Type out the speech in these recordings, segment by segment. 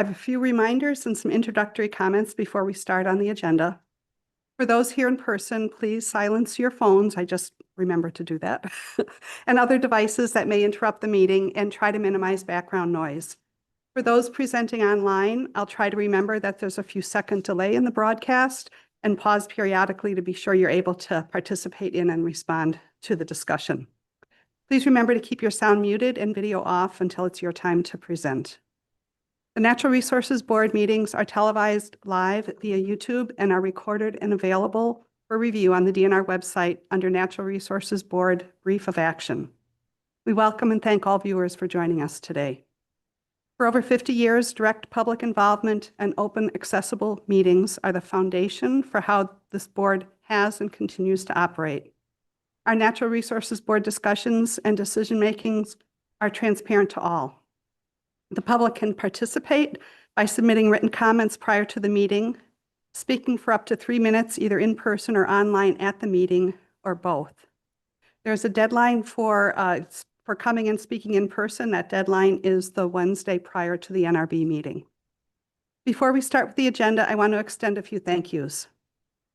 I have a few reminders and some introductory comments before we start on the agenda. For those here in person, please silence your phones. I just remember to do that. And other devices that may interrupt the meeting, and try to minimize background noise. For those presenting online, I'll try to remember that there's a few second delay in the broadcast and pause periodically to be sure you're able to participate in and respond to the discussion. Please remember to keep your sound muted and video off until it's your time to present. The Natural Resources Board meetings are televised live via YouTube and are recorded and available for review on the DNR website under Natural Resources Board Brief of Action. We welcome and thank all viewers for joining us today. For over 50 years, direct public involvement and open, accessible meetings are the foundation for how this board has and continues to operate. Our Natural Resources Board discussions and decision-makings are transparent to all. The public can participate by submitting written comments prior to the meeting, speaking for up to 3 minutes, either in person or online at the meeting, or both. There's a deadline for coming and speaking in person. That deadline is the Wednesday prior to the NRB meeting. Before we start with the agenda, I want to extend a few thank yous.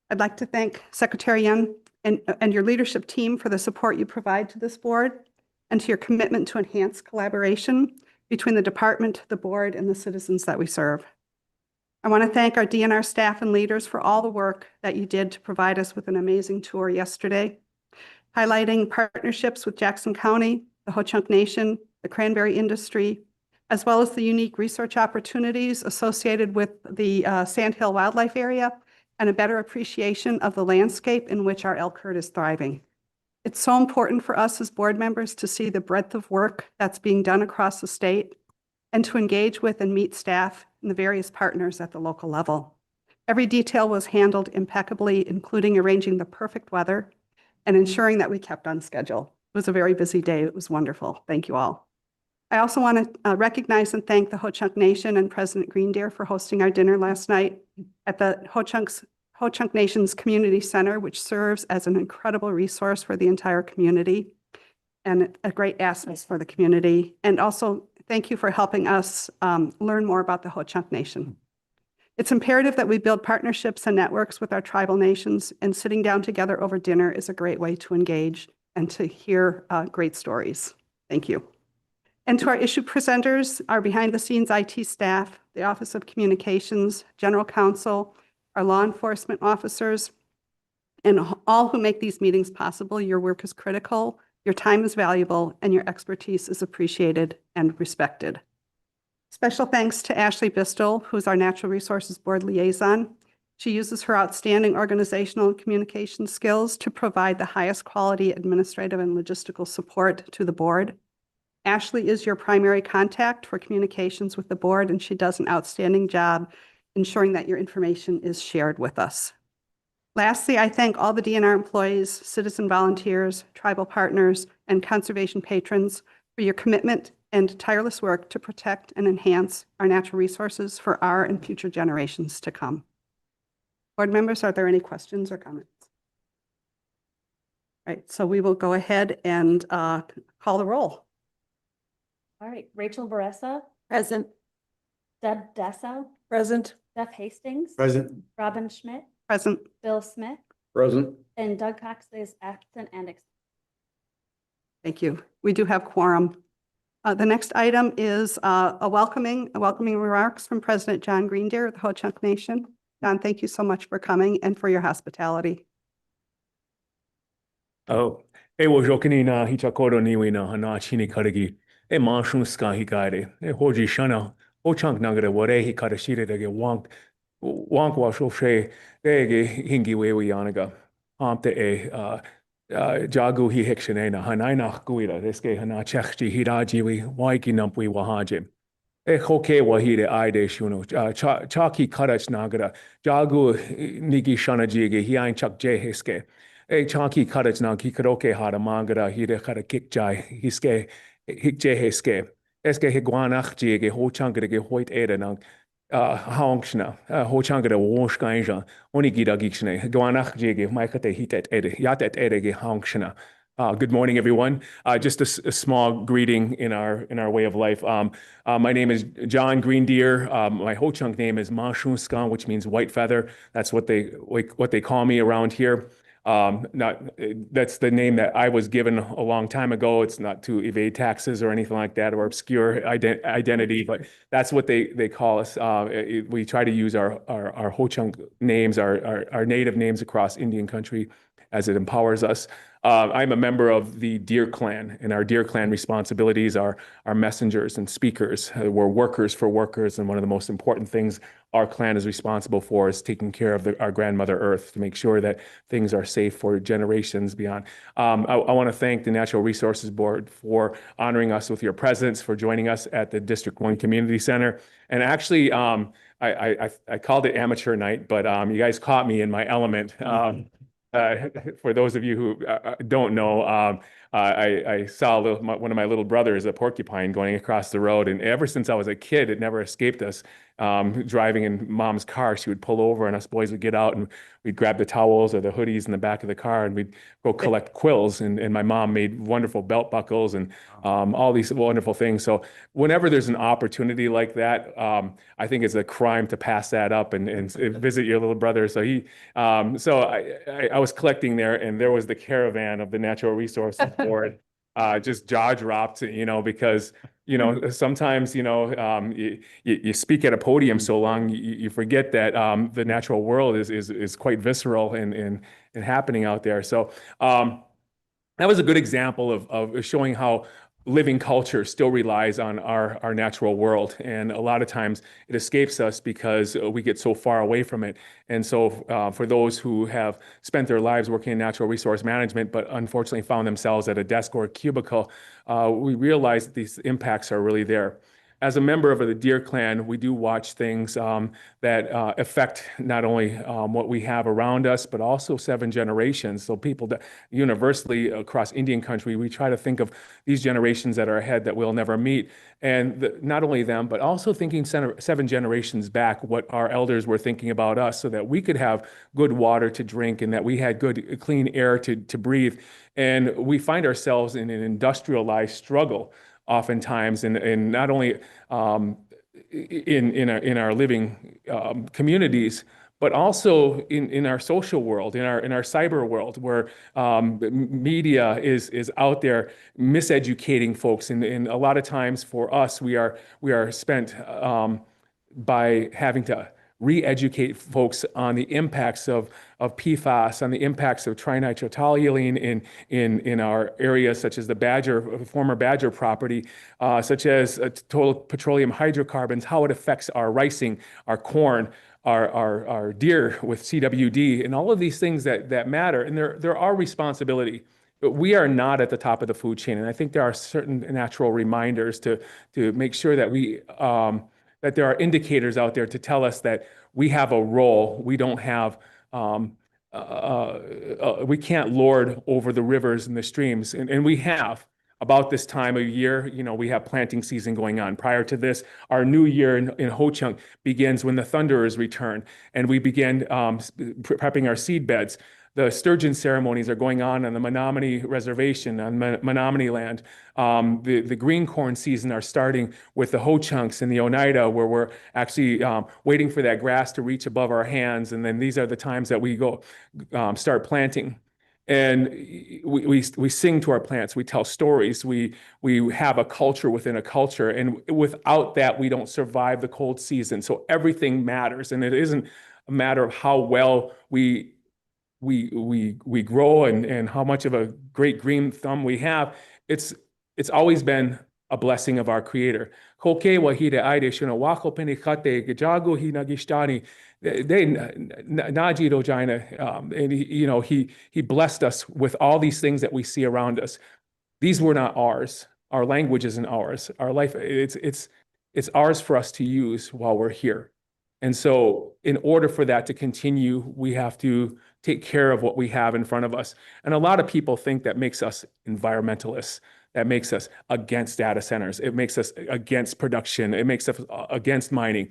I'd like to thank Secretary Young and your leadership team for the support you provide to this board and to your commitment to enhance collaboration between the department, the board, and the citizens that we serve. I want to thank our DNR staff and leaders for all the work that you did to provide us with an amazing tour yesterday, highlighting partnerships with Jackson County, the Ho-Chunk Nation, the cranberry industry, as well as the unique research opportunities associated with the Sandhill Wildlife Area and a better appreciation of the landscape in which our elk herd is thriving. It's so important for us as board members to see the breadth of work that's being done across the state and to engage with and meet staff and the various partners at the local level. Every detail was handled impeccably, including arranging the perfect weather and ensuring that we kept on schedule. It was a very busy day. It was wonderful. Thank you all. I also want to recognize and thank the Ho-Chunk Nation and President Greendeer for hosting our dinner last night at the Ho-Chunk Nation's Community Center, which serves as an incredible resource for the entire community and a great asset for the community. And also, thank you for helping us learn more about the Ho-Chunk Nation. It's imperative that we build partnerships and networks with our tribal nations, and sitting down together over dinner is a great way to engage and to hear great stories. Thank you. And to our issue presenters, our behind-the-scenes IT staff, the Office of Communications, General Counsel, our law enforcement officers, and all who make these meetings possible, your work is critical, your time is valuable, and your expertise is appreciated and respected. Special thanks to Ashley Bistel, who's our Natural Resources Board liaison. She uses her outstanding organizational and communication skills to provide the highest quality administrative and logistical support to the board. Ashley is your primary contact for communications with the board, and she does an outstanding job ensuring that your information is shared with us. Lastly, I thank all the DNR employees, citizen volunteers, tribal partners, and conservation patrons for your commitment and tireless work to protect and enhance our natural resources for our and future generations to come. Board members, are there any questions or comments? All right, so we will go ahead and call the roll. All right, Rachel Varesa. Present. Deb Dessau. Present. Jeff Hastings. Present. Robin Schmidt. Present. Bill Smith. Present. And Doug Cox is absent and Thank you. We do have quorum. The next item is a welcoming remarks from President John Greendeer of the Ho-Chunk Nation. John, thank you so much for coming and for your hospitality. Oh, wo jokini na hichakoro niwi na hana chini karigi. Mashun ska hikare. Hoji shana. Ho-Chunk nagare ware hikarashire dege wank washo she dege hingi wewi yanaga. Amte jagu hi hekshene na hanaina guida. Deske hana chechji hirajiwi waiki nampwi wahaje. Hoke wahide aide shuno. Chaki karach nagara. Jagu nigi shana jige hiain chak je hiske. Chaki karach na kikaroke hara mangara hide kara kikjai hiske. Hikje hiske. Eske higuanach jige Ho-Chunk de hoit ere na haungshna. Ho-Chunk de wonshkainja. Oni gida gikshne. Guanach jige maikate hitet ere. Yatet ere ge haungshna. Good morning, everyone. Just a small greeting in our way of life. My name is John Green Deer. My Ho-Chunk name is Ma Shun Skan, which means white feather. That's what they call me around here. That's the name that I was given a long time ago. It's not to evade taxes or anything like that or obscure identity, but that's what they call us. We try to use our Ho-Chunk names, our native names across Indian country as it empowers us. I'm a member of the Deer Clan, and our Deer Clan responsibilities are messengers and speakers. We're workers for workers, and one of the most important things our clan is responsible for is taking care of our grandmother Earth to make sure that things are safe for generations beyond. I want to thank the Natural Resources Board for honoring us with your presence, for joining us at the District 1 Community Center. And actually, I called it amateur night, but you guys caught me in my element. For those of you who don't know, I saw one of my little brothers, a porcupine, going across the road. And ever since I was a kid, it never escaped us. Driving in mom's car, she would pull over and us boys would get out and we'd grab the towels or the hoodies in the back of the car and we'd go collect quills. And my mom made wonderful belt buckles and all these wonderful things. So whenever there's an opportunity like that, I think it's a crime to pass that up and visit your little brother. So I was collecting there, and there was the caravan of the Natural Resources Board. Just jaw dropped, because sometimes you speak at a podium so long you forget that the natural world is quite visceral and happening out there. So that was a good example of showing how living culture still relies on our natural world. And a lot of times it escapes us because we get so far away from it. And so for those who have spent their lives working in natural resource management, but unfortunately found themselves at a desk or a cubicle, we realize that these impacts are really there. As a member of the Deer Clan, we do watch things that affect not only what we have around us, but also 7 generations. So people that universally across Indian country, we try to think of these generations that are ahead that we'll never meet. And not only them, but also thinking 7 generations back, what our elders were thinking about us so that we could have good water to drink and that we had good, clean air to breathe. And we find ourselves in an industrialized struggle oftentimes, and not only in our living communities, but also in our social world, in our cyber world, where media is out there miseducating folks, and a lot of times for us, we are spent by having to re-educate folks on the impacts of PFAS, on the impacts of trinitrotoluene in our areas, such as the former Badger property, such as total petroleum hydrocarbons, how it affects our ricing, our corn, our deer with CWD, and all of these things that matter. And there are responsibility. But we are not at the top of the food chain. And I think there are certain natural reminders to make sure that that there are indicators out there to tell us that we have a role. We don't have, we can't lord over the rivers and the streams. And we have. About this time of year, we have planting season going on. Prior to this, our new year in Ho-Chunk begins when the thunderers return, and we begin prepping our seed beds. The sturgeon ceremonies are going on the Menominee Reservation, on Menominee land. The green corn season are starting with the Ho-Chunks and the Oneida, where we're actually waiting for that grass to reach above our hands. And then these are the times that we go start planting. And we sing to our plants, we tell stories, we have a culture within a culture. And without that, we don't survive the cold season. So everything matters. And it isn't a matter of how well we grow and how much of a great green thumb we have. It's always been a blessing of our Creator. And he blessed us with all these things that we see around us. These were not ours. Our language isn't ours. Our life, it's ours for us to use while we're here. And so in order for that to continue, we have to take care of what we have in front of us. And a lot of people think that makes us environmentalists, that makes us against data centers. It makes us against production. It makes us against mining.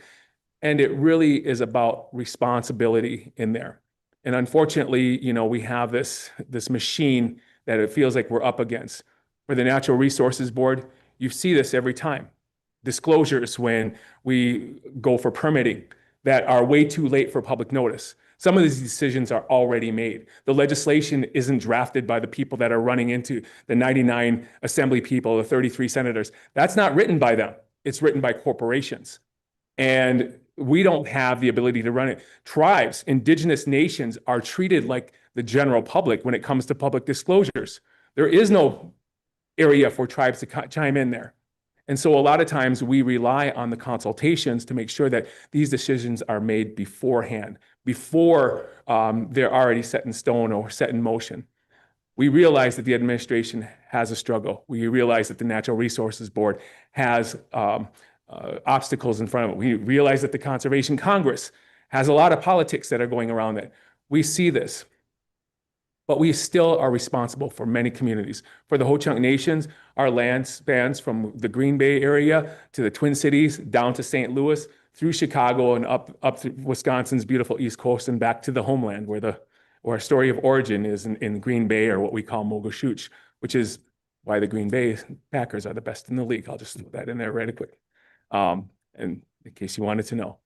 And it really is about responsibility in there. And unfortunately, we have this machine that it feels like we're up against. For the Natural Resources Board, you see this every time. Disclosures when we go for permitting that are way too late for public notice. Some of these decisions are already made. The legislation isn't drafted by the people that are running into the 99 assembly people, the 33 senators. That's not written by them. It's written by corporations. And we don't have the ability to run it. Tribes, indigenous nations are treated like the general public when it comes to public disclosures. There is no area for tribes to chime in there. And so a lot of times we rely on the consultations to make sure that these decisions are made beforehand, before they're already set in stone or set in motion. We realize that the administration has a struggle. We realize that the Natural Resources Board has obstacles in front of it. We realize that the Conservation Congress has a lot of politics that are going around it. We see this. But we still are responsible for many communities. For the Ho-Chunk Nations, our land spans from the Green Bay area to the Twin Cities, down to St. Louis, through Chicago, and up to Wisconsin's beautiful East Coast and back to the homeland where our story of origin is in Green Bay, or what we call Mogoshooch, which is why the Green Bay Packers are the best in the league. I'll just throw that in there really quick, and in case you wanted to know.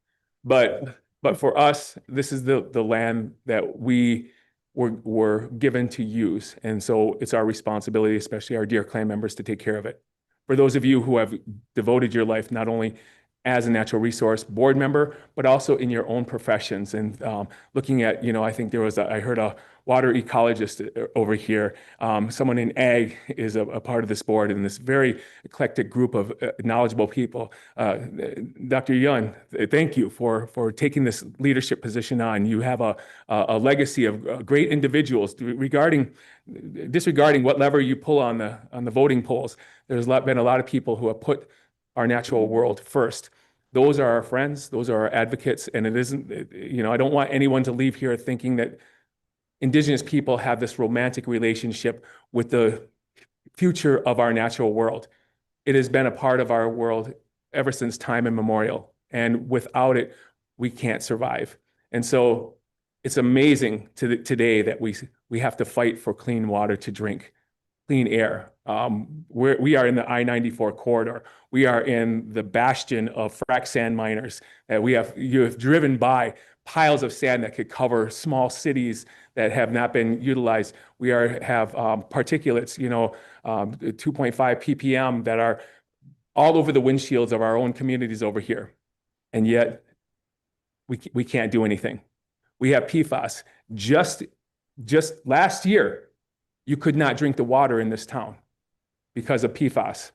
But for us, this is the land that we're given to use. And so it's our responsibility, especially our dear clan members, to take care of it. For those of you who have devoted your life not only as a natural resource board member, but also in your own professions. And looking at, I think I heard a water ecologist over here. Someone in ag is a part of this board, and this very eclectic group of knowledgeable people. Dr. Yun, thank you for taking this leadership position on. You have a legacy of great individuals disregarding what lever you pull on the voting polls. There's been a lot of people who have put our natural world first. Those are our friends, those are our advocates, and it isn't, I don't want anyone to leave here thinking that Indigenous people have this romantic relationship with the future of our natural world. It has been a part of our world ever since time immemorial, and without it, we can't survive. And so it's amazing today that we have to fight for clean water to drink, clean air. We are in the I-94 corridor. We are in the bastion of frac sand miners. You have driven by piles of sand that could cover small cities that have not been utilized. We have particulates, 2.5 ppm that are all over the windshields of our own communities over here. And yet we can't do anything. We have PFAS. Just last year, you could not drink the water in this town because of PFAS.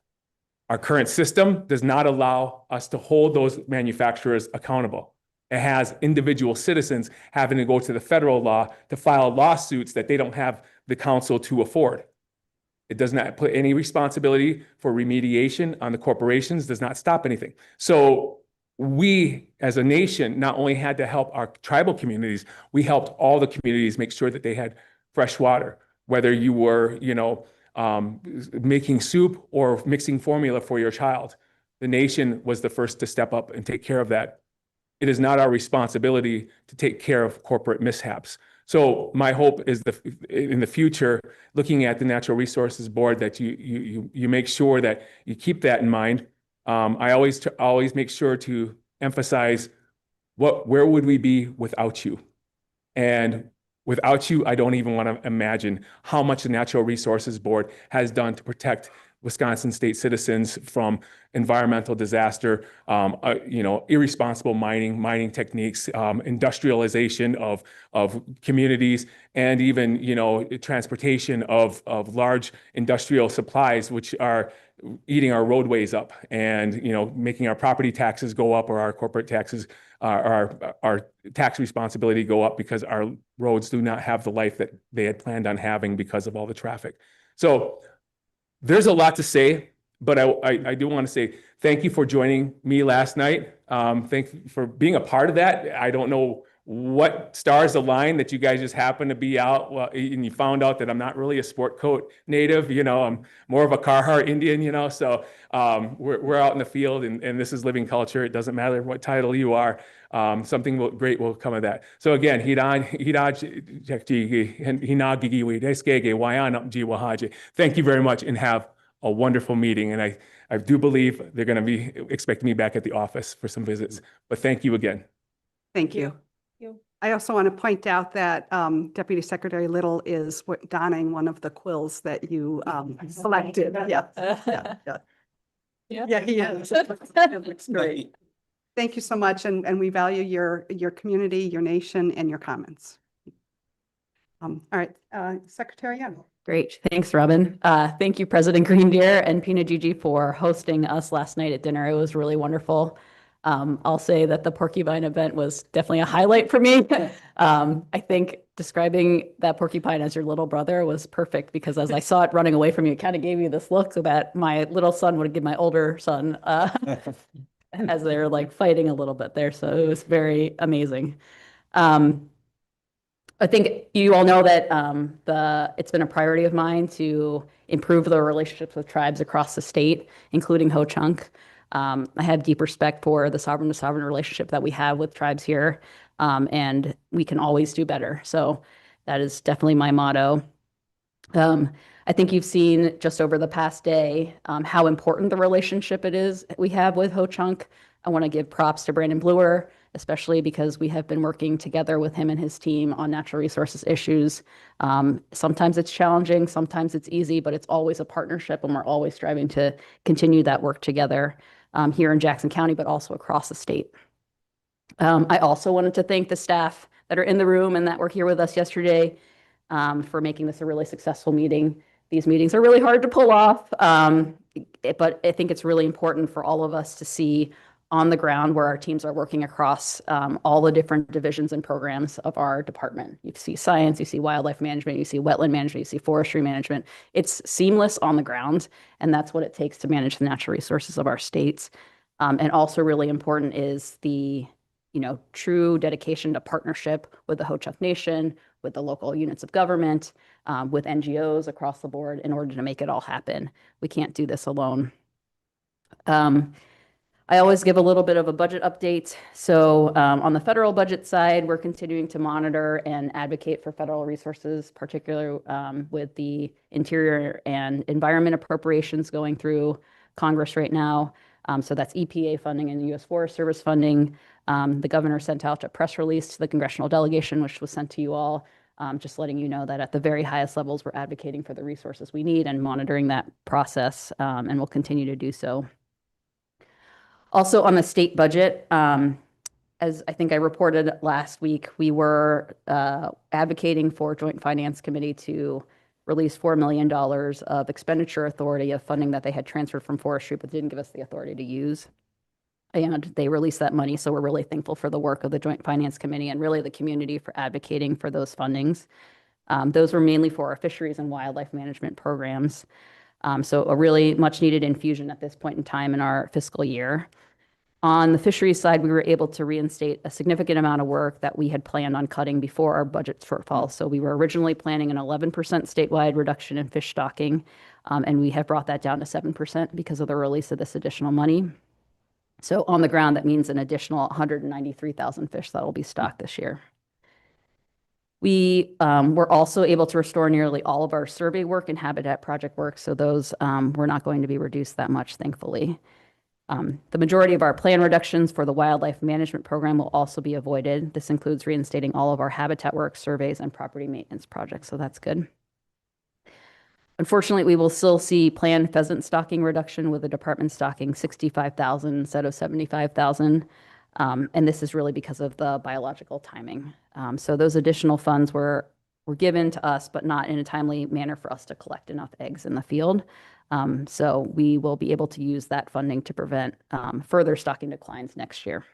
Our current system does not allow us to hold those manufacturers accountable. It has individual citizens having to go to the federal law to file lawsuits that they don't have the council to afford. It does not put any responsibility for remediation on the corporations, does not stop anything. So we, as a nation, not only had to help our tribal communities, we helped all the communities make sure that they had fresh water, whether you were, making soup or mixing formula for your child. The nation was the first to step up and take care of that. It is not our responsibility to take care of corporate mishaps. So my hope is in the future, looking at the Natural Resources Board, that you make sure that you keep that in mind. I always make sure to emphasize where would we be without you? And without you, I don't even want to imagine how much the Natural Resources Board has done to protect Wisconsin state citizens from environmental disaster, irresponsible mining techniques, industrialization of communities, and even, transportation of large industrial supplies, which are eating our roadways up and, making our property taxes go up, or our corporate taxes, our tax responsibility go up because our roads do not have the life that they had planned on having because of all the traffic. So there's a lot to say, but I do want to say thank you for joining me last night. Thank you for being a part of that. I don't know what stars aligned that you guys just happened to be out, well, and you found out that I'm not really a sport coat native, I'm more of a Carhartt Indian, so we're out in the field, and this is living culture. It doesn't matter what title you are. Something great will come of that. So again, thank you very much, and have a wonderful meeting. And I do believe they're going to be expecting me back at the office for some visits. But thank you again. Thank you. I also want to point out that Deputy Secretary Little is donning one of the quills that you selected. Yeah. Yeah, he is. It looks great. Thank you so much, and we value your community, your nation, and your comments. All right, Secretary Young. Great. Thanks, Robin. Thank you, President Greendeer and Pina Gigi, for hosting us last night at dinner. It was really wonderful. I'll say that the porcupine event was definitely a highlight for me. I think describing that porcupine as your little brother was perfect, because as I saw it running away from you, it kind of gave you this look that my little son would give my older son as they're like fighting a little bit there. So it was very amazing. I think you all know that it's been a priority of mine to improve the relationships with tribes across the state, including Ho-Chunk. I have deep respect for the sovereign to sovereign relationship that we have with tribes here, and we can always do better. So that is definitely my motto. I think you've seen just over the past day how important the relationship it is we have with Ho-Chunk. I want to give props to Brandon Bluer, especially because we have been working together with him and his team on natural resources issues. Sometimes it's challenging, sometimes it's easy, but it's always a partnership, and we're always striving to continue that work together here in Jackson County, but also across the state. I also wanted to thank the staff that are in the room and that were here with us yesterday for making this a really successful meeting. These meetings are really hard to pull off, but I think it's really important for all of us to see on the ground where our teams are working across all the different divisions and programs of our department. You see science, you see wildlife management, you see wetland management, you see forestry management. It's seamless on the ground, and that's what it takes to manage the natural resources of our states. And also really important is the true dedication to partnership with the Ho-Chunk Nation, with the local units of government, with NGOs across the board in order to make it all happen. We can't do this alone. I always give a little bit of a budget update. So on the federal budget side, we're continuing to monitor and advocate for federal resources, particularly with the Interior and Environment appropriations going through Congress right now. So that's EPA funding and the U.S. Forest Service funding. The governor sent out a press release to the congressional delegation, which was sent to you all, just letting you know that at the very highest levels, we're advocating for the resources we need and monitoring that process, and we'll continue to do so. Also on the state budget, as I think I reported last week, we were advocating for Joint Finance Committee to release $4 million of expenditure authority of funding that they had transferred from forestry, but didn't give us the authority to use. And they released that money, so we're really thankful for the work of the Joint Finance Committee and really the community for advocating for those fundings. Those were mainly for our fisheries and wildlife management programs. So a really much needed infusion at this point in time in our fiscal year. On the fisheries side, we were able to reinstate a significant amount of work that we had planned on cutting before our budget shortfall. So we were originally planning an 11% statewide reduction in fish stocking, and we have brought that down to 7% because of the release of this additional money. So on the ground, that means an additional 193,000 fish that will be stocked this year. We were also able to restore nearly all of our survey work and habitat project work, so those were not going to be reduced that much, thankfully. The majority of our plan reductions for the wildlife management program will also be avoided. This includes reinstating all of our habitat work, surveys, and property maintenance projects, so that's good. Unfortunately, we will still see planned pheasant stocking reduction, with the department stocking 65,000 instead of 75,000. And this is really because of the biological timing. So those additional funds were given to us, but not in a timely manner for us to collect enough eggs in the field. So we will be able to use that funding to prevent further stocking declines next year.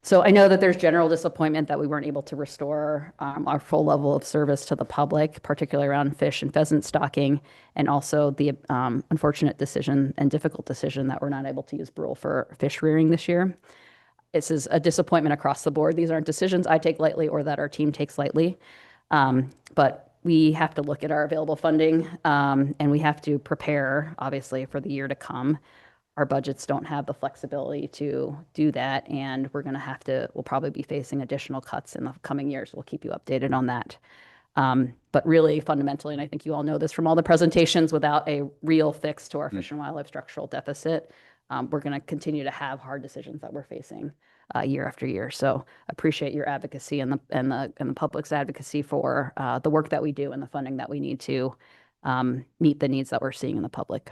So I know that there's general disappointment that we weren't able to restore our full level of service to the public, particularly around fish and pheasant stocking, and also the unfortunate decision and difficult decision that we're not able to use Brule for fish rearing this year. this is a disappointment across the board. These aren't decisions I take lightly or that our team takes lightly. But we have to look at our available funding, and we have to prepare, obviously, for the year to come. Our budgets don't have the flexibility to do that, and we'll probably be facing additional cuts in the coming years. We'll keep you updated on that. But really fundamentally, and I think you all know this from all the presentations, without a real fix to our Fish and Wildlife structural deficit, we're going to continue to have hard decisions that we're facing year after year. So appreciate your advocacy and the public's advocacy for the work that we do and the funding that we need to meet the needs that we're seeing in the public.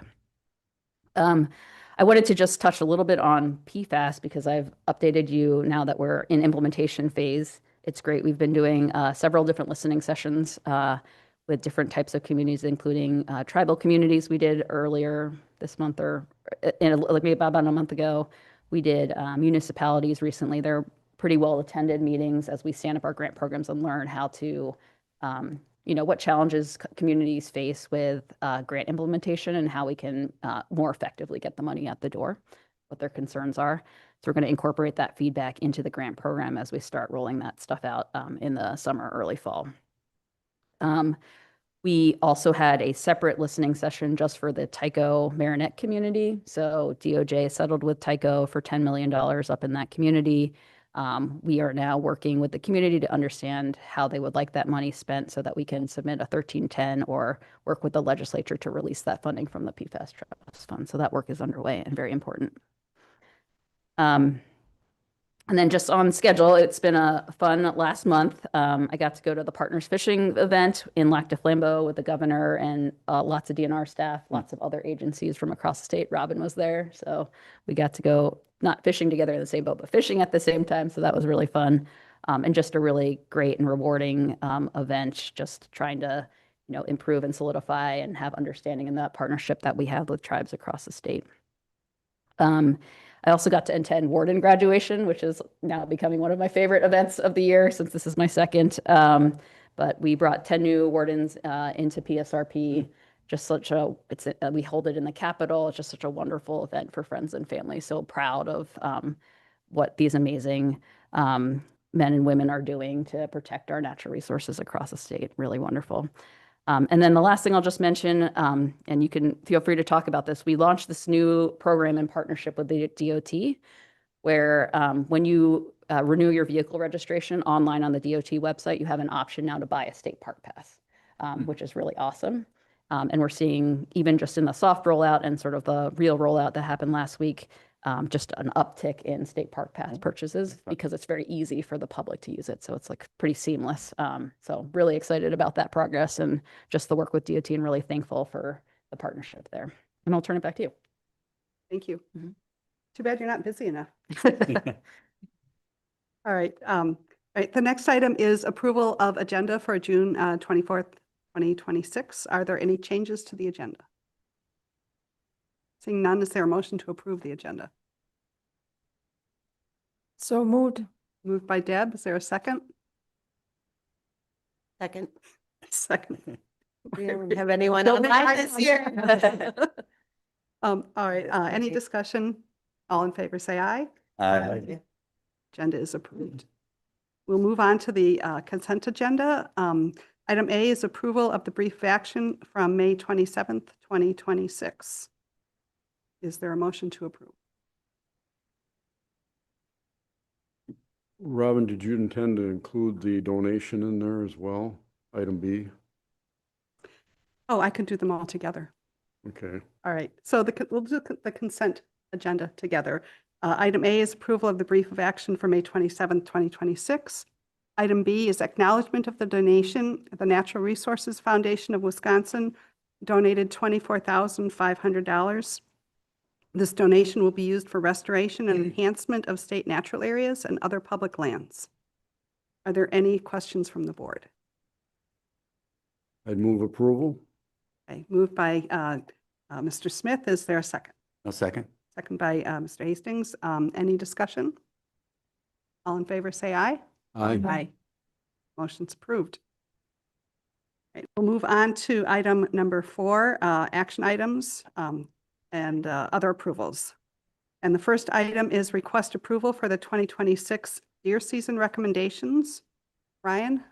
I wanted to just touch a little bit on PFAS because I've updated you now that we're in implementation phase. It's great. We've been doing several different listening sessions with different types of communities, including tribal communities we did earlier this month or like maybe about a month ago. We did municipalities recently. They're pretty well attended meetings as we stand up our grant programs and learn how to, what challenges communities face with grant implementation and how we can more effectively get the money out the door, what their concerns are. So we're going to incorporate that feedback into the grant program as we start rolling that stuff out in the summer, early fall. We also had a separate listening session just for the Tyco Marinette community. So DOJ settled with Tyco for $10 million up in that community. We are now working with the community to understand how they would like that money spent so that we can submit a 1310 or work with the legislature to release that funding from the PFAS Trust Fund. So that work is underway and very important. And then just on schedule, it's been a fun last month. I got to go to the Partners Fishing event in Lac du Flambeau with the governor and lots of DNR staff, lots of other agencies from across the state. Robin was there. So we got to go not fishing together in the same boat, but fishing at the same time. So that was really fun. And just a really great and rewarding event, just trying to, improve and solidify and have understanding in that partnership that we have with tribes across the state. I also got to attend Warden graduation, which is now becoming one of my favorite events of the year since this is my second. But we brought 10 new wardens into PSRP. Just we hold it in the Capitol. It's just such a wonderful event for friends and family. So proud of what these amazing men and women are doing to protect our natural resources across the state. Really wonderful. And then the last thing I'll just mention, and you can feel free to talk about this, we launched this new program in partnership with the DOT, where when you renew your vehicle registration online on the DOT website, you have an option now to buy a state park pass, which is really awesome. And we're seeing, even just in the soft rollout and sort of the real rollout that happened last week, just an uptick in state park pass purchases because it's very easy for the public to use it. So it's like pretty seamless. So really excited about that progress and just the work with DOT and really thankful for the partnership there. And I'll turn it back to you. Thank you. Mhm. Too bad you're not busy enough. All right. Right. The next item is approval of agenda for June 24th, 2026. Are there any changes to the agenda? Seeing none, is there a motion to approve the agenda? So moved. Moved by Deb. Is there a second? Second. Second. We don't have anyone Don't online make this eye year. All right. Any discussion? All in favor, say aye. Aye. Agenda is approved. We'll move on to the consent agenda. Item A is approval of the brief action from May 27th, 2026. Is there a motion to approve? Robin, did you intend to include the donation in there as well? Item B? Oh, I could do them all together. Okay. All right. So we'll do the consent agenda together. Item A is approval of the brief of action for May 27th, 2026. Item B is acknowledgement of the donation. The Natural Resources Foundation of Wisconsin donated $24,500. This donation will be used for restoration and enhancement of state natural areas and other public lands. Are there any questions from the board? I'd move approval. Okay, moved by Mr. Smith. Is there a second? No second. Second by Mr. Hastings. Any discussion? All in favor, say aye. Aye. Motion's approved. Right, we'll move on to item number 4, action items and other approvals. And the first item is request approval for the 2026 deer season recommendations. Ryan,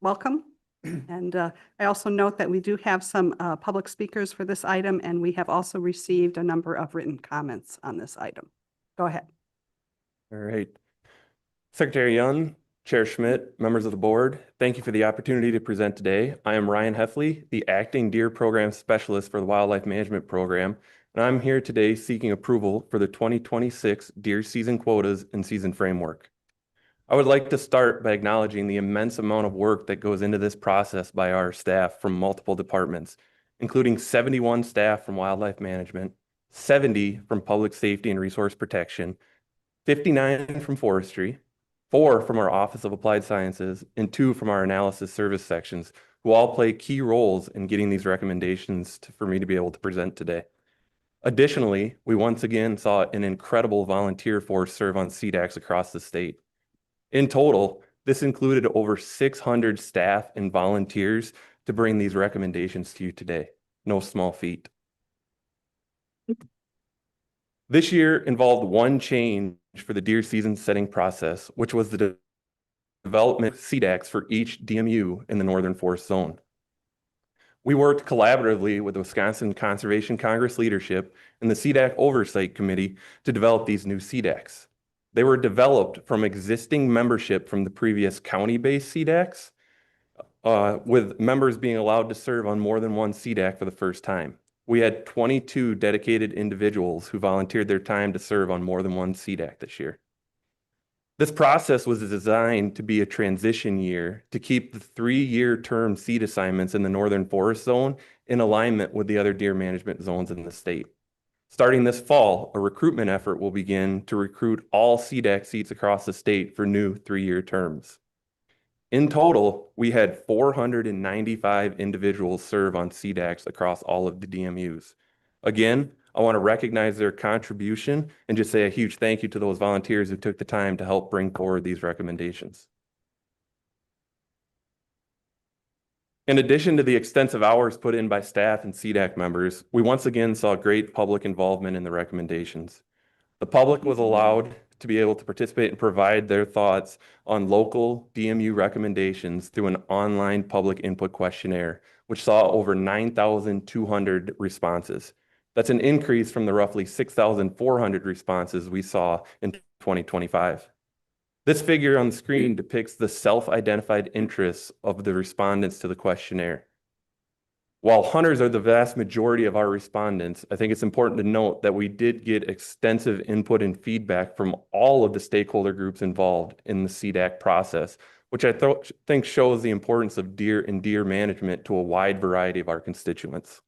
welcome. And I also note that we do have some public speakers for this item, and we have also received a number of written comments on this item. Go ahead. All right. Secretary Young, Chair Schmidt, members of the board, thank you for the opportunity to present today. I am Ryan Heffley, the Acting Deer Program Specialist for the Wildlife Management Program, and I'm here today seeking approval for the 2026 deer season quotas and season framework. I would like to start by acknowledging the immense amount of work that goes into this process by our staff from multiple departments, including 71 staff from Wildlife Management, 70 from Public Safety and Resource Protection, 59 from Forestry, 4 from our Office of Applied Sciences, and 2 from our analysis service sections, who all play key roles in getting these recommendations for me to be able to present today. Additionally, we once again saw an incredible volunteer force serve on CDACs across the state. In total, this included over 600 staff and volunteers to bring these recommendations to you today. No small feat. This year involved one change for the deer season setting process, which was the development of CDACs for each DMU in the Northern Forest Zone. We worked collaboratively with the Wisconsin Conservation Congress leadership and the CDAC Oversight Committee to develop these new CDACs. They were developed from existing membership from the previous county-based CDACs, with members being allowed to serve on more than one CDAC for the first time. We had 22 dedicated individuals who volunteered their time to serve on more than one CDAC this year. This process was designed to be a transition year to keep the 3-year term seat assignments in the Northern Forest Zone in alignment with the other deer management zones in the state. Starting this fall, a recruitment effort will begin to recruit all CDAC seats across the state for new 3-year terms. In total, we had 495 individuals serve on CDACs across all of the DMUs. Again, I want to recognize their contribution and just say a huge thank you to those volunteers who took the time to help bring forward these recommendations. In addition to the extensive hours put in by staff and CDAC members, we once again saw great public involvement in the recommendations. The public was allowed to be able to participate and provide their thoughts on local DMU recommendations through an online public input questionnaire, which saw over 9,200 responses. That's an increase from the roughly 6,400 responses we saw in 2025. This figure on the screen depicts the self-identified interests of the respondents to the questionnaire. While hunters are the vast majority of our respondents, I think it's important to note that we did get extensive input and feedback from all of the stakeholder groups involved in the CDAC process, which I think shows the importance of deer and deer management to a wide variety of our constituents.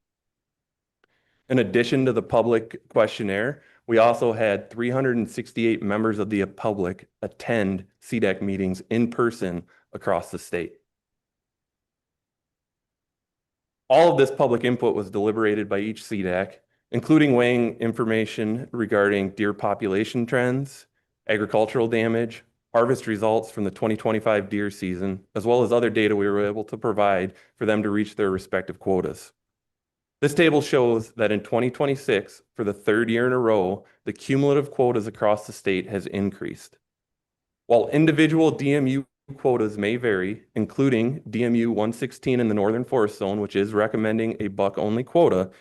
In addition to the public questionnaire, we also had 368 members of the public attend CDAC meetings in person across the state. All of this public input was deliberated by each CDAC, including weighing information regarding deer population trends, agricultural damage, harvest results from the 2025 deer season, as well as other data we were able to provide for them to reach their respective quotas. This table shows that in 2026, for the 3rd year in a row, the cumulative quotas across the state has increased. While individual DMU quotas may vary, including DMU 116 in the Northern Forest Zone, which is recommending a buck-only quota,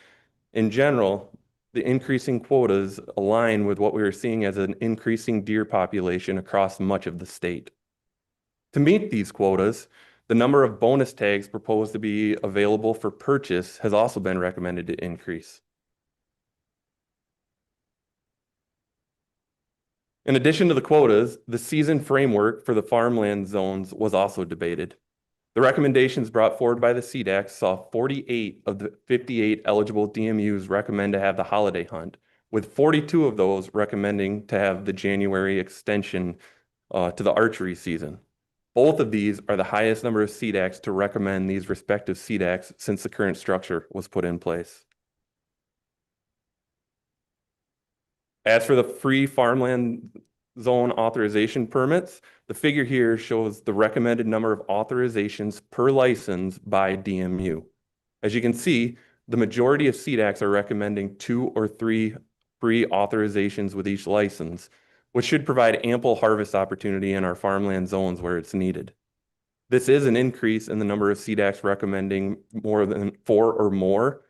in general, the increasing quotas align with what we are seeing as an increasing deer population across much of the state. To meet these quotas, the number of bonus tags proposed to be available for purchase has also been recommended to increase. In addition to the quotas, the season framework for the farmland zones was also debated. The recommendations brought forward by the CDAC saw 48 of the 58 eligible DMUs recommend to have the holiday hunt, with 42 of those recommending to have the January extension to the archery season. Both of these are the highest number of CDACs to recommend these respective CDACs since the current structure was put in place. As for the free farmland zone authorization permits, the figure here shows the recommended number of authorizations per license by DMU. As you can see, the majority of CDACs are recommending 2 or 3 pre-authorizations with each license, which should provide ample harvest opportunity in our farmland zones where it's needed. This is an increase in the number of CDACs recommending more than 4 or more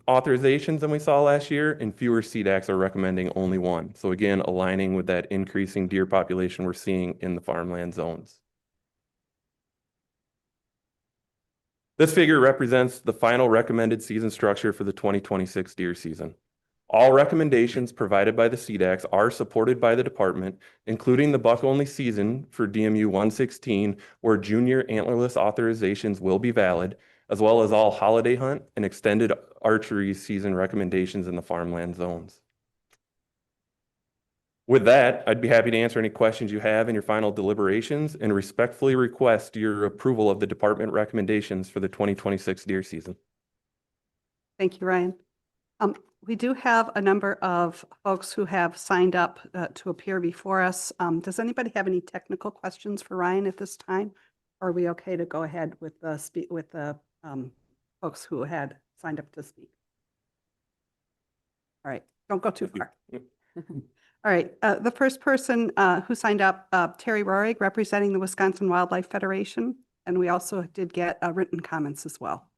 authorizations than we saw last year, and fewer CDACs are recommending only 1. So again, aligning with that increasing deer population we're seeing in the farmland zones. This figure represents the final recommended season structure for the 2026 deer season. All recommendations provided by the CDACs are supported by the department, including the buck-only season for DMU 116, where junior antlerless authorizations will be valid, as well as all holiday hunt and extended archery season recommendations in the farmland zones. With that, I'd be happy to answer any questions you have in your final deliberations and respectfully request your approval of the department recommendations for the 2026 deer season. Thank you, Ryan. We do have a number of folks who have signed up to appear before us. Does anybody have any technical questions for Ryan at this time? Or are we okay to go ahead with the folks who had signed up to speak? All right, don't go too far. All right, the first person who signed up, Terry Rohrig, representing the Wisconsin Wildlife Federation. And we also did get written comments as well.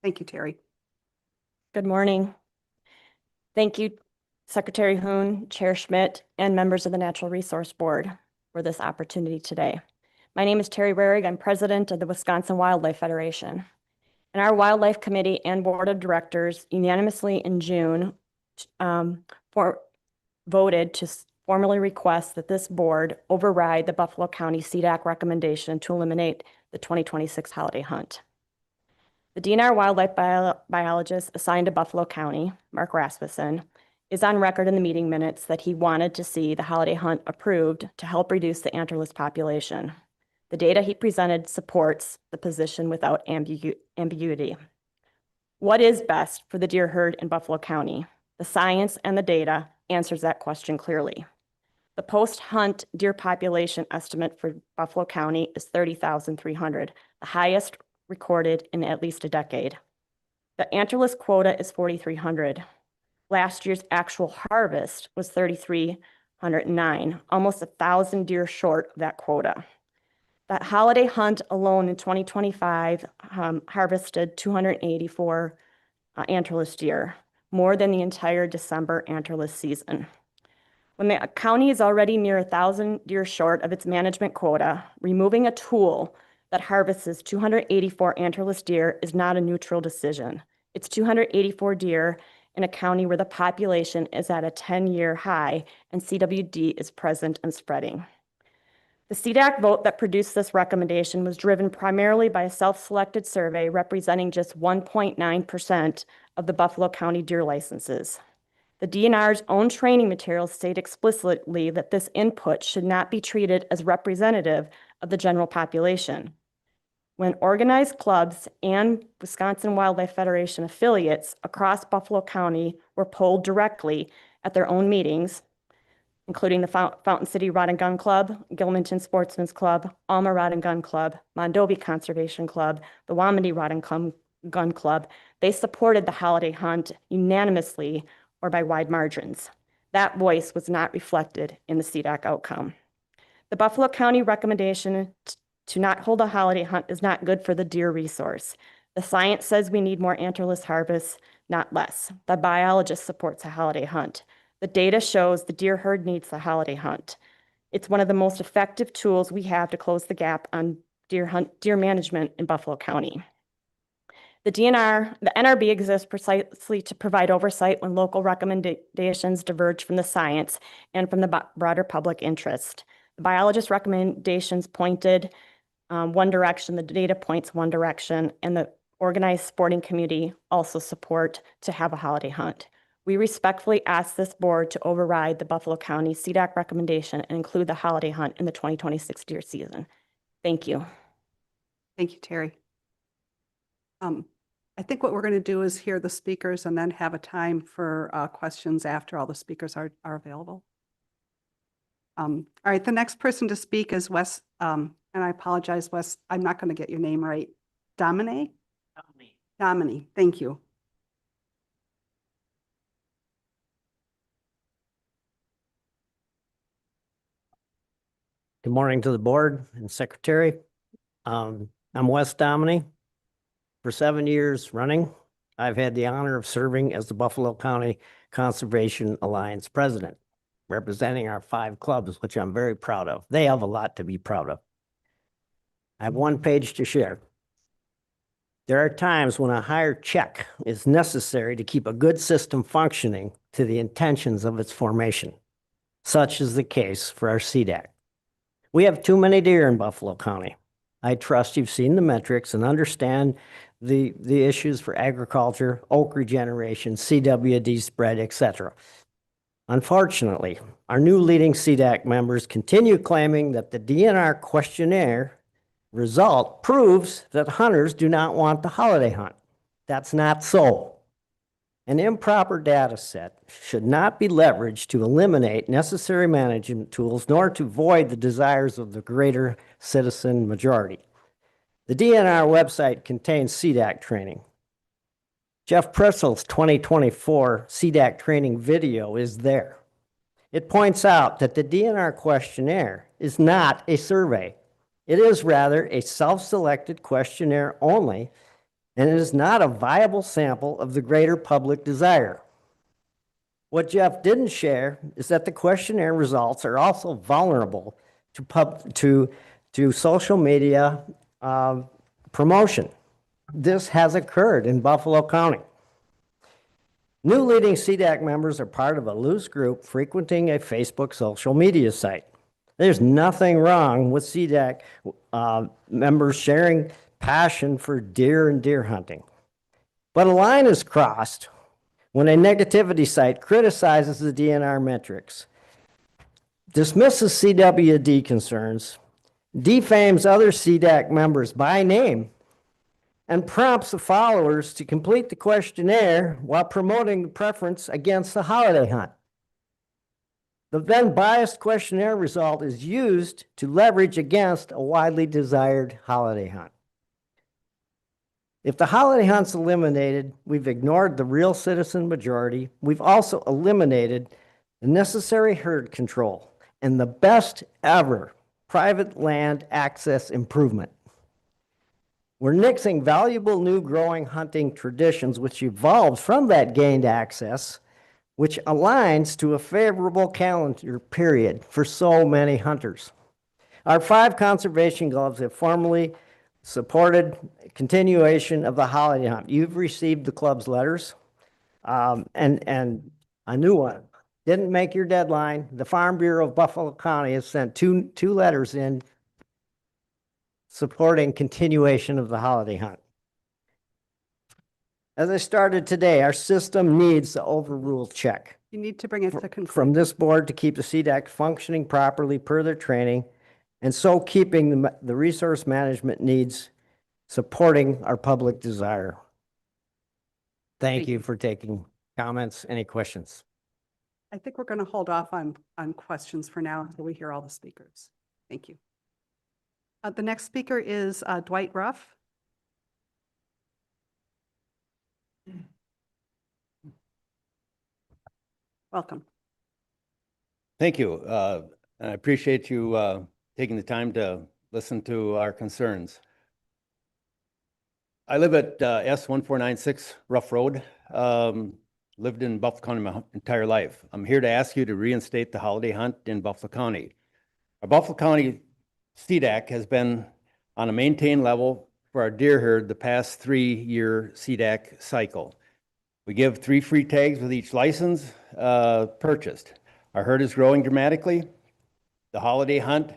Thank you, Terry. Good morning. Thank you, Secretary Hoon, Chair Schmidt, and members of the Natural Resource Board for this opportunity today. My name is Terry Rohrig. I'm president of the Wisconsin Wildlife Federation. And our Wildlife Committee and Board of Directors unanimously in June voted to formally request that this board override the Buffalo County CDAC recommendation to eliminate the 2026 holiday hunt. The DNR wildlife biologist assigned to Buffalo County, Mark Rasmussen, is on record in the meeting minutes that he wanted to see the holiday hunt approved to help reduce the antlerless population. The data he presented supports the position without ambiguity. What is best for the deer herd in Buffalo County? The science and the data answers that question clearly. The post-hunt deer population estimate for Buffalo County is 30,300, the highest recorded in at least a decade. The antlerless quota is 4,300. Last year's actual harvest was 3,309, almost 1,000 deer short of that quota. That holiday hunt alone in 2025 harvested 284 antlerless deer, more than the entire December antlerless season. When the county is already near 1,000 deer short of its management quota, removing a tool that harvests 284 antlerless deer is not a neutral decision. It's 284 deer in a county where the population is at a 10-year high and CWD is present and spreading. The CDAC vote that produced this recommendation was driven primarily by a self-selected survey representing just 1.9% of the Buffalo County deer licenses. The DNR's own training materials state explicitly that this input should not be treated as representative of the general population. When organized clubs and Wisconsin Wildlife Federation affiliates across Buffalo County were polled directly at their own meetings, including the Fountain City Rod and Gun Club, Gilmanton Sportsman's Club, Alma Rod and Gun Club, Mondovi Conservation Club, the Wamedy Rod and Gun Club, they supported the holiday hunt unanimously or by wide margins. That voice was not reflected in the CDAC outcome. The Buffalo County recommendation to not hold a holiday hunt is not good for the deer resource. The science says we need more antlerless harvests, not less. The biologist supports a holiday hunt. The data shows the deer herd needs the holiday hunt. It's one of the most effective tools we have to close the gap on deer management in Buffalo County. The NRB exists precisely to provide oversight when local recommendations diverge from the science and from the broader public interest. The biologist recommendations pointed one direction, the data points one direction, and the organized sporting community also support to have a holiday hunt. We respectfully ask this board to override the Buffalo County CDAC recommendation and include the holiday hunt in the 2026 deer season. Thank you. Thank you, Terry. I think what we're going to do is hear the speakers and then have a time for questions after all the speakers are available. All right, the next person to speak is Wes, and I apologize, Wes, I'm not going to get your name right. Domine? Domine, thank you. Good morning to the board and secretary. I'm Wes Dominy. For 7 years running, I've had the honor of serving as the Buffalo County Conservation Alliance president, representing our 5 clubs, which I'm very proud of. They have a lot to be proud of. I have 1 page to share. There are times when a higher check is necessary to keep a good system functioning to the intentions of its formation. Such is the case for our CDAC. We have too many deer in Buffalo County. I trust you've seen the metrics and understand the issues for agriculture, oak regeneration, CWD spread, etc. Unfortunately, our new leading CDAC members continue claiming that the DNR questionnaire result proves that hunters do not want the holiday hunt. That's not so. An improper data set should not be leveraged to eliminate necessary management tools nor to void the desires of the greater citizen majority. The DNR website contains CDAC training. Jeff Prissel's 2024 CDAC training video is there. It points out that the DNR questionnaire is not a survey. It is rather a self-selected questionnaire only, and it is not a viable sample of the greater public desire. What Jeff didn't share is that the questionnaire results are also vulnerable to social media promotion. This has occurred in Buffalo County. New leading CDAC members are part of a loose group frequenting a Facebook social media site. There's nothing wrong with CDAC members sharing passion for deer and deer hunting. But a line is crossed when a negativity site criticizes the DNR metrics, dismisses CWD concerns, defames other CDAC members by name, and prompts the followers to complete the questionnaire while promoting the preference against the holiday hunt. The then biased questionnaire result is used to leverage against a widely desired holiday hunt. If the holiday hunt's eliminated, we've ignored the real citizen majority. We've also eliminated the necessary herd control and the best ever private land access improvement. We're nixing valuable new growing hunting traditions which evolved from that gained access, which aligns to a favorable calendar period for so many hunters. Our 5 conservation clubs have formally supported continuation of the holiday hunt. You've received the club's letters, and a new one. Didn't make your deadline. The Farm Bureau of Buffalo County has sent two letters in supporting continuation of the holiday hunt. As I started today, our system needs the overrule check You need to bring it to from conclusion. this board to keep the CDAC functioning properly per their training, and so keeping the resource management needs supporting our public desire. Thank you for taking comments. Any questions? I think we're going to hold off on questions for now until we hear all the speakers. Thank you. The next speaker is Dwight Ruff. Welcome. Thank you. I appreciate you taking the time to listen to our concerns. I live at S1496 Rough Road. Lived in Buffalo County my entire life. I'm here to ask you to reinstate the holiday hunt in Buffalo County. Our Buffalo County CDAC has been on a maintained level for our deer herd the past 3-year CDAC cycle. We give 3 free tags with each license purchased. Our herd is growing dramatically. The holiday hunt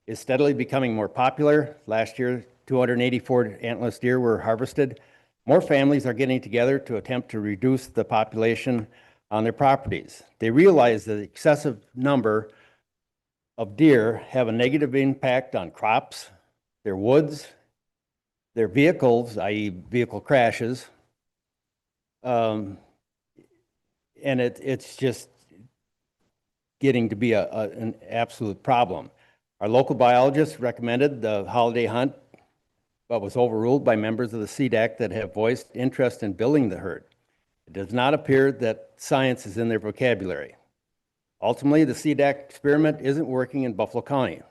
is steadily becoming more popular. Last year, 284 antlerless deer were harvested. More families are getting together to attempt to reduce the population on their properties. They realize that the excessive number of deer have a negative impact on crops, their woods, their vehicles, i.e. vehicle crashes. And it's just getting to be an absolute problem. Our local biologists recommended the holiday hunt, but was overruled by members of the CDAC that have voiced interest in building the herd. It does not appear that science is in their vocabulary. Ultimately, the CDAC experiment isn't working in Buffalo County.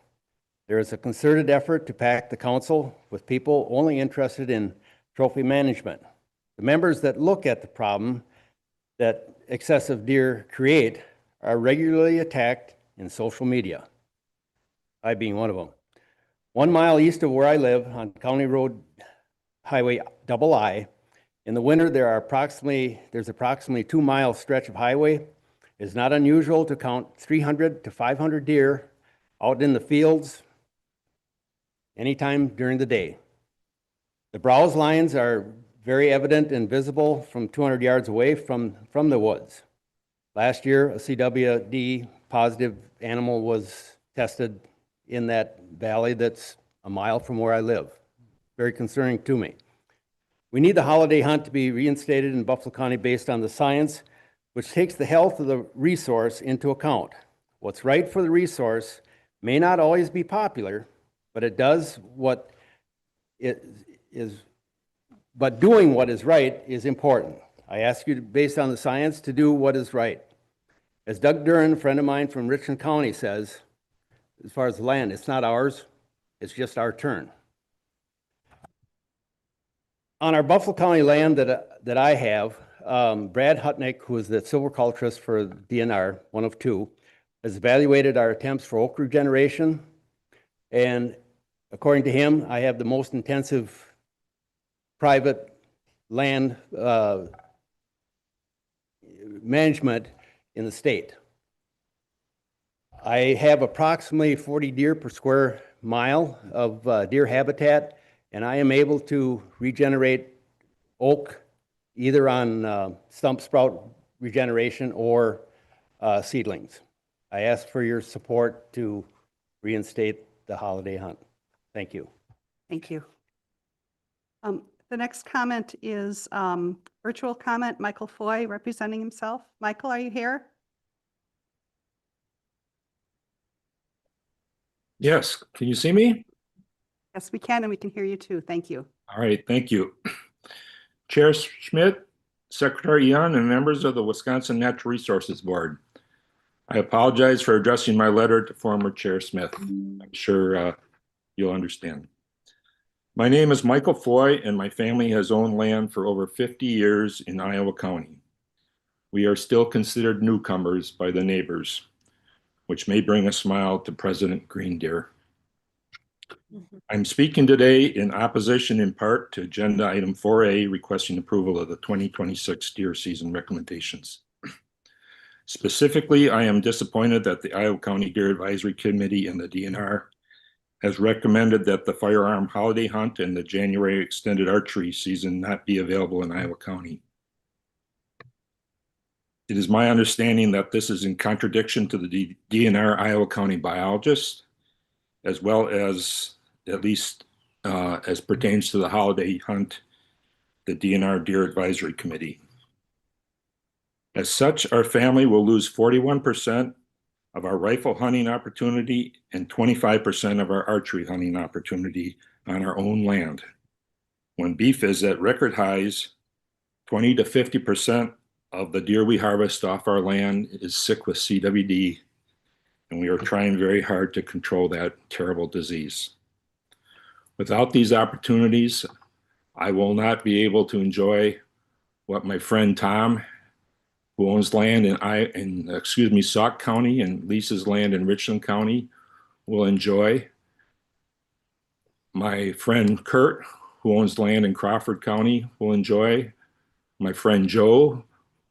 There is a concerted effort to pack the council with people only interested in trophy management. The members that look at the problem that excessive deer create are regularly attacked in social media, I being one of them. 1 mile east of where I live on County Road Highway II, in the winter there's approximately 2 mile stretch of highway. It's not unusual to count 300 to 500 deer out in the fields anytime during the day. The browse lines are very evident and visible from 200 yards away from the woods. Last year, a CWD positive animal was tested in that valley that's a mile from where I live. Very concerning to me. We need the holiday hunt to be reinstated in Buffalo County based on the science, which takes the health of the resource into account. What's right for the resource may not always be popular, but it does what it is. But doing what is right is important. I ask you, based on the science, to do what is right. As Doug Duran, a friend of mine from Richland County, says, as far as the land, it's not ours, it's just our turn. On our Buffalo County land that I have, Brad Hutnick, who is the silviculturist for DNR, one of two, has evaluated our attempts for oak regeneration. And according to him, I have the most intensive private land management in the state. I have approximately 40 deer per square mile of deer habitat, and I am able to regenerate oak either on stump sprout regeneration or seedlings. I ask for your support to reinstate the holiday hunt. Thank you. Thank you. The next comment is virtual comment, Michael Foy representing himself. Michael, are you here? Yes, can you see me? Yes, we can, and we can hear you too. Thank you. All right, thank you. Chair Schmidt, Secretary Young, and members of the Wisconsin Natural Resources Board. I apologize for addressing my letter to former Chair Smith. I'm sure you'll understand. My name is Michael Foy, and my family has owned land for over 50 years in Iowa County. We are still considered newcomers by the neighbors, which may bring a smile to President Green Deer. I'm speaking today in opposition in part to Agenda Item 4A, requesting approval of the 2026 deer season recommendations. Specifically, I am disappointed that the Iowa County Deer Advisory Committee and the DNR has recommended that the firearm holiday hunt and the January extended archery season not be available in Iowa County. It is my understanding that this is in contradiction to the DNR Iowa County biologist, as well as, at least as pertains to the holiday hunt, the DNR Deer Advisory Committee. As such, our family will lose 41% of our rifle hunting opportunity and 25% of our archery hunting opportunity on our own land. When beef is at record highs, 20 to 50% of the deer we harvest off our land is sick with CWD, and we are trying very hard to control that terrible disease. Without these opportunities, I will not be able to enjoy what my friend Tom, who owns land in Sauk County and leases land in Richland County, will enjoy. My friend Kurt, who owns land in Crawford County, will enjoy. My friend Joe,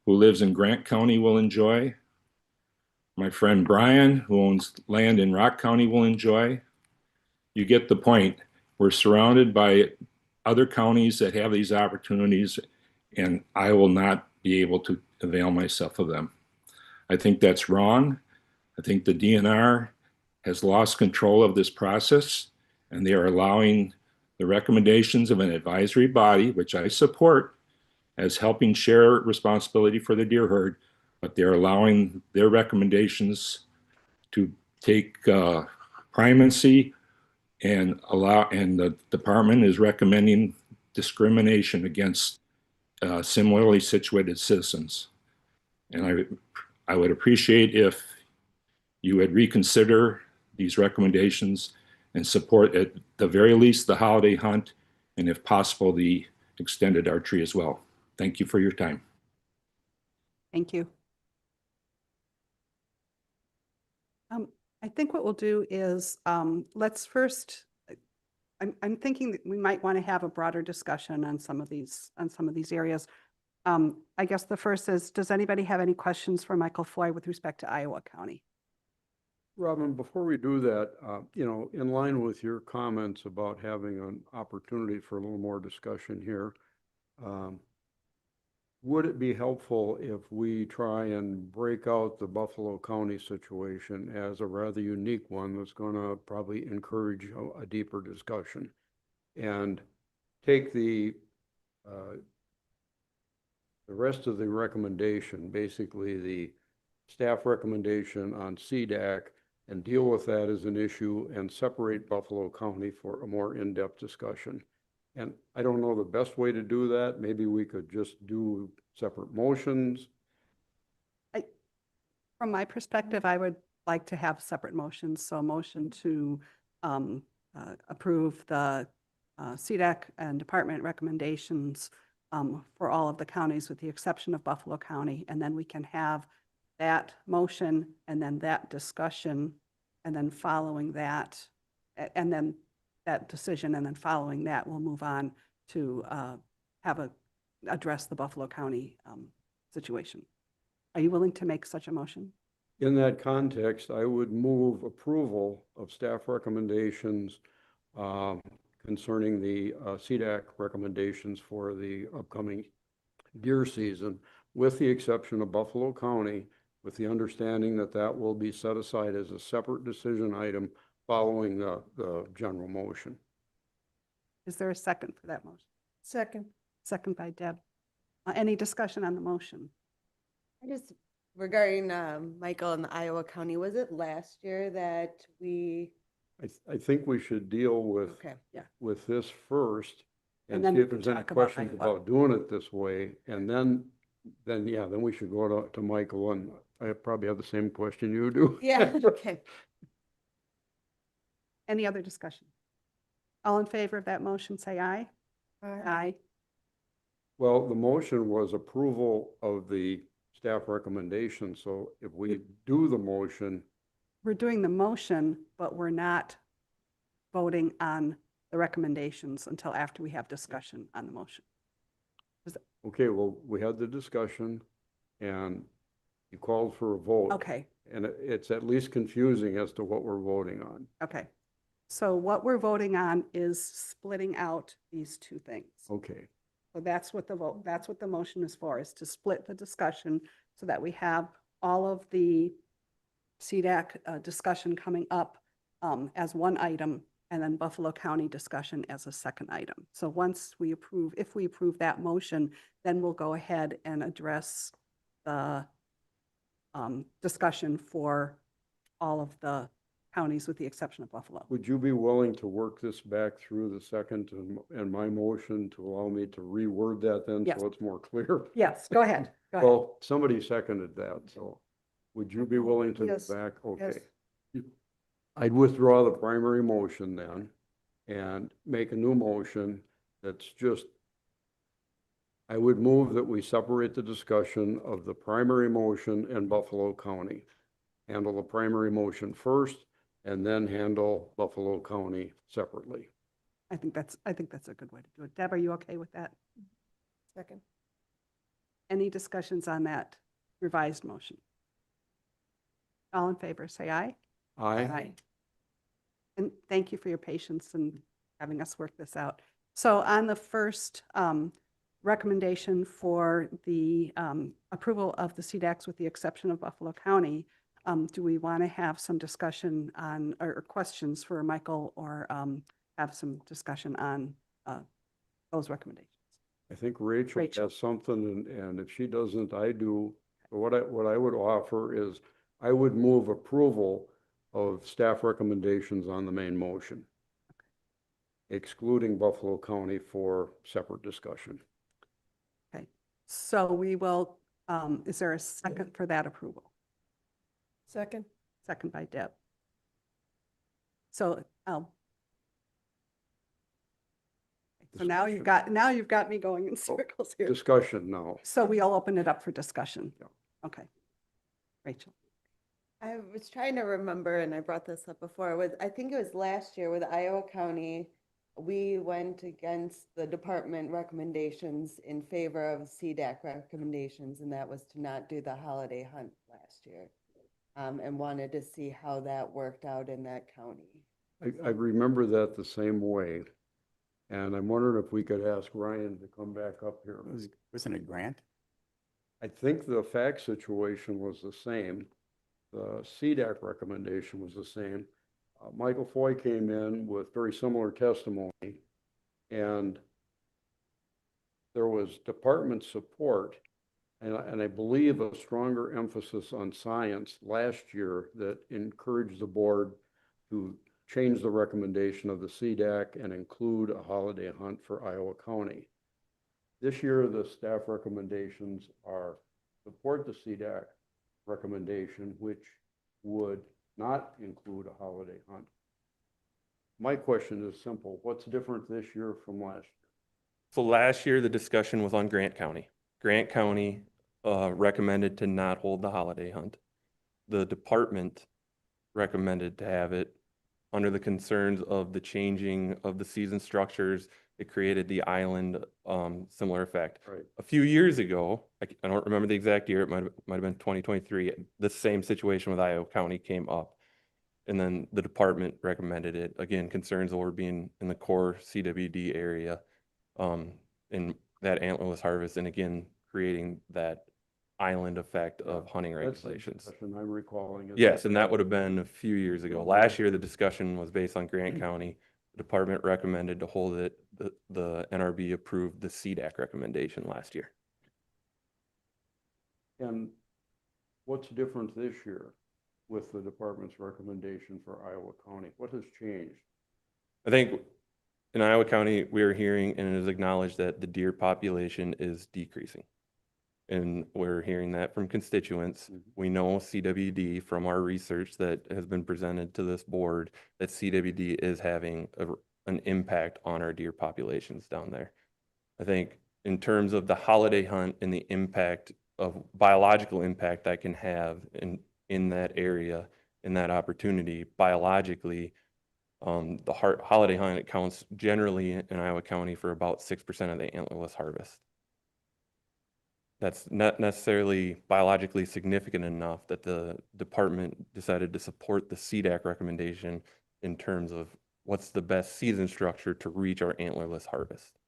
who lives in Grant County, will enjoy. My friend Brian, who owns land in Rock County, will enjoy. You get the point. We're surrounded by other counties that have these opportunities, and I will not be able to avail myself of them. I think that's wrong. I think the DNR has lost control of this process, and they are allowing the recommendations of an advisory body, which I support, as helping share responsibility for the deer herd, but they're allowing their recommendations to take primacy and the department is recommending discrimination against similarly situated citizens. And I would appreciate if you would reconsider these recommendations and support at the very least the holiday hunt, and if possible, the extended archery as well. Thank you for your time. Thank you. I think what we'll do is, let's first, I'm thinking that we might want to have a broader discussion on some of these areas. I guess the first is, does anybody have any questions for Michael Foy with respect to Iowa County? Robin, before we do that, in line with your comments about having an opportunity for a little more discussion here, would it be helpful if we try and break out the Buffalo County situation as a rather unique one that's going to probably encourage a deeper discussion, and take the rest of the recommendation, basically the staff recommendation on CDAC, and deal with that as an issue and separate Buffalo County for a more in-depth discussion? And I don't know the best way to do that. Maybe we could just do separate motions. From my perspective, I would like to have separate motions. So a motion to approve the CDAC and department recommendations for all of the counties with the exception of Buffalo County. And then we can have that motion and then that discussion, and then following that, and then that decision, and then following that, we'll move on to address the Buffalo County situation. Are you willing to make such a motion? In that context, I would move approval of staff recommendations concerning the CDAC recommendations for the upcoming deer season, with the exception of Buffalo County, with the understanding that that will be set aside as a separate decision item following the general motion. Is there a second for that motion? Second. Second by Deb. Any discussion on the motion? I just, regarding Michael and the Iowa County, was it last year that we, I think we should deal with okay, with this first And and then see we if can there's any talk about questions Iowa. about doing it this way. And then we should go to Michael, and I probably have the same question you do. yeah, okay. Any other discussion? All in favor of that motion, say aye. Aye. Well, the motion was approval of the staff recommendation. So if we do the motion, We're doing the motion, but we're not voting on the recommendations until after we have discussion on the motion. okay, well, we had the discussion and you called for a vote. Okay, And it's at least confusing as to what we're voting on. okay. So what we're voting on is splitting out these two things. Okay. So that's what the motion is for, is to split the discussion so that we have all of the CDAC discussion coming up as one item, and then Buffalo County discussion as a second item. So once we approve, if we approve that motion, then we'll go ahead and address the discussion for all of the counties with the exception of Buffalo. Would you be willing to work this back through the second and my motion to allow me to reword that then Yes. so it's more clear? Yes, go ahead. Go ahead. Well, somebody seconded that, so would you be willing to go Yes, back? Okay. yes. I'd withdraw the primary motion then and make a new motion that's just, I would move that we separate the discussion of the primary motion and Buffalo County. Handle the primary motion first and then handle Buffalo County separately. I think that's a good way to do it. Deb, are you okay with that? Second. Any discussions on that revised motion? All in favor, say aye. Aye. And thank you for your patience in having us work this out. So on the first recommendation for the approval of the CDACs with the exception of Buffalo County, do we want to have some discussion on, or questions for Michael, or have some discussion on those recommendations? I think Rachel Rachel. has something, and if she doesn't, I do. But what I would offer is, I would move approval of staff recommendations on the main motion, excluding Buffalo County for separate discussion. Okay, so we will, is there a second for that approval? Second. Second by Deb. So So now you've got me going in circles here. Discussion now. So we'll open it up for discussion. Yeah. Okay. Rachel. I was trying to remember, and I brought this up before, I think it was last year with Iowa County, we went against the department recommendations in favor of CDAC recommendations, and that was to not do the holiday hunt last year. And wanted to see how that worked out in that county. I remember that the same way. And I'm wondering if we could ask Ryan to come back up here. Wasn't it Grant? I think the fact situation was the same. The CDAC recommendation was the same. Michael Foy came in with very similar testimony, and there was department support, and I believe a stronger emphasis on science last year that encouraged the board to change the recommendation of the CDAC and include a holiday hunt for Iowa County. This year, the staff recommendations are support the CDAC recommendation, which would not include a holiday hunt. My question is simple. What's different this year from last year? So last year, the discussion was on Grant County. Grant County recommended to not hold the holiday hunt. The department recommended to have it under the concerns of the changing of the season structures. It created the island similar effect. Right. A few years ago, I don't remember the exact year, it might have been 2023, the same situation with Iowa County came up. And then the department recommended it. Again, concerns over being in the core CWD area in that antlerless harvest, and again, creating that island effect of hunting That's the regulations. discussion I'm recalling. Yes, and that would have been a few years ago. Last year, the discussion was based on Grant County. The department recommended to hold it. The NRB approved the CDAC recommendation last year. And what's different this year with the department's recommendation for Iowa County? What has changed? I think in Iowa County, we are hearing and it is acknowledged that the deer population is decreasing. And we're hearing that from constituents. We know CWD from our research that has been presented to this board that CWD is having an impact on our deer populations down there. I think in terms of the holiday hunt and the impact of biological impact that can have in that area, in that opportunity, biologically, the holiday hunt accounts generally in Iowa County for about 6% of the antlerless harvest. That's not necessarily biologically significant enough that the department decided to support the CDAC recommendation in terms of what's the best season structure to reach our antlerless harvest.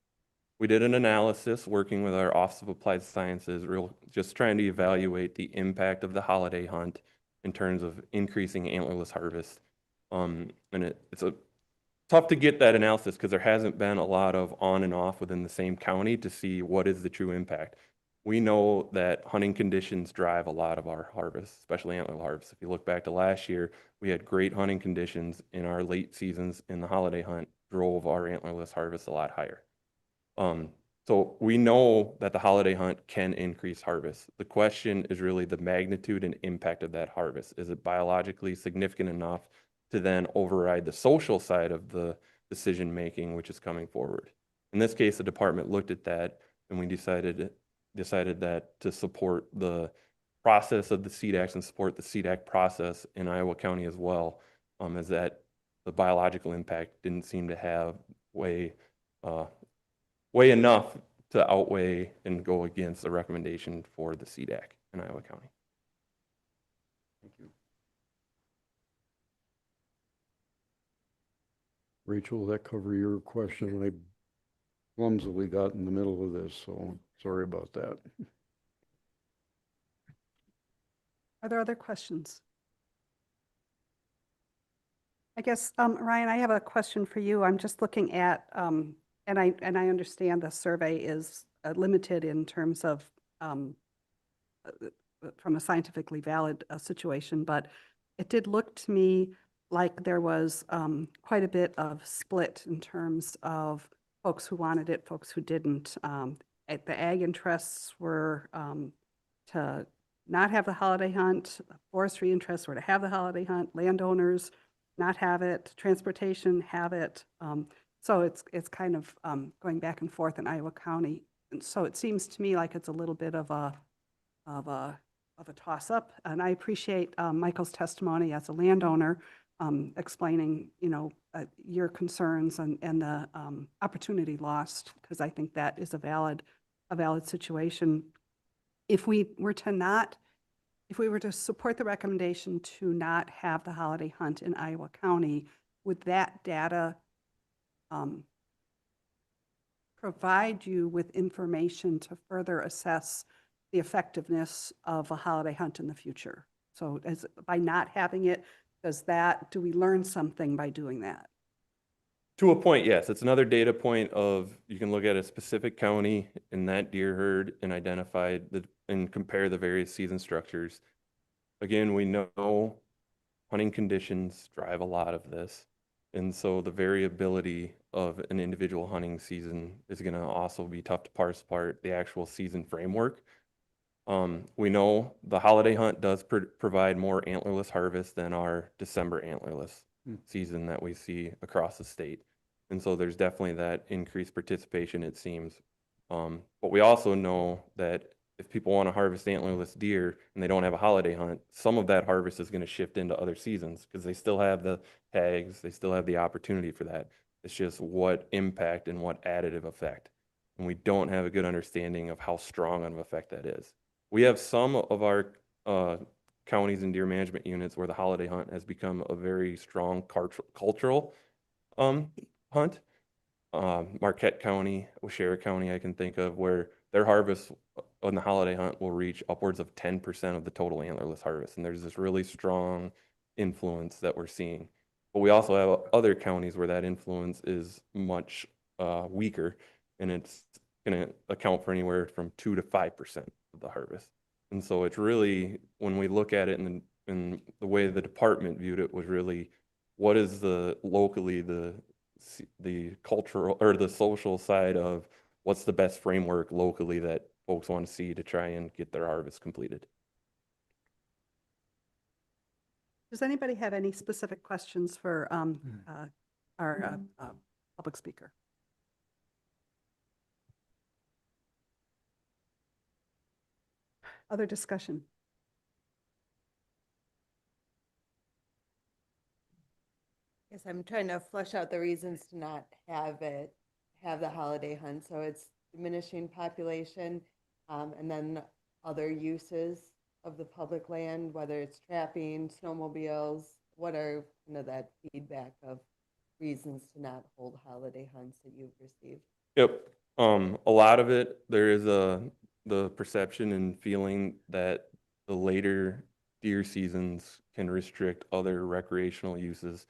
We did an analysis working with our Office of Applied Sciences, just trying to evaluate the impact of the holiday hunt in terms of increasing antlerless harvest. And it's tough to get that analysis because there hasn't been a lot of on and off within the same county to see what is the true impact. We know that hunting conditions drive a lot of our harvest, especially antler harvest. If you look back to last year, we had great hunting conditions in our late seasons, and the holiday hunt drove our antlerless harvest a lot higher. So we know that the holiday hunt can increase harvest. The question is really the magnitude and impact of that harvest. Is it biologically significant enough to then override the social side of the decision making, which is coming forward? In this case, the department looked at that, and we decided that to support the process of the CDACs and support the CDAC process in Iowa County as well, as that the biological impact didn't seem to have weigh enough to outweigh and go against the recommendation for the CDAC in Iowa County. Thank you. Rachel, will that cover your question? I clumsily got in the middle of this, so sorry about that. Are there other questions? I guess, Ryan, I have a question for you. I'm just looking at, and I understand the survey is limited in terms of from a scientifically valid situation, but it did look to me like there was quite a bit of split in terms of folks who wanted it, folks who didn't. The ag interests were to not have the holiday hunt, forestry interests were to have the holiday hunt, landowners not have it, transportation have it. So it's kind of going back and forth in Iowa County. And so it seems to me like it's a little bit of a toss-up. And I appreciate Michael's testimony as a landowner, explaining, your concerns and the opportunity lost, because I think that is a valid situation. If we were to support the recommendation to not have the holiday hunt in Iowa County, would that data provide you with information to further assess the effectiveness of a holiday hunt in the future? So by not having it, do we learn something by doing that? To a point, yes. It's another data point of, you can look at a specific county in that deer herd and identify and compare the various season structures. Again, we know hunting conditions drive a lot of this. And so the variability of an individual hunting season is going to also be tough to parse apart the actual season framework. We know the holiday hunt does provide more antlerless harvest than our December antlerless season that we see across the state. And so there's definitely that increased participation, it seems. But we also know that if people want to harvest antlerless deer and they don't have a holiday hunt, some of that harvest is going to shift into other seasons because they still have the tags, they still have the opportunity for that. It's just what impact and what additive effect. And we don't have a good understanding of how strong of an effect that is. We have some of our counties and deer management units where the holiday hunt has become a very strong cultural hunt. Marquette County, Waushara County, I can think of, where their harvest on the holiday hunt will reach upwards of 10% of the total antlerless harvest. And there's this really strong influence that we're seeing. But we also have other counties where that influence is much weaker, and it's going to account for anywhere from 2 to 5% of the harvest. And so it's really, when we look at it in the way the department viewed it, was really, what is locally the cultural or the social side of what's the best framework locally that folks want to see to try and get their harvest completed. Does anybody have any specific questions for our public speaker? Other discussion? Yes, I'm trying to flesh out the reasons to not have the holiday hunt. So it's diminishing population, and then other uses of the public land, whether it's trapping, snowmobiles. What are that feedback of reasons to not hold holiday hunts that you've received? Yep. A lot of it, there is the perception and feeling that the later deer seasons can restrict other recreational uses,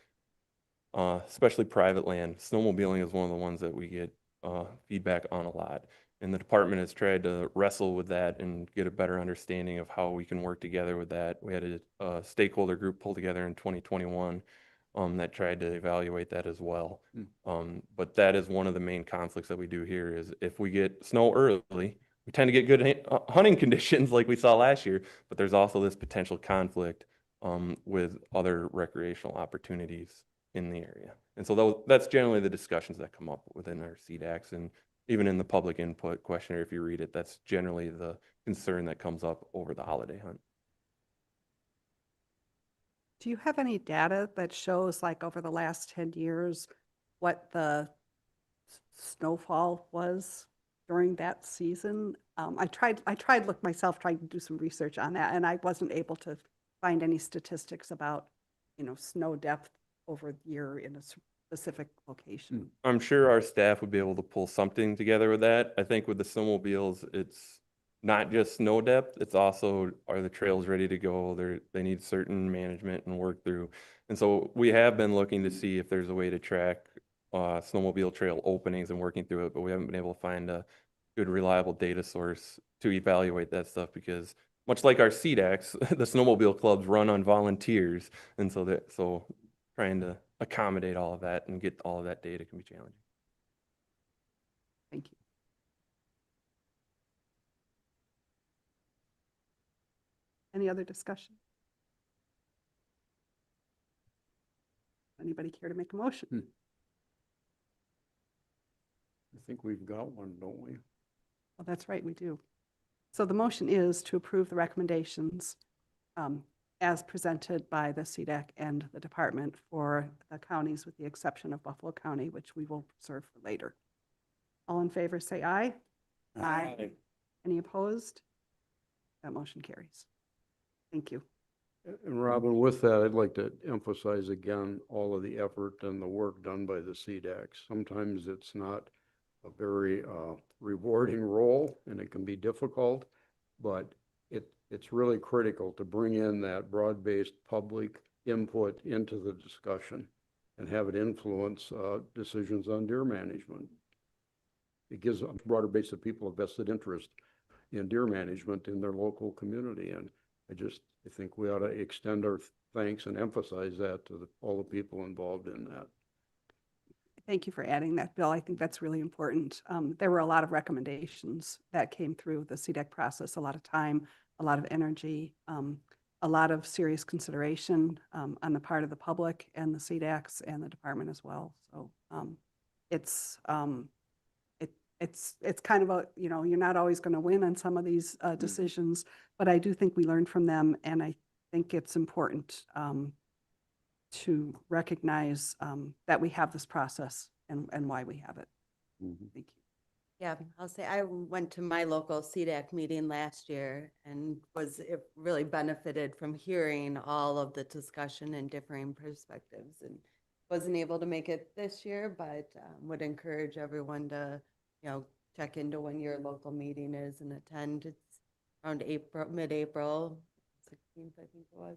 especially private land. Snowmobiling is one of the ones that we get feedback on a lot. And the department has tried to wrestle with that and get a better understanding of how we can work together with that. We had a stakeholder group pulled together in 2021 that tried to evaluate that as well. But that is one of the main conflicts that we do here is if we get snow early, we tend to get good hunting conditions like we saw last year, but there's also this potential conflict with other recreational opportunities in the area. And so that's generally the discussions that come up within our CDACs, and even in the public input questionnaire, if you read it, that's generally the concern that comes up over the holiday hunt. Do you have any data that shows, like, over the last 10 years, what the snowfall was during that season? I tried look myself, trying to do some research on that, and I wasn't able to find any statistics about, snow depth over the year in a specific location. I'm sure our staff would be able to pull something together with that. I think with the snowmobiles, it's not just snow depth, it's also, are the trails ready to go? They need certain management and work through. And so we have been looking to see if there's a way to track snowmobile trail openings and working through it, but we haven't been able to find a good, reliable data source to evaluate that stuff, because much like our CDACs, the snowmobile clubs run on volunteers. And so trying to accommodate all of that and get all of that data can be challenging. Thank you. Any other discussion? Anybody care to make a motion? I think we've got one, don't we? Well, that's right, we do. So the motion is to approve the recommendations as presented by the CDAC and the department for the counties with the exception of Buffalo County, which we will reserve for later. All in favor, say aye. Aye. Any opposed? That motion carries. Thank you. And Robin, with that, I'd like to emphasize again, all of the effort and the work done by the CDAC. Sometimes it's not a very rewarding role and it can be difficult, but it's really critical to bring in that broad-based public input into the discussion and have it influence decisions on deer management. It gives a broader base of people a vested interest in deer management in their local community. And I think we ought to extend our thanks and emphasize that to all the people involved in that. Thank you for adding that, Bill. I think that's really important. There were a lot of recommendations that came through the CDAC process, a lot of time, a lot of energy, a lot of serious consideration on the part of the public and the CDACs and the department as well. So it's kind of a, you know, you're not always going to win on some of these decisions, but I do think we learned from them, and I think it's important to recognize that we have this process and why we have it. Mm-hmm. Thank you. Yeah, I'll say I went to my local CDAC meeting last year and it really benefited from hearing all of the discussion and differing perspectives, and wasn't able to make it this year, but would encourage everyone to, you know, check into when your local meeting is and attend. It's around mid-April, 16th, I think it was.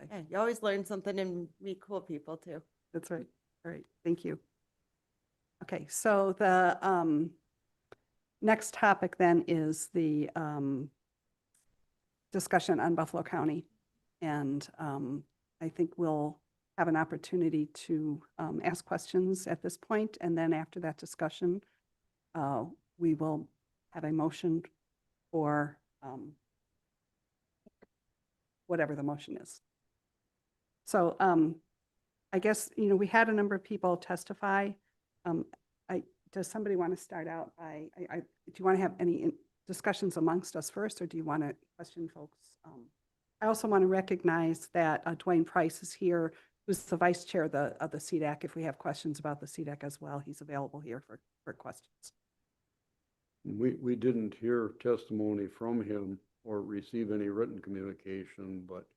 Yeah, you always learn something and meet cool people too. That's right. All right. Thank you. Okay, so the next topic then is the discussion on Buffalo County. And I think we'll have an opportunity to ask questions at this point, and then after that discussion, we will have a motion for whatever the motion is. So I guess, you know, we had a number of people testify. Does somebody want to start out by, do you want to have any discussions amongst us first, or do you want to question folks? I also want to recognize that Dwayne Price is here, who's the vice chair of the CDAC. If we have questions about the CDAC as well, he's available here for questions. We didn't hear testimony from him or receive any written communication, but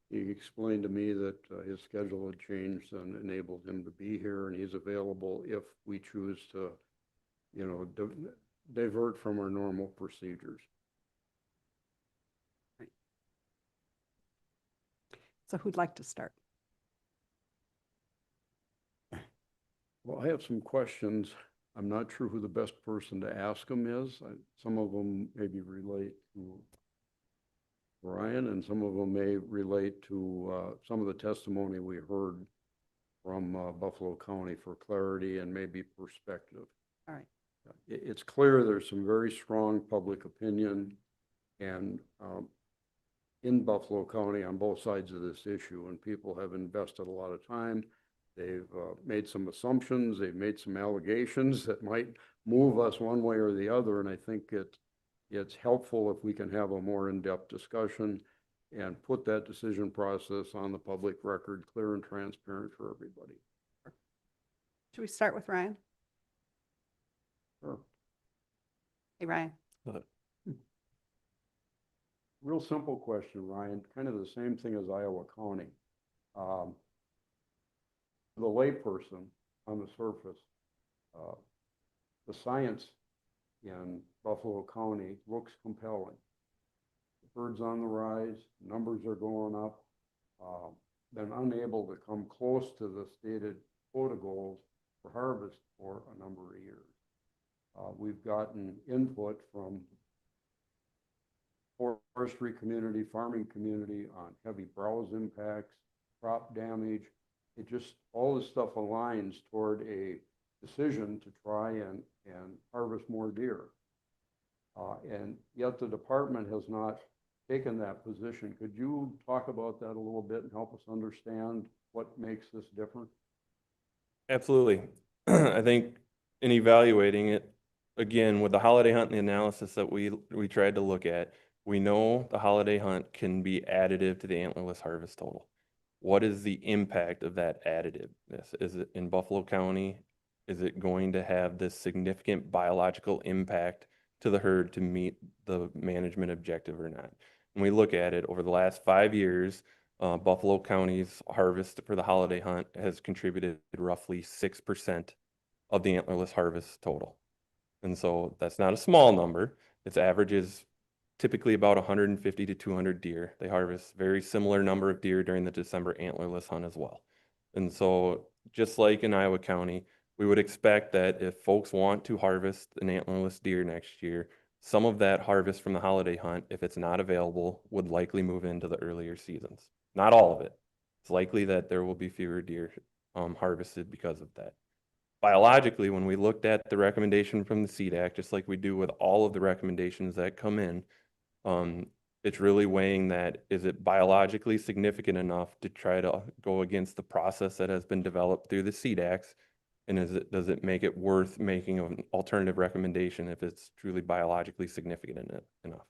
he explained to me that his schedule had changed and enabled him to be here, and he's available if we choose to, you know, divert from our normal procedures. Right. So who'd like to start? Well, I have some questions. I'm not sure who the best person to ask them is. Some of them maybe relate to Brian, and some of them may relate to some of the testimony we heard from Buffalo County for clarity and maybe perspective. All right. It's clear there's some very strong public opinion and in Buffalo County on both sides of this issue, and people have invested a lot of time. They've made some assumptions, they've made some allegations that might move us one way or the other, and I think it's helpful if we can have a more in-depth discussion and put that decision process on the public record, clear and transparent for everybody. Should we start with Ryan? Sure. Hey, Ryan. Real simple question, Ryan, kind of the same thing as Iowa County. The layperson on the surface, the science in Buffalo County looks compelling. The birds on the rise, numbers are going up. Been unable to come close to the stated quota goals for harvest for a number of years. We've gotten input from forestry community, farming community on heavy browse impacts, crop damage. It just, all this stuff aligns toward a decision to try and harvest more deer. And yet the department has not taken that position. Could you talk about that a little bit and help us understand what makes this different? Absolutely. I think in evaluating it, again, with the holiday hunt and the analysis that we tried to look at, we know the holiday hunt can be additive to the antlerless harvest total. What is the impact of that additiveness? Is it in Buffalo County? Is it going to have this significant biological impact to the herd to meet the management objective or not? When we look at it over the last 5 years, Buffalo County's harvest for the holiday hunt has contributed roughly 6% of the antlerless harvest total. And so that's not a small number. Its average is typically about 150 to 200 deer. They harvest very similar number of deer during the December antlerless hunt as well. And so just like in Iowa County, we would expect that if folks want to harvest an antlerless deer next year, some of that harvest from the holiday hunt, if it's not available, would likely move into the earlier seasons. Not all of it. It's likely that there will be fewer deer harvested because of that. Biologically, when we looked at the recommendation from the CDAC, just like we do with all of the recommendations that come in, it's really weighing that, is it biologically significant enough to try to go against the process that has been developed through the CDACs? And does it make it worth making an alternative recommendation if it's truly biologically significant enough?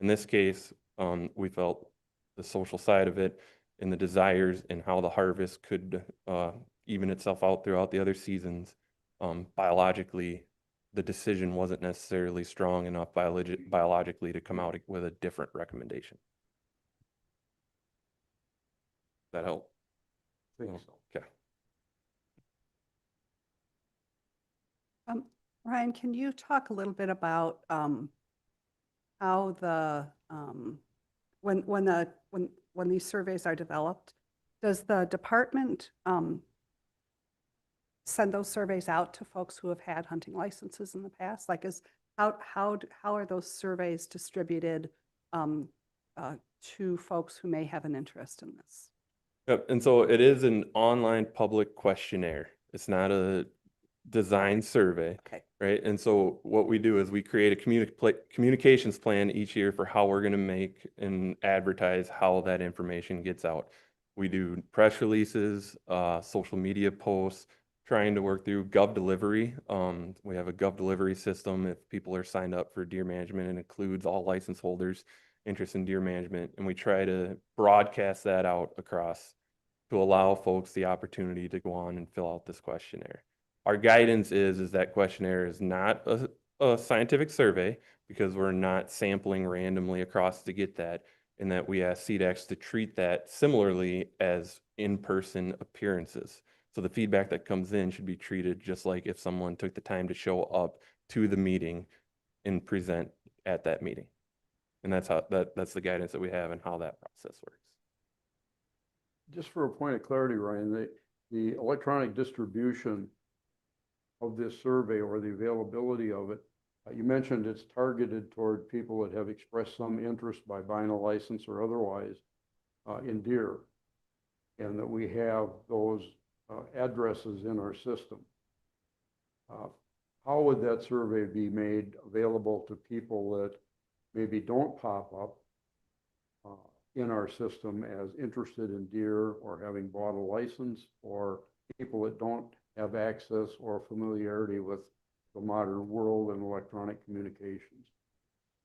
In this case, we felt the social side of it and the desires and how the harvest could even itself out throughout the other seasons, biologically, the decision wasn't necessarily strong enough biologically to come out with a different recommendation. Does that help? I think so. Okay. Ryan, can you talk a little bit about how the when these surveys are developed, does the department send those surveys out to folks who have had hunting licenses in the past? Like, how are those surveys distributed to folks who may have an interest in this? Yep. And so it is an online public questionnaire. It's not a design survey. Okay. Right. And so what we do is we create a communications plan each year for how we're going to make and advertise how that information gets out. We do press releases, social media posts, trying to work through Gov Delivery. We have a Gov Delivery system. If people are signed up for deer management, it includes all license holders interested in deer management. And we try to broadcast that out across to allow folks the opportunity to go on and fill out this questionnaire. Our guidance is that questionnaire is not a scientific survey because we're not sampling randomly across to get that, and that we ask CDACs to treat that similarly as in-person appearances. So the feedback that comes in should be treated just like if someone took the time to show up to the meeting and present at that meeting. And that's the guidance that we have and how that process works. Just for a point of clarity, Ryan, the electronic distribution of this survey or the availability of it, you mentioned it's targeted toward people that have expressed some interest by buying a license or otherwise in deer, and that we have those addresses in our system. How would that survey be made available to people that maybe don't pop up in our system as interested in deer or having bought a license, or people that don't have access or familiarity with the modern world and electronic communications?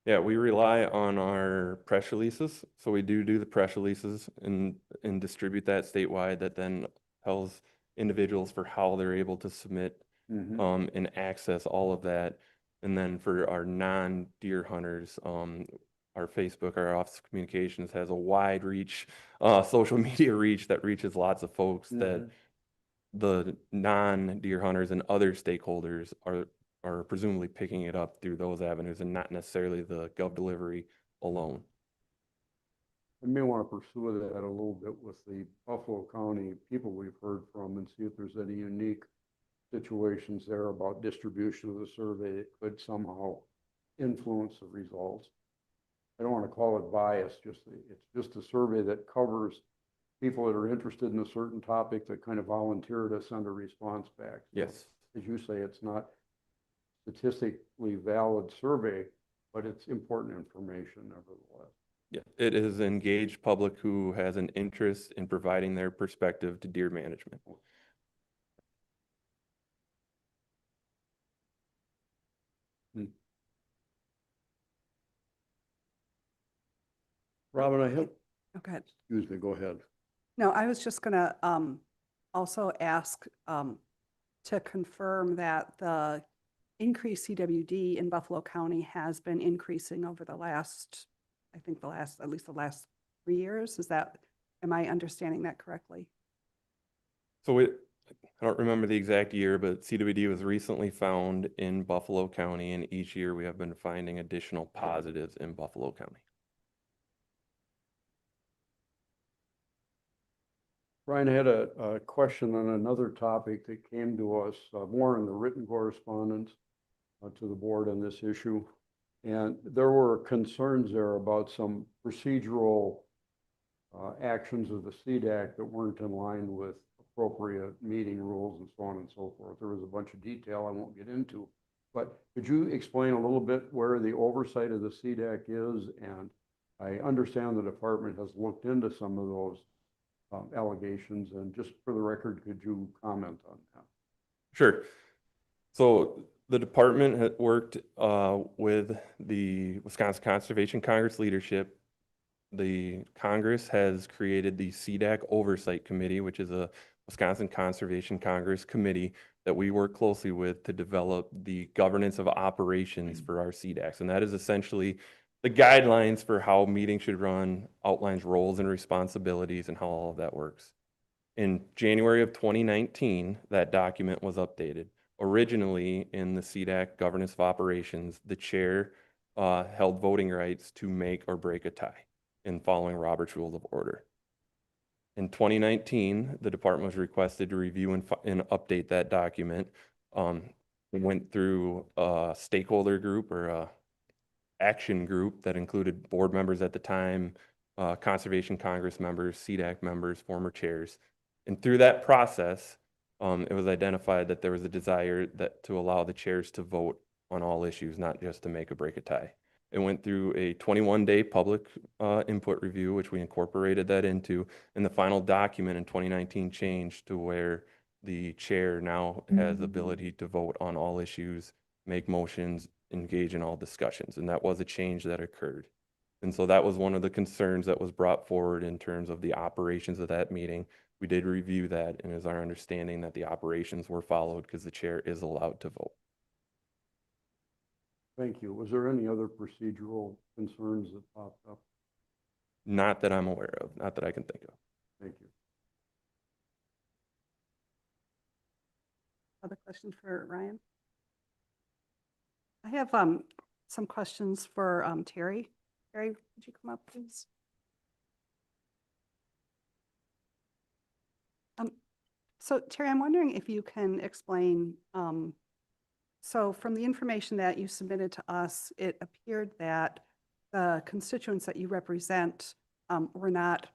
Yeah, we rely on our press releases. So we do the press releases and distribute that statewide. That then tells individuals for how they're able to submit and access all of that. And then for our non-deer hunters, our Facebook, our Office of Communications has a wide reach, social media reach that reaches lots of folks that the non-deer hunters and other stakeholders are presumably picking it up through those avenues and not necessarily the Gov Delivery alone. I may want to pursue that a little bit with the Buffalo County people we've heard from and see if there's any unique situations there about distribution of the survey that could somehow influence the results. I don't want to call it bias, it's just a survey that covers people that are interested in a certain topic that kind of volunteer to send a response back. Yes. As you say, it's not statistically valid survey, but it's important information nevertheless. Yeah, it is engaged public who has an interest in providing their perspective to deer management. Robin, I have, Okay. excuse me, go ahead. No, I was just gonna also ask to confirm that the increased CWD in Buffalo County has been increasing over the last, I think at least the last 3 years. Am I understanding that correctly? So I don't remember the exact year, but CWD was recently found in Buffalo County, and each year we have been finding additional positives in Buffalo County. Brian, I had a question on another topic that came to us, more in the written correspondence to the board on this issue. And there were concerns there about some procedural actions of the CDAC that weren't in line with appropriate meeting rules and so on and so forth. There was a bunch of detail I won't get into. But could you explain a little bit where the oversight of the CDAC is? And I understand the department has looked into some of those allegations, and just for the record, could you comment on that? Sure. So the department had worked with the Wisconsin Conservation Congress leadership. The Congress has created the CDAC Oversight Committee, which is a Wisconsin Conservation Congress committee that we work closely with to develop the governance of operations for our CDACs. And that is essentially the guidelines for how meetings should run, outlines roles and responsibilities, and how all of that works. In January of 2019, that document was updated. Originally, in the CDAC governance of operations, the chair held voting rights to make or break a tie in following Robert's Rules of Order. In 2019, the department was requested to review and update that document. We went through a stakeholder group or a action group that included board members at the time, Conservation Congress members, CDAC members, former chairs. And through that process, it was identified that there was a desire to allow the chairs to vote on all issues, not just to make or break a tie. It went through a 21-day public input review, which we incorporated that into, and the final document in 2019 changed to where the chair now has the ability to vote on all issues, make motions, engage in all discussions, and that was a change that occurred. And so that was one of the concerns that was brought forward in terms of the operations of that meeting. We did review that, and it is our understanding that the operations were followed because the chair is allowed to vote. Thank you. Was there any other procedural concerns that popped up? Not that I'm aware of, not that I can think of. Thank you. Other question for Ryan? I have some questions for Terry. Terry, would you come up, please? So Terry, I'm wondering if you can explain, so from the information that you submitted to us, it appeared that the constituents that you represent were not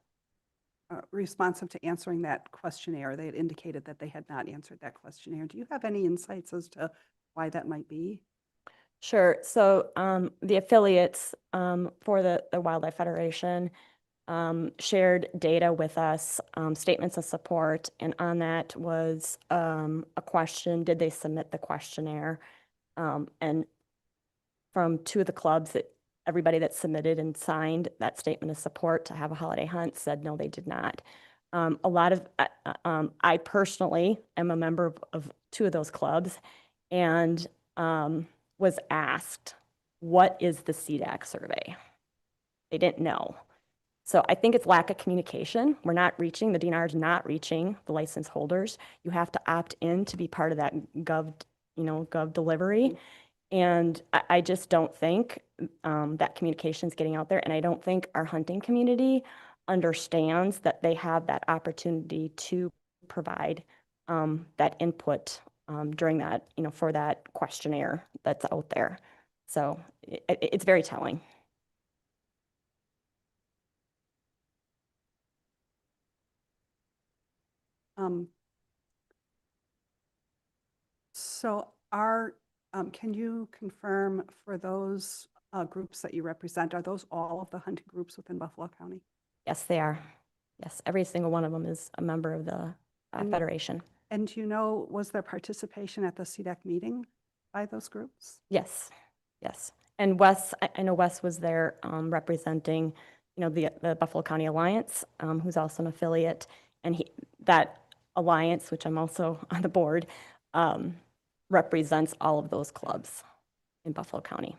responsive to answering that questionnaire. They had indicated that they had not answered that questionnaire. Do you have any insights as to why that might be? Sure. So the affiliates for the Wildlife Federation shared data with us, statements of support, and on that was a question, did they submit the questionnaire? And from two of the clubs, that everybody that submitted and signed that statement of support to have a holiday hunt said no, they did not. A lot of, I personally am a member of two of those clubs, and was asked, what is the CDAC survey? They didn't know. So I think it's lack of communication. We're not reaching, the DNR is not reaching the license holders. You have to opt in to be part of that Gov delivery. And I just don't think that communication is getting out there. And I don't think our hunting community understands that they have that opportunity to provide that input during that, for that questionnaire that's out there. So it's very telling. So can you confirm for those groups that you represent, are those all of the hunting groups within Buffalo County? Yes, they are. Yes, every single one of them is a member of the Federation. And do you know, was there participation at the CDAC meeting by those groups? Yes, yes. And Wes, I know Wes was there representing the Buffalo County Alliance, who's also an affiliate. And that alliance, which I'm also on the board, represents all of those clubs in Buffalo County.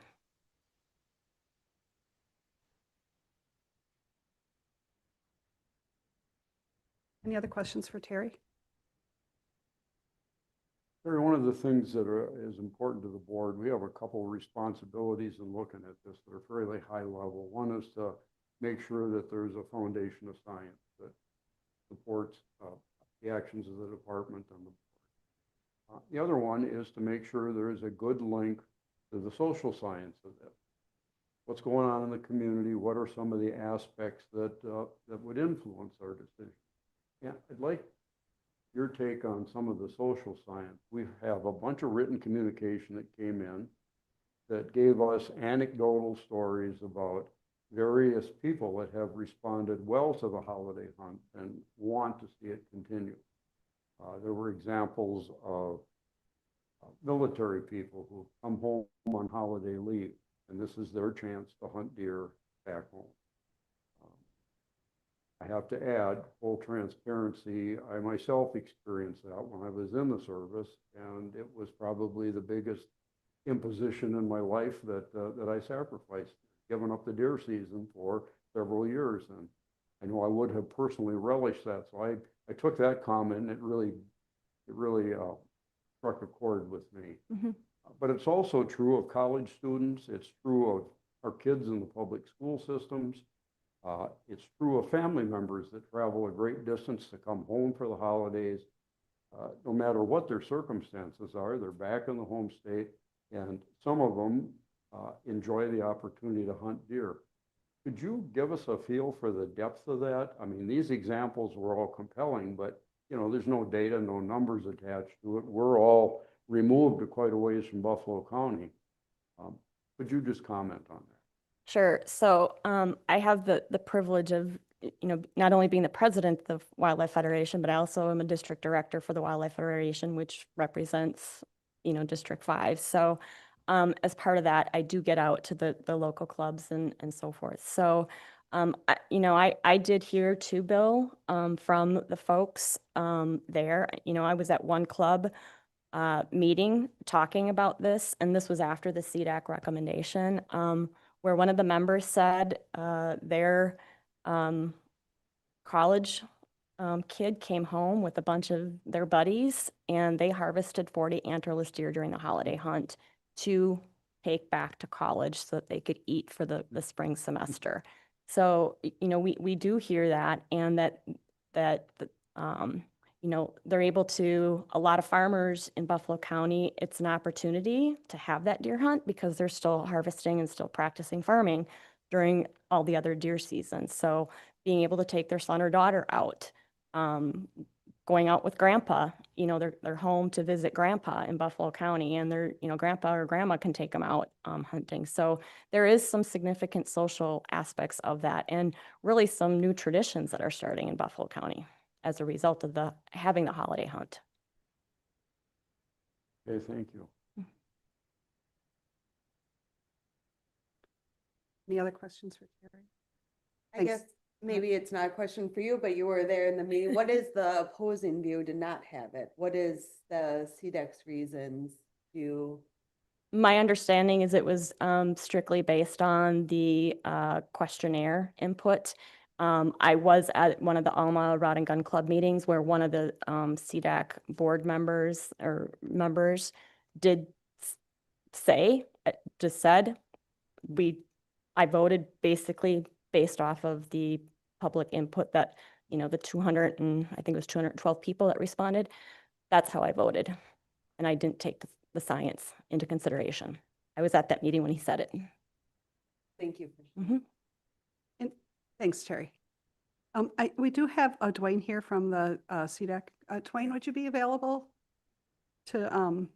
Any other questions for Terry? Terry, one of the things that is important to the board, we have a couple of responsibilities in looking at this that are fairly high level. One is to make sure that there's a foundation of science that supports the actions of the department and the board. The other one is to make sure there is a good link to the social science of this. What's going on in the community? What are some of the aspects that would influence our decision? Yeah, I'd like your take on some of the social science. We have a bunch of written communication that came in that gave us anecdotal stories about various people that have responded well to the holiday hunt and want to see it continue. There were examples of military people who come home on holiday leave, and this is their chance to hunt deer back home. I have to add, full transparency, I myself experienced that when I was in the service, and it was probably the biggest imposition in my life that I sacrificed, giving up the deer season for several years. And I know I would have personally relished that. So I took that comment, and it really struck a chord with me. Mm-hmm. But it's also true of college students. It's true of our kids in the public school systems. It's true of family members that travel a great distance to come home for the holidays. No matter what their circumstances are, they're back in the home state, and some of them enjoy the opportunity to hunt deer. Could you give us a feel for the depth of that? I mean, these examples were all compelling, but there's no data, no numbers attached to it. We're all removed quite a ways from Buffalo County. Could you just comment on that? Sure. So I have the privilege of, not only being the president of the Wildlife Federation, but I also am a district director for the Wildlife Federation, which represents, District 5. So as part of that, I do get out to the local clubs and so forth. So, I did hear too, Bill, from the folks there. I was at one club meeting talking about this, and this was after the CDAC recommendation, where one of the members said their college kid came home with a bunch of their buddies, and they harvested 40 antlerless deer during the holiday hunt to take back to college so that they could eat for the spring semester. So, we do hear that, and that they're able to, a lot of farmers in Buffalo County, it's an opportunity to have that deer hunt because they're still harvesting and still practicing farming during all the other deer seasons. So being able to take their son or daughter out, going out with grandpa, they're home to visit grandpa in Buffalo County, and their, grandpa or grandma can take them out hunting. So there is some significant social aspects of that, and really some new traditions that are starting in Buffalo County as a result of having the holiday hunt. Okay, thank you. Any other questions for Terry? I Thanks. guess maybe it's not a question for you, but you were there in the meeting. What is the opposing view to not have it? What is the CDEC's reasons? My understanding is it was strictly based on the questionnaire input. I was at one of the Alma Rod and Gun Club meetings where one of the CDAC board members did say, just said, I voted basically based off of the public input that, the 200 and I think it was 212 people that responded. That's how I voted. And I didn't take the science into consideration. I was at that meeting when he said it. Thank you. Mm-hmm. And thanks, Terry. We do have Dwayne here from the CDAC. Dwayne, would you be available to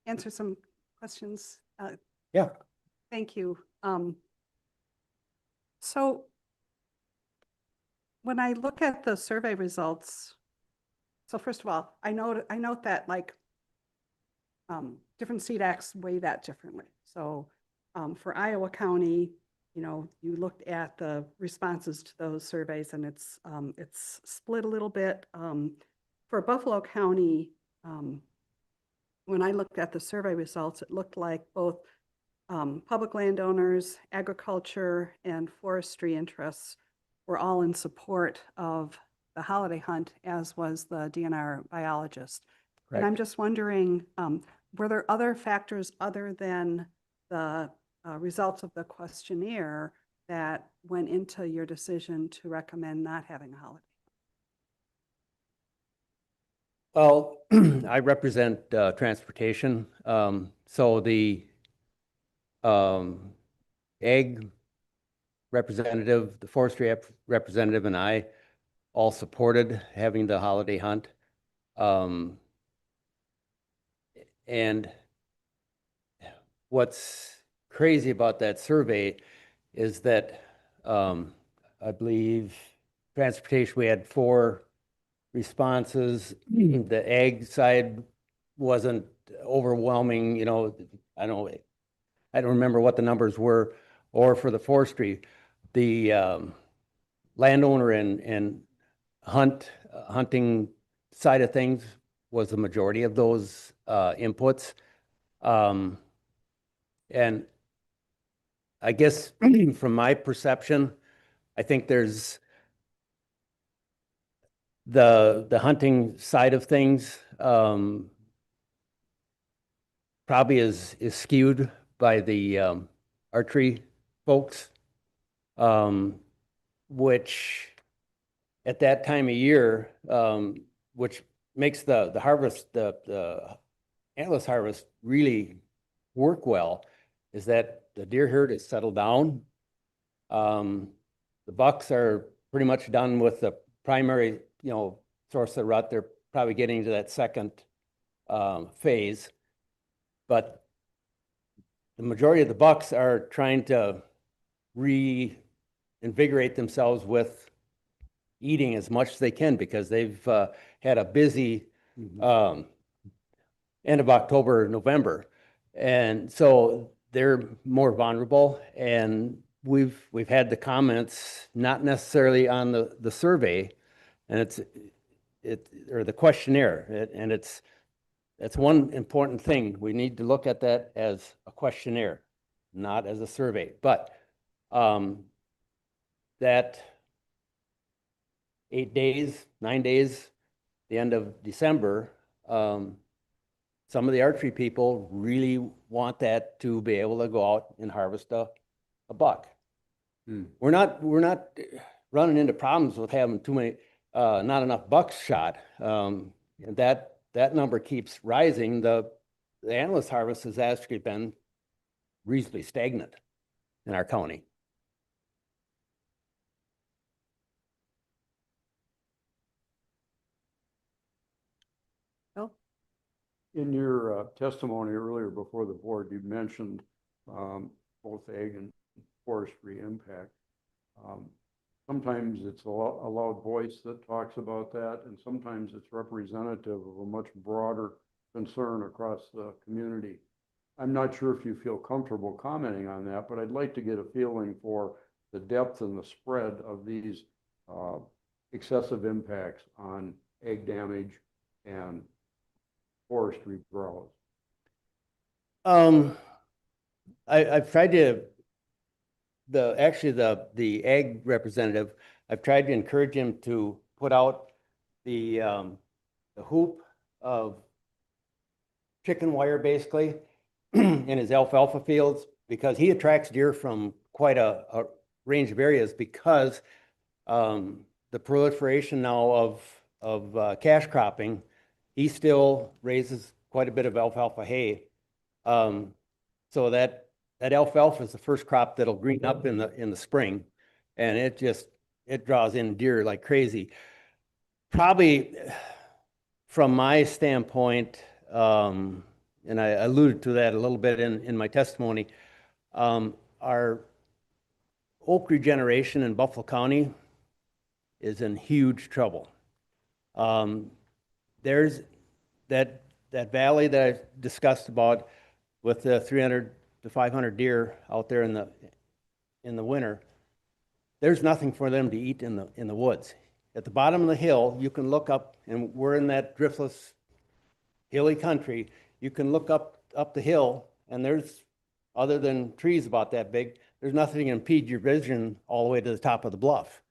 answer some questions? Yeah. Thank you. So when I look at the survey results, so first of all, I note that different CDACs weigh that differently. So for Iowa County, you know, you looked at the responses to those surveys and it's split a little bit. For Buffalo County, when I looked at the survey results, it looked like both public landowners, agriculture, and forestry interests were all in support of the holiday hunt, as was the DNR biologist. And I'm just wondering, were there other factors other than the results of the questionnaire that went into your decision to recommend not having a holiday? Well, I represent transportation. So the ag representative, the forestry representative, and I all supported having the holiday hunt. And what's crazy about that survey is that I believe transportation, we had 4 responses. The ag side wasn't overwhelming, you know, I don't remember what the numbers were, or for the forestry, the landowner and hunting side of things was the majority of those inputs. And I guess from my perception, I think there's the hunting side of things probably is skewed by the archery folks, which at that time of year, which makes the harvest, the antlerless harvest really work well, is that the deer herd is settled down. The bucks are pretty much done with the primary, you know, source of rut. They're probably getting to that second phase, but the majority of the bucks are trying to reinvigorate themselves with eating as much as they can, because they've had a busy end of October, November. And so they're more vulnerable. And we've had the comments, not necessarily on the survey, and or the questionnaire. And that's one important thing. We need to look at that as a questionnaire, not as a survey. But that 8 days, 9 days, the end of December, some of the archery people really want that to be able to go out and harvest a buck. We're not running into problems with having too many, not enough bucks shot. And that number keeps rising. The antlerless harvest has actually been reasonably stagnant in our county. Bill? In your testimony earlier before the board, you mentioned both ag and forestry impact. Sometimes it's a loud voice that talks about that, and sometimes it's representative of a much broader concern across the community. I'm not sure if you feel comfortable commenting on that, but I'd like to get a feeling for the depth and the spread of these excessive impacts on ag damage and forestry growth. I've tried to, the ag representative, I've tried to encourage him to put out the hoop of chicken wire basically in his alfalfa fields, because he attracts deer from quite a range of areas, because the proliferation now of cash cropping, he still raises quite a bit of alfalfa hay. So that alfalfa is the first crop that'll green up in the spring, and it draws in deer like crazy. Probably from my standpoint, and I alluded to that a little bit in my testimony, our oak regeneration in Buffalo County is in huge trouble. There's that valley that I discussed about with the 300 to 500 deer out there in in the winter, there's nothing for them to eat in the woods. At the bottom of the hill, you can look up, and we're in that driftless, hilly country. You can look up the hill, and there's, other than trees about that big, there's nothing to impede your vision all the way to the top of the bluff.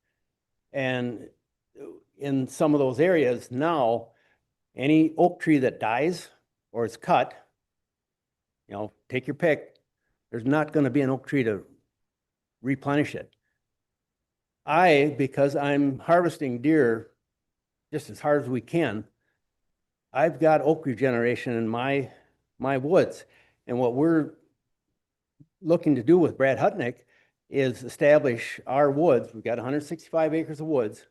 And in some of those areas now, any oak tree that dies or is cut, you know, take your pick, there's not going to be an oak tree to replenish it. Because I'm harvesting deer just as hard as we can, I've got oak regeneration in my woods. And what we're looking to do with Brad Hutnick is establish our woods. We've got 165 acres of woods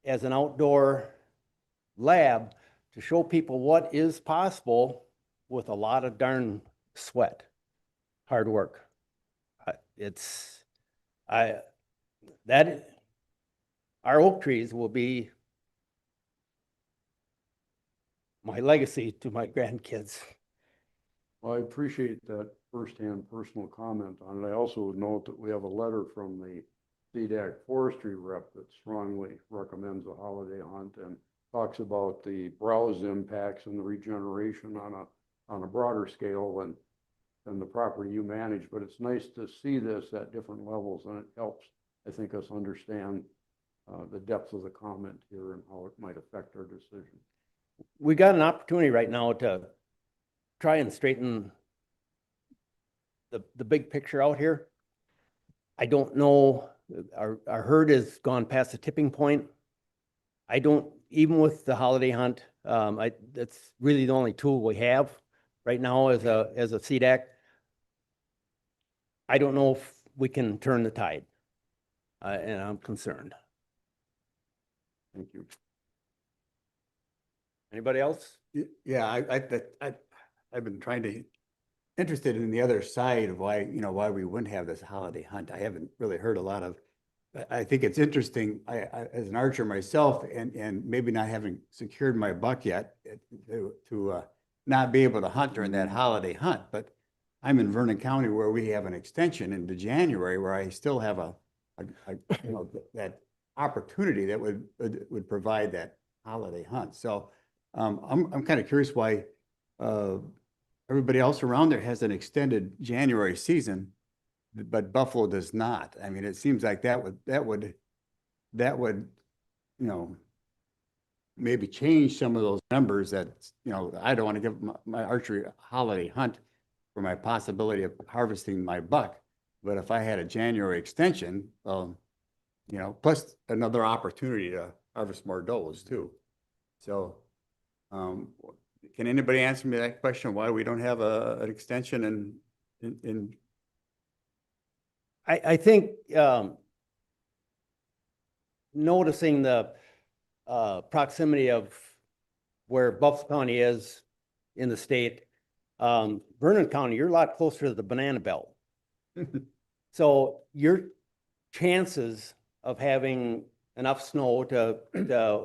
as an outdoor lab to show people what is possible with a lot of darn sweat, hard work. Our oak trees will be my legacy to my grandkids. Well, I appreciate that firsthand personal comment on it. I also would note that we have a letter from the CDAC forestry rep that strongly recommends a holiday hunt and talks about the browse impacts and the regeneration on a broader scale than the property you manage. But it's nice to see this at different levels, and it helps, I think, us understand the depth of the comment here and how it might affect our decision. We got an opportunity right now to try and straighten the big picture out here. I don't know, our herd has gone past the tipping point. I don't, even with the holiday hunt, that's really the only tool we have right now as a CDAC. I don't know if we can turn the tide, and I'm concerned. Thank you. Anybody else? Yeah, I've been trying to interested in the other side of why we wouldn't have this holiday hunt. I haven't really heard a lot of. I think it's interesting. I as an archer myself, and maybe not having secured my buck yet, to not be able to hunt during that holiday hunt. But I'm in Vernon County where we have an extension into January where I still have that opportunity that would provide that holiday hunt. So I'm kind of curious why everybody else around there has an extended January season, but Buffalo does not. I mean, it seems like that would maybe change some of those numbers that, I don't want to give my archery a holiday hunt for my possibility of harvesting my buck. But if I had a January extension, plus another opportunity to harvest more does too. So, can anybody answer me that question? Why we don't have an extension in? I think noticing the proximity of where Buffalo County is in the state, Vernon County, you're a lot closer to the banana belt. So your chances of having enough snow to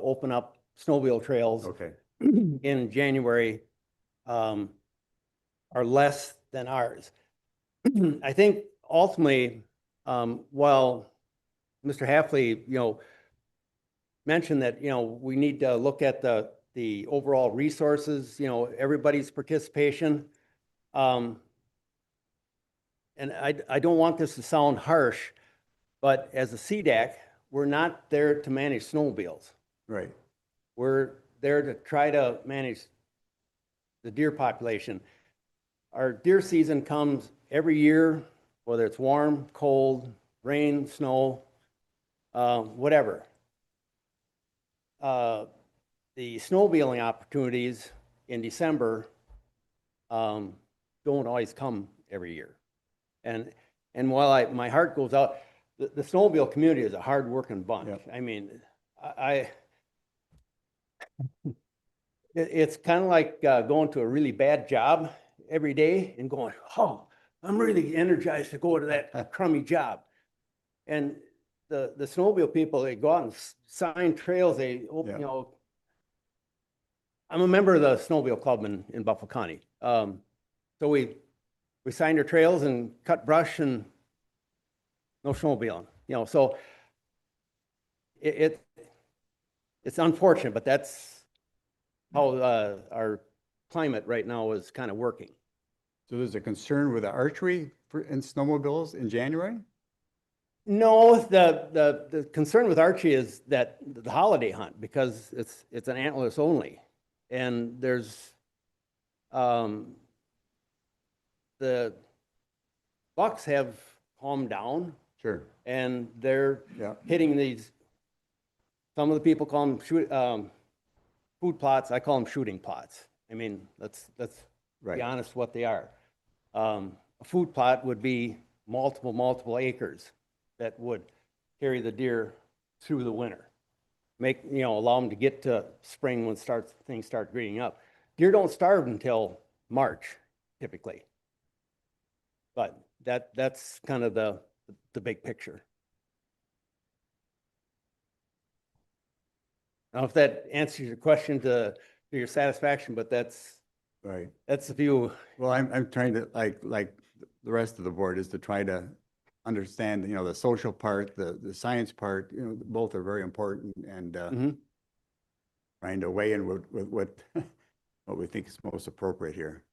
open up snowmobile trails in January are less than ours. I think ultimately, while Mr. Hafley, mentioned that, we need to look at the overall resources, everybody's participation. And I don't want this to sound harsh, but as a CDAC, we're not there to manage snowmobiles. Right. We're there to try to manage the deer population. Our deer season comes every year, whether it's warm, cold, rain, snow, whatever. The snowmobiling opportunities in December don't always come every year. And while my heart goes out, the snowmobile community is a hard-working bunch. Yep. I mean, it's kind of like going to a really bad job every day and going, oh, I'm really energized to go to that crummy job. And the snowmobile people, they go out and sign trails. I'm a member of the snowmobile club in Buffalo County. So we signed our trails and cut brush and no snowmobiling, you know, so it's unfortunate, but that's how our climate right now is kind of working. So there's a concern with the archery and snowmobiles in January? No, the concern with Archie is that the holiday hunt, because it's an antlerless only. And there's, the bucks have calmed down Sure. and they're Yeah. hitting these, some of the people call them food plots, I call them shooting plots. I mean, let's Right. be honest what they are. A food plot would be multiple acres that would carry the deer through the winter. Allow them to get to spring when things start greening up. Deer don't starve until March typically. But that's kind of the big picture. I don't know if that answers your question to your satisfaction, but that's Right. the view. Well, I'm trying to, like the rest of the board, is to try to understand, the social part, the science part, both are very important, and trying to weigh in with what what we think is most appropriate here.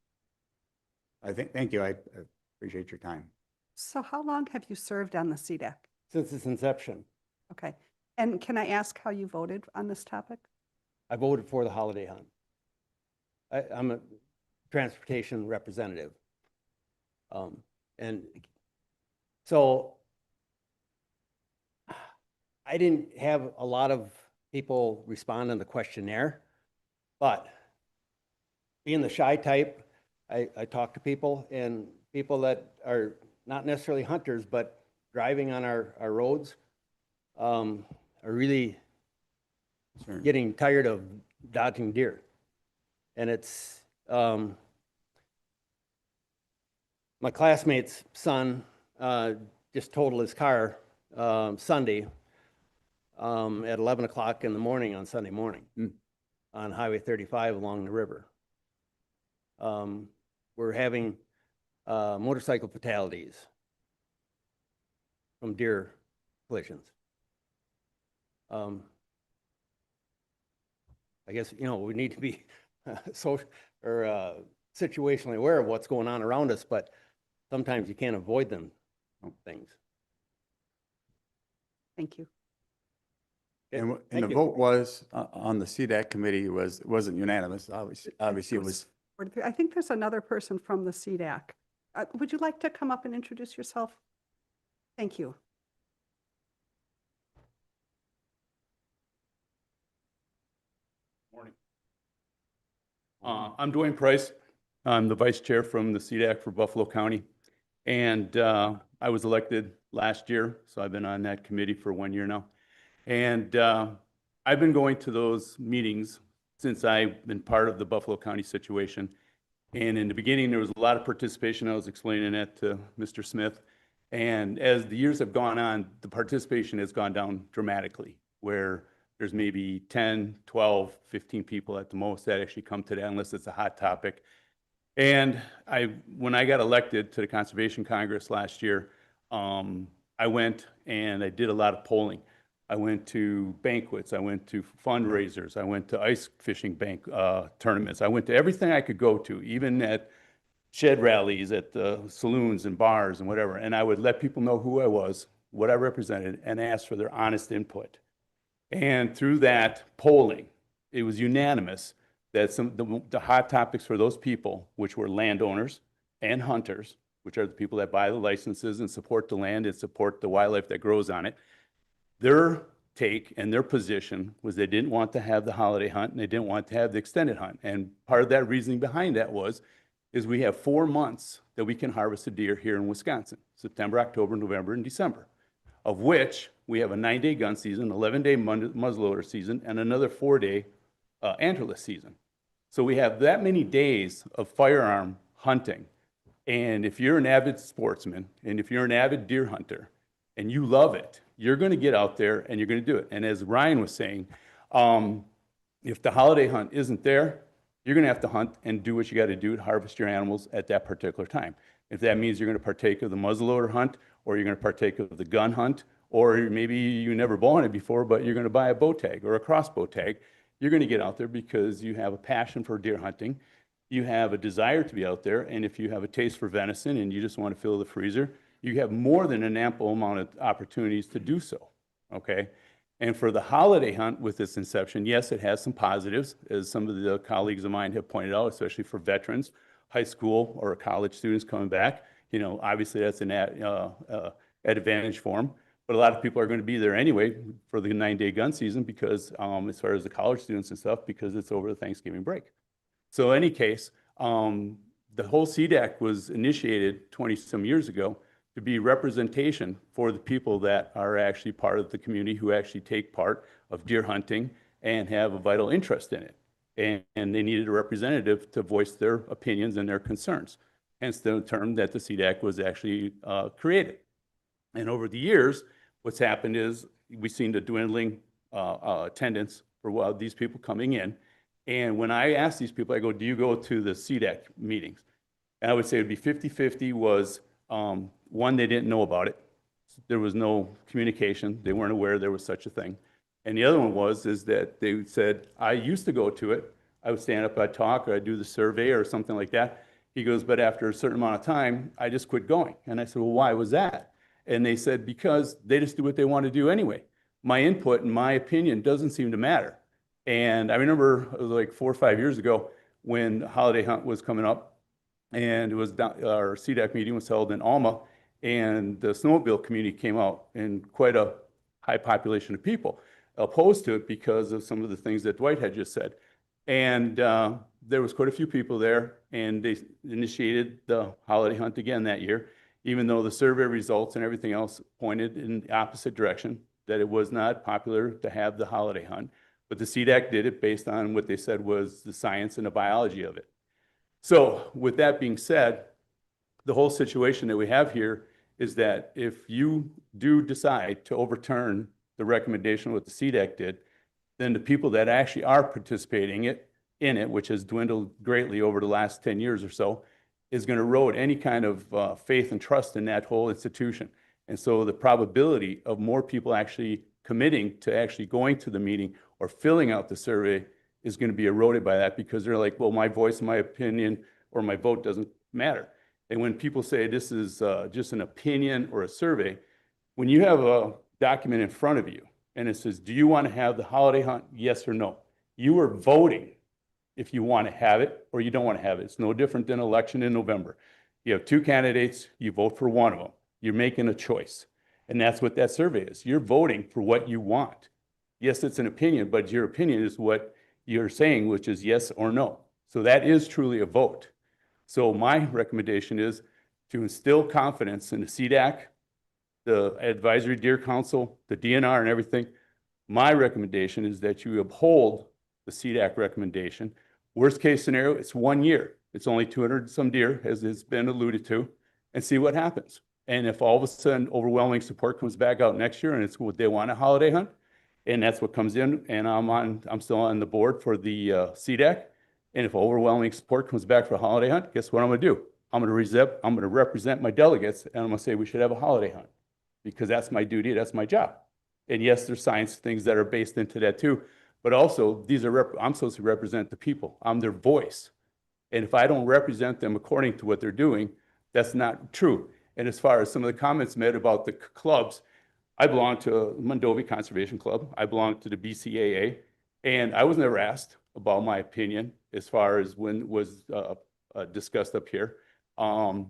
Thank you. I appreciate your time. So how long have you served on the CDAC? Since its inception, Okay. And can I ask how you voted on this topic? I voted for the holiday hunt. I'm a transportation representative. And so I didn't have a lot of people respond on the questionnaire, but being the shy type, I talk to people, and people that are not necessarily hunters, but driving on our roads are really Sure. getting tired of dodging deer. And it's, my classmate's son just totaled his car Sunday at 11 o'clock in the morning on Sunday morning on Highway 35 along the river. We're having motorcycle fatalities from deer collisions. I guess, we need to be situationally aware of what's going on around us, but sometimes you can't avoid them things. Thank you. And Thank the you. vote was, on the CDAC committee, wasn't unanimous. Obviously it was. 43. I think there's another person from the CDAC. Would you like to come up and introduce yourself? Thank you. Morning. I'm Dwayne Price. I'm the vice chair from the CDAC for Buffalo County. And I was elected last year, so I've been on that committee for 1 year now. And I've been going to those meetings since I've been part of the Buffalo County situation. And in the beginning, there was a lot of participation. I was explaining that to Mr. Smith. And as the years have gone on, the participation has gone down dramatically, where there's maybe 10, 12, 15 people at the most that actually come to that unless it's a hot topic. And when I got elected to the Conservation Congress last year, I went and I did a lot of polling. I went to banquets, I went to fundraisers, I went to ice fishing tournaments. I went to everything I could go to, even at shed rallies, at the saloons and bars and whatever. And I would let people know who I was, what I represented, and ask for their honest input. And through that polling, it was unanimous that the hot topics for those people, which were landowners and hunters, which are the people that buy the licenses and support the land and support the wildlife that grows on it, their take and their position was they didn't want to have the holiday hunt and they didn't want to have the extended hunt. And part of that reasoning behind that is we have 4 months that we can harvest a deer here in Wisconsin, September, October, November, and December, of which we have a 9-day gun season, 11-day muzzleloader season, and another 4-day antlerless season. So we have that many days of firearm hunting. And if you're an avid sportsman and if you're an avid deer hunter and you love it, you're going to get out there and you're going to do it. And as Ryan was saying, if the holiday hunt isn't there, you're going to have to hunt and do what you got to do to harvest your animals at that particular time. If that means you're going to partake of the muzzleloader hunt or you're going to partake of the gun hunt, or maybe you never bow hunted before, but you're going to buy a bow tag or a crossbow tag. You're going to get out there because you have a passion for deer hunting. You have a desire to be out there. And if you have a taste for venison and you just want to fill the freezer, you have more than an ample amount of opportunities to do so. Okay. And for the holiday hunt with its inception, yes, it has some positives, as some of the colleagues of mine have pointed out, especially for veterans, high school or college students coming back. You know, obviously that's an advantage for them. But a lot of people are going to be there anyway for the 9-day gun season because, as far as the college students and stuff, because it's over the Thanksgiving break. So in any case, the whole CDAC was initiated 20-some years ago to be representation for the people that are actually part of the community who actually take part of deer hunting and have a vital interest in it. And they needed a representative to voice their opinions and their concerns. Hence the term that the CDAC was actually created. And over the years, what's happened is we've seen the dwindling attendance for these people coming in. And when I ask these people, I go, do you go to the CDAC meetings? And I would say it would be 50-50 was, one, they didn't know about it. There was no communication. They weren't aware there was such a thing. And the other one is that they said, I used to go to it. I would stand up, I'd talk, or I'd do the survey or something like that. He goes, but after a certain amount of time, I just quit going. And I said, well, why was that? And they said, because they just do what they want to do anyway. My input and my opinion doesn't seem to matter. And I remember it was like 4 or 5 years ago when holiday hunt was coming up, and it was our CDAC meeting was held in Alma, and the snowmobile community came out, and quite a high population of people opposed to it because of some of the things that Dwight had just said. And there was quite a few people there, and they initiated the holiday hunt again that year, even though the survey results and everything else pointed in the opposite direction, that it was not popular to have the holiday hunt. But the CDAC did it based on what they said was the science and the biology of it. So with that being said, the whole situation that we have here is that if you do decide to overturn the recommendation of what the CDAC did, then the people that actually are participating in it, which has dwindled greatly over the last 10 years or so, is going to erode any kind of faith and trust in that whole institution. And so the probability of more people actually committing to actually going to the meeting or filling out the survey is going to be eroded by that, because they're like, well, my voice, my opinion, or my vote doesn't matter. And when people say this is just an opinion or a survey, when you have a document in front of you and it says, do you want to have the holiday hunt? Yes or no. You are voting if you want to have it or you don't want to have it. It's no different than an election in November. You have two candidates, you vote for one of them. You're making a choice. And that's what that survey is. You're voting for what you want. Yes, it's an opinion, but your opinion is what you're saying, which is yes or no. So that is truly a vote. So my recommendation is to instill confidence in the CDAC, the Advisory Deer Council, the DNR and everything. My recommendation is that you uphold the CDAC recommendation. Worst case scenario, it's 1 year. It's only 200 some deer, as it's been alluded to, and see what happens. And if all of a sudden overwhelming support comes back out next year and it's what they want, a holiday hunt, and that's what comes in, and I'm still on the board for the CDAC, and if overwhelming support comes back for a holiday hunt, guess what I'm going to do? I'm going to represent my delegates, and I'm going to say we should have a holiday hunt, because that's my duty, that's my job. And yes, there's science things that are based into that too, but also I'm supposed to represent the people. I'm their voice. And if I don't represent them according to what they're doing, that's not true. And as far as some of the comments made about the clubs, I belong to Mondovi Conservation Club. I belong to the BCAA, and I was never asked about my opinion as far as when it was discussed up here. And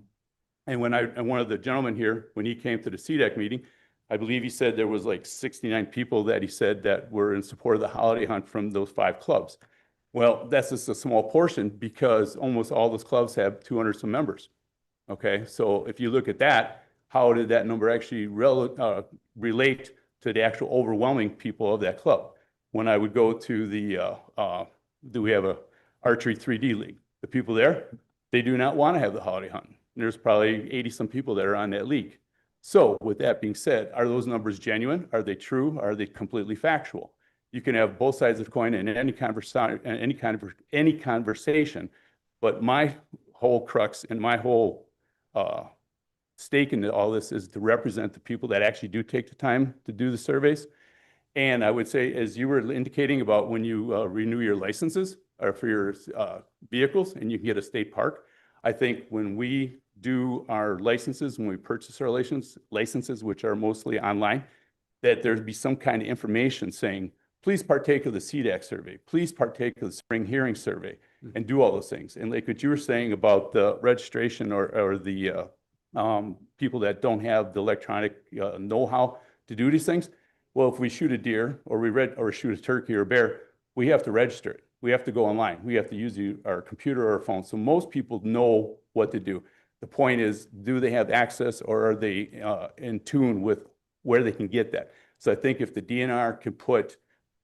one of the gentlemen here, when he came to the CDAC meeting, I believe he said there was like 69 people that he said that were in support of the holiday hunt from those 5 clubs. Well, that's just a small portion, because almost all those clubs have 200 some members. Okay, so if you look at that, how did that number actually relate to the actual overwhelming people of that club? When I would go to we have a archery 3D league. The people there, they do not want to have the holiday hunt. There's probably 80 some people that are on that league. So with that being said, are those numbers genuine? Are they true? Are they completely factual? You can have both sides of the coin in any conversation, but my whole crux and my whole stake in all this is to represent the people that actually do take the time to do the surveys. And I would say, as you were indicating about when you renew your licenses or for your vehicles and you can get a state park, I think when we do our licenses, when we purchase our licenses, which are mostly online, that there'd be some kind of information saying, please partake of the CDAC survey, please partake of the spring hearing survey, and do all those things. And like what you were saying about the registration or the people that don't have the electronic know-how to do these things, well, if we shoot a deer or shoot a turkey or a bear, we have to register it. We have to go online. We have to use our computer or our phone. So most people know what to do. The point is, do they have access or are they in tune with where they can get that? So I think if the DNR can put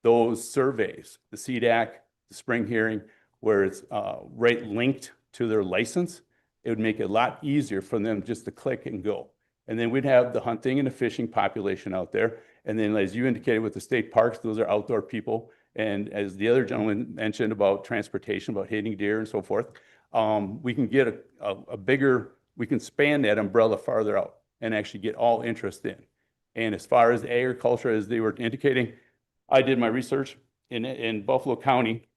those surveys, the CDAC, the spring hearing, where it's right linked to their license, it would make it a lot easier for them just to click and go. And then we'd have the hunting and the fishing population out there. And then as you indicated with the state parks, those are outdoor people. And as the other gentleman mentioned about transportation, about hitting deer and so forth, we can get a bigger, we can span that umbrella farther out and actually get all interest in. And as far as agriculture, as they were indicating, I did my research in Buffalo County.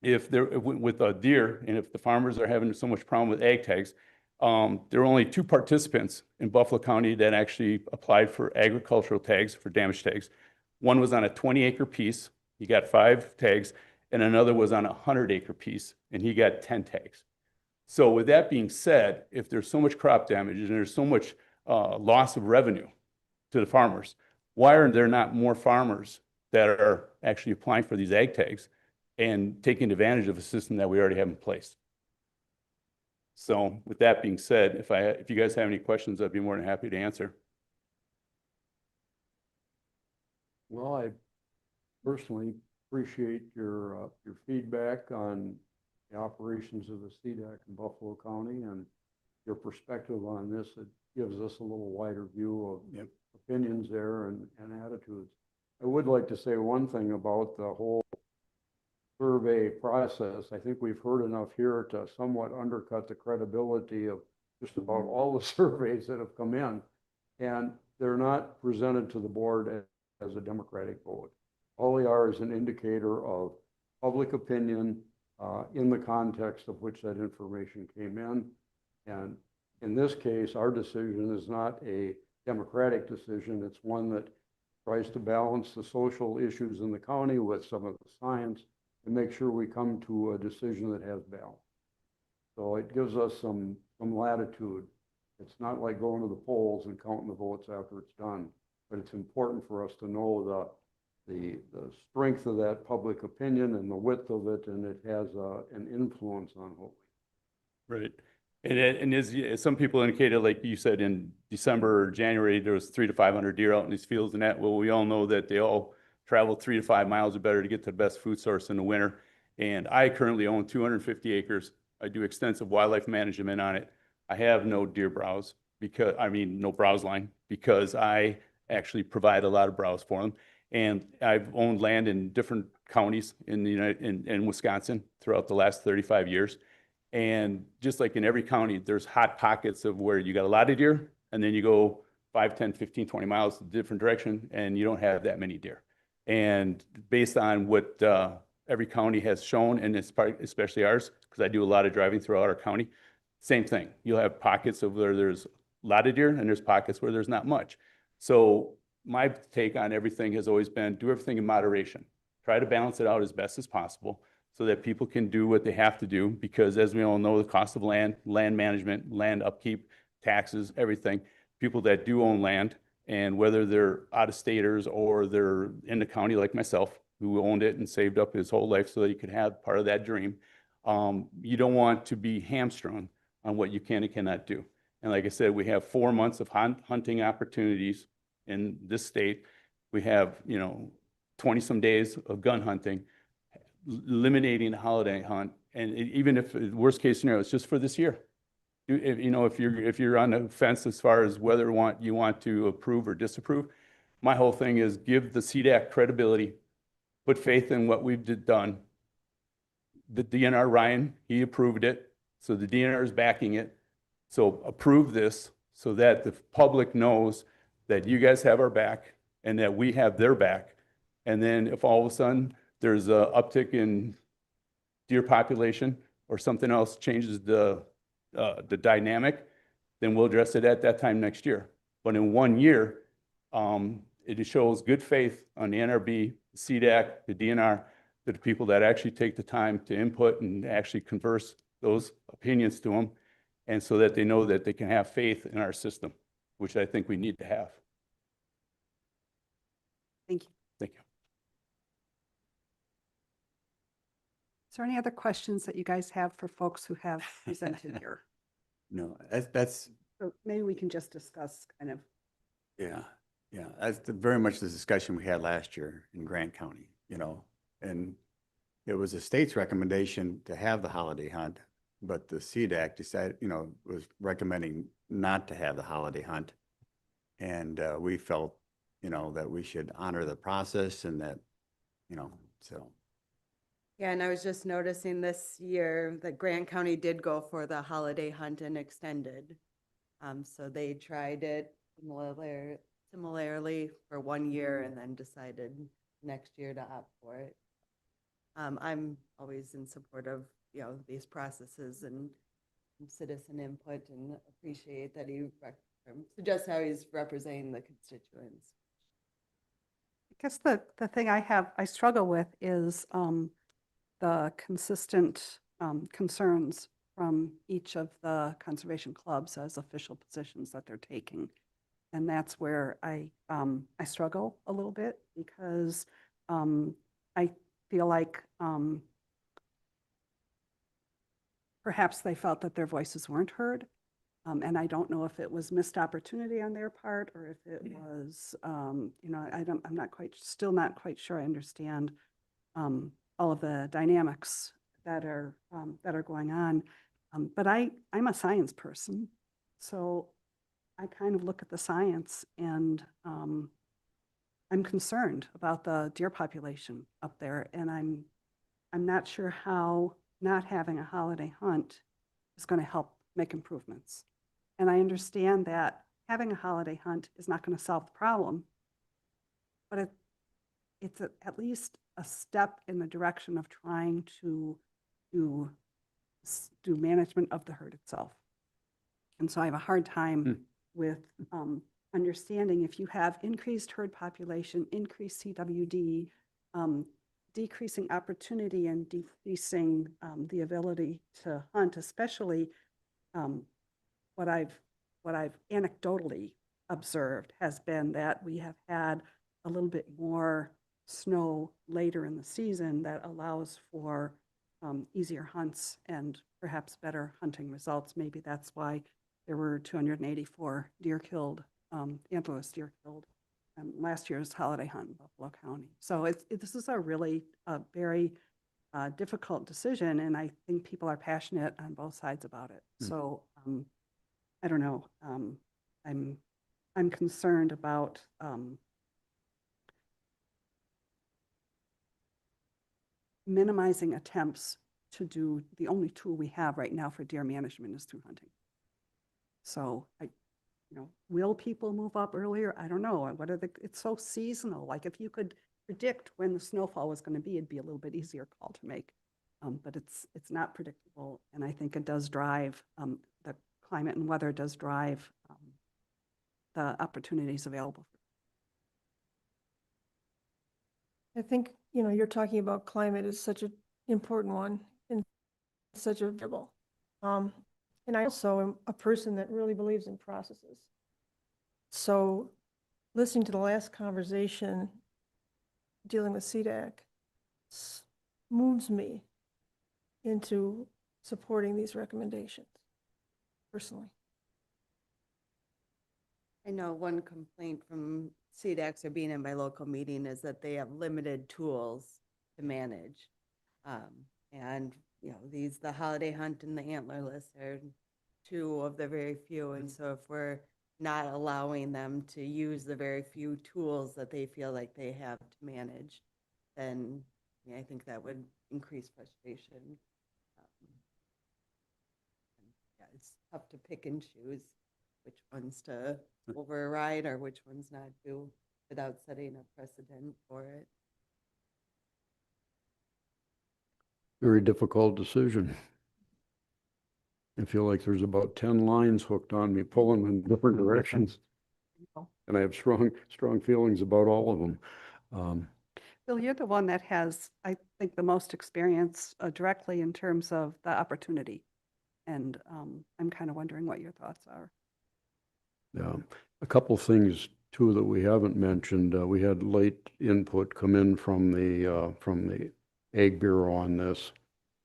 If they're with a deer and if the farmers are having so much problem with ag tags, there are only 2 participants in Buffalo County that actually applied for agricultural tags, for damage tags. One was on a 20-acre piece, he got 5 tags, and another was on a 100-acre piece, and he got 10 tags. So with that being said, if there's so much crop damage and there's so much loss of revenue to the farmers, why are there not more farmers that are actually applying for these ag tags and taking advantage of a system that we already have in place? So with that being said, if you guys have any questions, I'd be more than happy to answer. Well, I personally appreciate your feedback on the operations of the CDAC in Buffalo County and your perspective on this. It gives us a little wider view of opinions there and attitudes. I would like to say one thing about the whole survey process. I think we've heard enough here to somewhat undercut the credibility of just about all the surveys that have come in. And they're not presented to the board as a democratic vote. All they are is an indicator of public opinion in the context of which that information came in. And in this case, our decision is not a democratic decision. It's one that tries to balance the social issues in the county with some of the science and make sure we come to a decision that has balance. So it gives us some latitude. It's not like going to the polls and counting the votes after it's done, but it's important for us to know the strength of that public opinion and the width of it, and it has an influence on what we. Right. And as some people indicated, like you said, in December or January, there was 300 to 500 deer out in these fields and that. Well, we all know that they all travel 3 to 5 miles or better to get to the best food source in the winter. And I currently own 250 acres. I do extensive wildlife management on it. I have no deer browse no browse line, because I actually provide a lot of browse for them. And I've owned land in different counties in in Wisconsin throughout the last 35 years. And just like in every county, there's hot pockets of where you got a lot of deer, and then you go 5, 10, 15, 20 miles a different direction, and you don't have that many deer. And based on what every county has shown, and especially ours, because I do a lot of driving throughout our county, same thing. You'll have pockets of where there's a lot of deer, and there's pockets where there's not much. So my take on everything has always been do everything in moderation. Try to balance it out as best as possible so that people can do what they have to do, because as we all know, the cost of land management, land upkeep, taxes, everything, people that do own land, and whether they're out-of-staters or they're in the county like myself, who owned it and saved up his whole life so that he could have part of that dream, you don't want to be hamstrung on what you can and cannot do. And like I said, we have 4 months of hunting opportunities in this state. We have, 20-some days of gun hunting, eliminating the holiday hunt. And even if worst case scenario, it's just for this year. If you're on the fence as far as whether you want to approve or disapprove, my whole thing is give the CDAC credibility, put faith in what we've done. The DNR, Ryan, he approved it. So the DNR is backing it. So approve this so that the public knows that you guys have our back and that we have their back. And then if all of a sudden there's a uptick in deer population or something else changes the dynamic, then we'll address it at that time next year. But in 1 year, it shows good faith on the NRB, CDAC, the DNR, to the people that actually take the time to input and actually converse those opinions to them, and so that they know that they can have faith in our system, which I think we need to have. Thank you. Thank you. Is there any other questions that you guys have for folks who have presented here? No, that's, So maybe we can just discuss kind of, yeah, yeah, very much the discussion we had last year in Grant County, you know, and it was the state's recommendation to have the holiday hunt, but the CDAC decided, you know, was recommending not to have the holiday hunt. And we felt, you know, that we should honor the process and that, you know, so. Yeah, and I was just noticing this year that Grant County did go for the holiday hunt and extended. So they tried it similarly for 1 year and then decided next year to opt for it. I'm always in support of, you know, these processes and citizen input, and appreciate that he suggests how he's representing the constituents. I guess the thing I struggle with is the consistent concerns from each of the conservation clubs as official positions that they're taking. And that's where I struggle a little bit, because I feel like perhaps they felt that their voices weren't heard. And I don't know if it was missed opportunity on their part, or if it was, you know, still not quite sure I understand all of the dynamics that are going on. But I'm a science person, so I kind of look at the science, and I'm concerned about the deer population up there, and I'm not sure how not having a holiday hunt is going to help make improvements. And I understand that having a holiday hunt is not going to solve the problem, but it's at least a step in the direction of trying to do management of the herd itself. And so I have a hard time with understanding if you have increased herd population, increased CWD, decreasing opportunity and decreasing the ability to hunt, especially what I've anecdotally observed has been that we have had a little bit more snow later in the season that allows for easier hunts and perhaps better hunting results. Maybe that's why there were 284 deer killed, antlerless deer killed last year's holiday hunt in Buffalo County. So this is a really very difficult decision, and I think people are passionate on both sides about it. So I don't know. I'm concerned about minimizing attempts to do the only tool we have right now for deer management is through hunting. So will people move up earlier? I don't know. It's so seasonal. Like if you could predict when the snowfall was going to be, it'd be a little bit easier call to make. But it's not predictable, and I think it does drive the climate and weather does drive the opportunities available. I think, you're talking about climate is such an important one and such a variable. And I also am a person that really believes in processes. So listening to the last conversation dealing with CDAC moves me into supporting these recommendations personally. I know one complaint from CDACs or being in my local meeting is that they have limited tools to manage. And, the holiday hunt and the antlerless are two of the very few. And so if we're not allowing them to use the very few tools that they feel like they have to manage, then I think that would increase frustration. Yeah, it's tough to pick and choose which ones to override or which ones not to without setting a precedent for it. Very difficult decision. I feel like there's about 10 lines hooked on me, pulling in different directions. And I have strong feelings about all of them. Bill, you're the one that has, I think, the most experience directly in terms of the opportunity. And I'm kind of wondering what your thoughts are. Yeah, a couple things too that we haven't mentioned. We had late input come in from the Ag Bureau on this,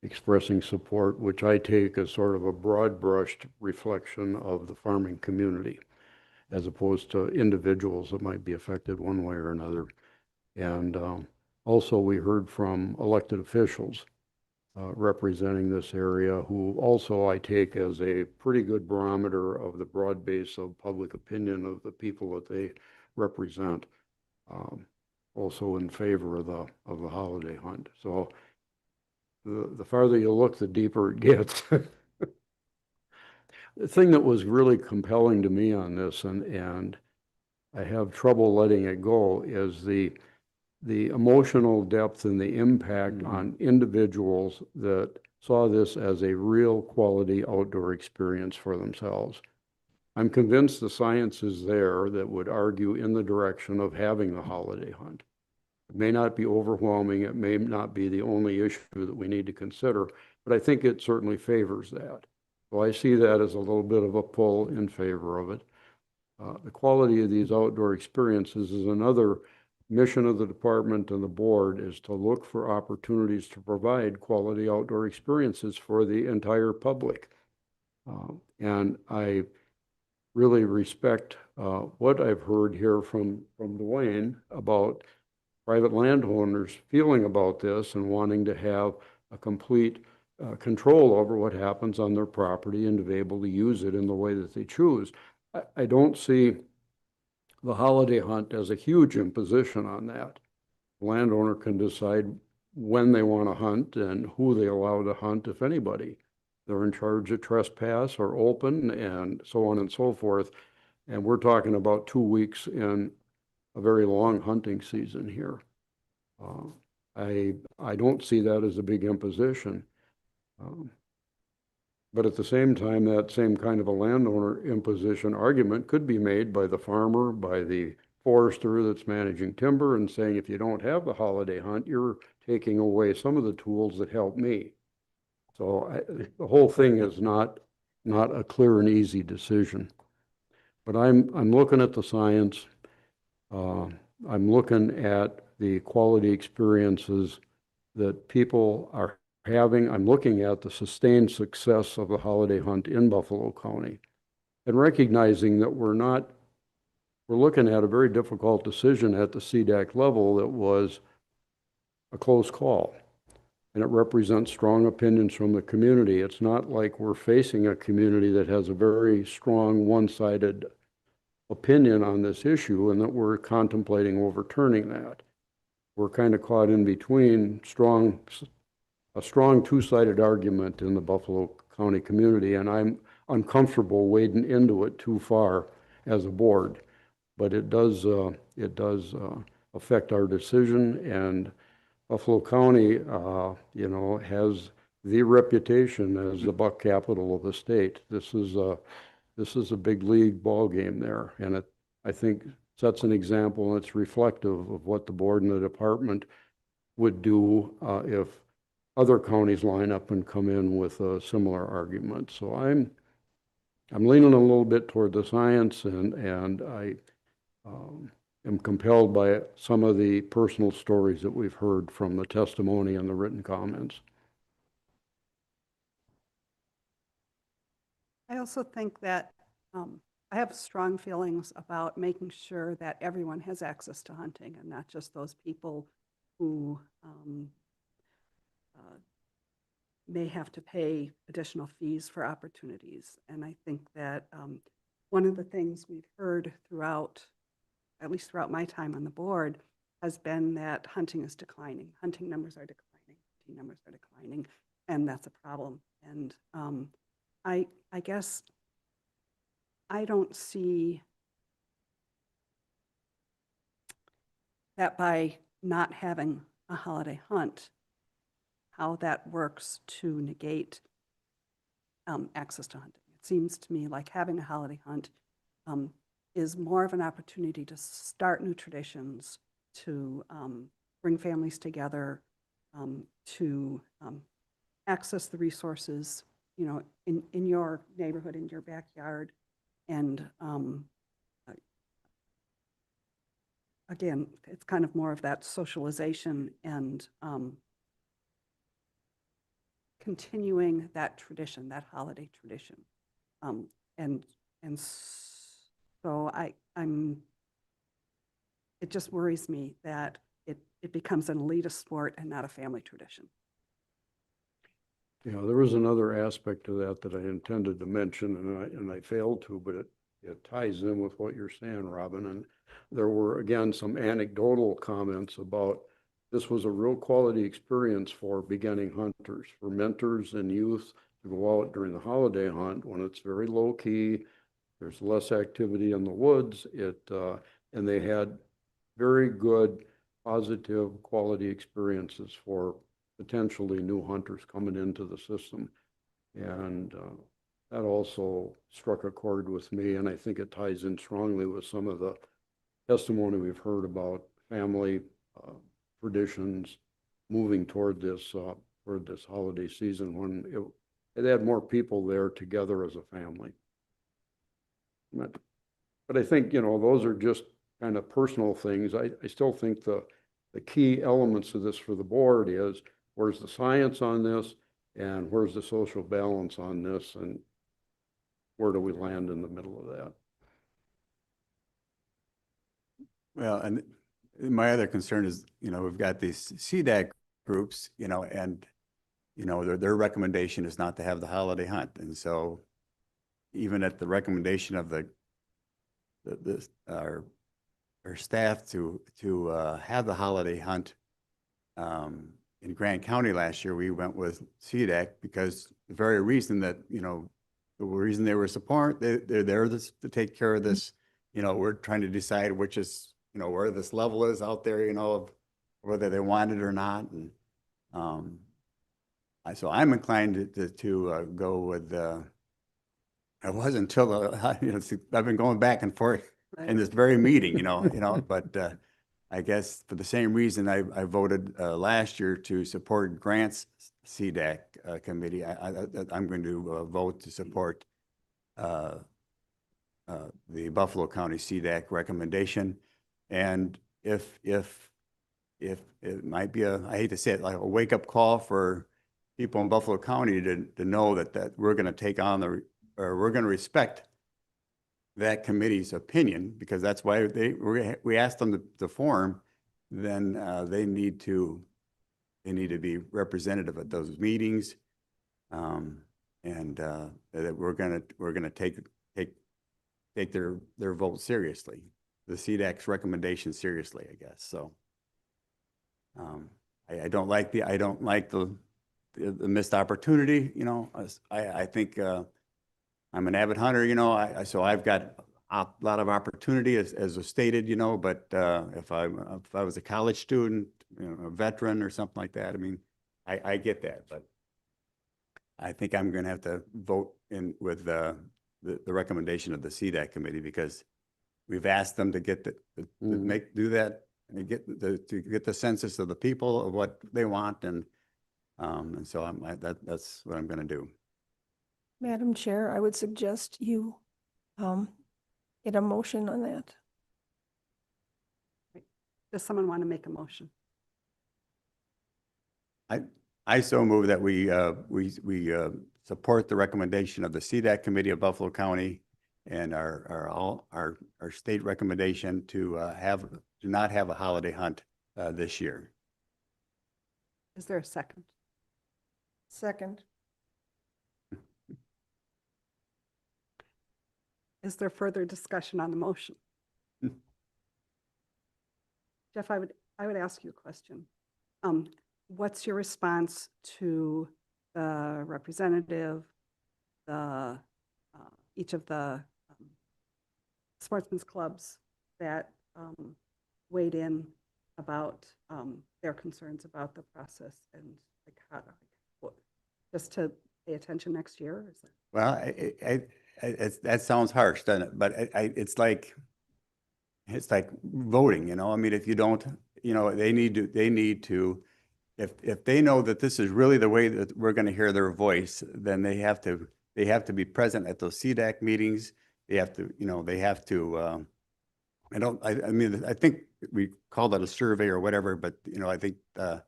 expressing support, which I take as sort of a broad brushed reflection of the farming community, as opposed to individuals that might be affected one way or another. And also we heard from elected officials representing this area, who also I take as a pretty good barometer of the broad base of public opinion of the people that they represent, also in favor of the holiday hunt. So the farther you look, the deeper it gets. The thing that was really compelling to me on this, and I have trouble letting it go, is the emotional depth and the impact on individuals that saw this as a real quality outdoor experience for themselves. I'm convinced the science is there that would argue in the direction of having the holiday hunt. It may not be overwhelming, it may not be the only issue that we need to consider, but I think it certainly favors that. So I see that as a little bit of a pull in favor of it. The quality of these outdoor experiences is another mission of the department and the board, is to look for opportunities to provide quality outdoor experiences for the entire public. And I really respect what I've heard here from Dwayne about private landowners feeling about this and wanting to have a complete control over what happens on their property and to be able to use it in the way that they choose. I don't see the holiday hunt as a huge imposition on that. The landowner can decide when they want to hunt and who they allow to hunt, if anybody. They're in charge of trespass or open and so on and so forth. And we're talking about 2 weeks in a very long hunting season here. I don't see that as a big imposition. But at the same time, that same kind of a landowner imposition argument could be made by the farmer, by the forester that's managing timber, and saying, if you don't have the holiday hunt, you're taking away some of the tools that help me. So the whole thing is not a clear and easy decision. But I'm looking at the science. I'm looking at the quality experiences that people are having. I'm looking at the sustained success of the holiday hunt in Buffalo County and recognizing that we're looking at a very difficult decision at the CDAC level that was a close call. And it represents strong opinions from the community. It's not like we're facing a community that has a very strong one-sided opinion on this issue and that we're contemplating overturning that. We're kind of caught in between a strong two-sided argument in the Buffalo County community, and I'm uncomfortable wading into it too far as a board. But it does affect our decision, and Buffalo County, has the reputation as the buck capital of the state. This is a big league ball game there, and it, I think, sets an example, and it's reflective of what the board and the department would do if other counties line up and come in with a similar argument. So I'm leaning a little bit toward the science, and I am compelled by some of the personal stories that we've heard from the testimony and the written comments. I also think that I have strong feelings about making sure that everyone has access to hunting and not just those people who may have to pay additional fees for opportunities. And I think that one of the things we've heard throughout, at least throughout my time on the board, has been that hunting is declining. Hunting numbers are declining, and that's a problem. And I guess I don't see that by not having a holiday hunt, how that works to negate access to hunting. It seems to me like having a holiday hunt is more of an opportunity to start new traditions, to bring families together, to access the resources, you know, in your neighborhood, in your backyard. And again, it's kind of more of that socialization and continuing that tradition, that holiday tradition. And so it just worries me that it becomes an elitist sport and not a family tradition. Yeah, there was another aspect to that that I intended to mention and I failed to, but it ties in with what you're saying, Robin. And there were, again, some anecdotal comments about this was a real quality experience for beginning hunters, for mentors and youth to go out during the holiday hunt when it's very low key. There's less activity in the woods. And they had very good, positive quality experiences for potentially new hunters coming into the system. And that also struck a chord with me. And I think it ties in strongly with some of the testimony we've heard about family traditions moving toward this holiday season when it had more people there together as a family. But I think, you know, those are just kind of personal things. I still think the key elements of this for the board is where's the science on this and where's the social balance on this and where do we land in the middle of that? Well, and my other concern is, you know, we've got these CDAC groups, you know, and, you know, their recommendation is not to have the holiday hunt. And so even at the recommendation of our staff to have the holiday hunt in Grant County last year, we went with CDAC because the very reason that, you know, the reason they were support, they're there to take care of this. You know, we're trying to decide which is, you know, where this level is out there, you know, of whether they want it or not. And so I'm inclined to go with, I wasn't until, you know, I've been going back and forth in this very meeting, you know, but I guess for the same reason I voted last year to support Grant's CDAC committee, I'm going to vote to support the Buffalo County CDAC recommendation. And if it might be I hate to say it, like a wake-up call for people in Buffalo County to know that we're going to take on we're going to respect that committee's opinion, because that's why we asked them to form, then they need to be representative at those meetings, and that we're gonna take their vote seriously, the CDAC's recommendation seriously, I guess. So I don't like the missed opportunity. You know, I think. I'm an avid hunter, you know, so I've got a lot of opportunity as was stated, you know, but if I was a college student, you know, a veteran or something like that, I mean, I get that, but I think I'm going to have to vote in with the recommendation of the CDAC committee, because we've asked them to get do that and to get the census of the people of what they want, and so that's what I'm going to do. Madam Chair, I would suggest you get a motion on that. Does someone want to make a motion? I so move that we support the recommendation of the CDAC Committee of Buffalo County and our state recommendation to not have a holiday hunt this year. Is there a second? Second. Is there further discussion on the motion? Jeff, I would ask you a question. What's your response to the representative, each of the sportsmen's clubs that weighed in about their concerns about the process and like how, just to pay attention next year? Is that? Well, that sounds harsh, doesn't it? But it's like voting, you know, I mean, if you don't, you know, they need to, if they know that this is really the way that we're going to hear their voice, then they have to be present at those CDAC meetings. They have to, you know, I mean, I think we called it a survey or whatever, but, you know, I think, I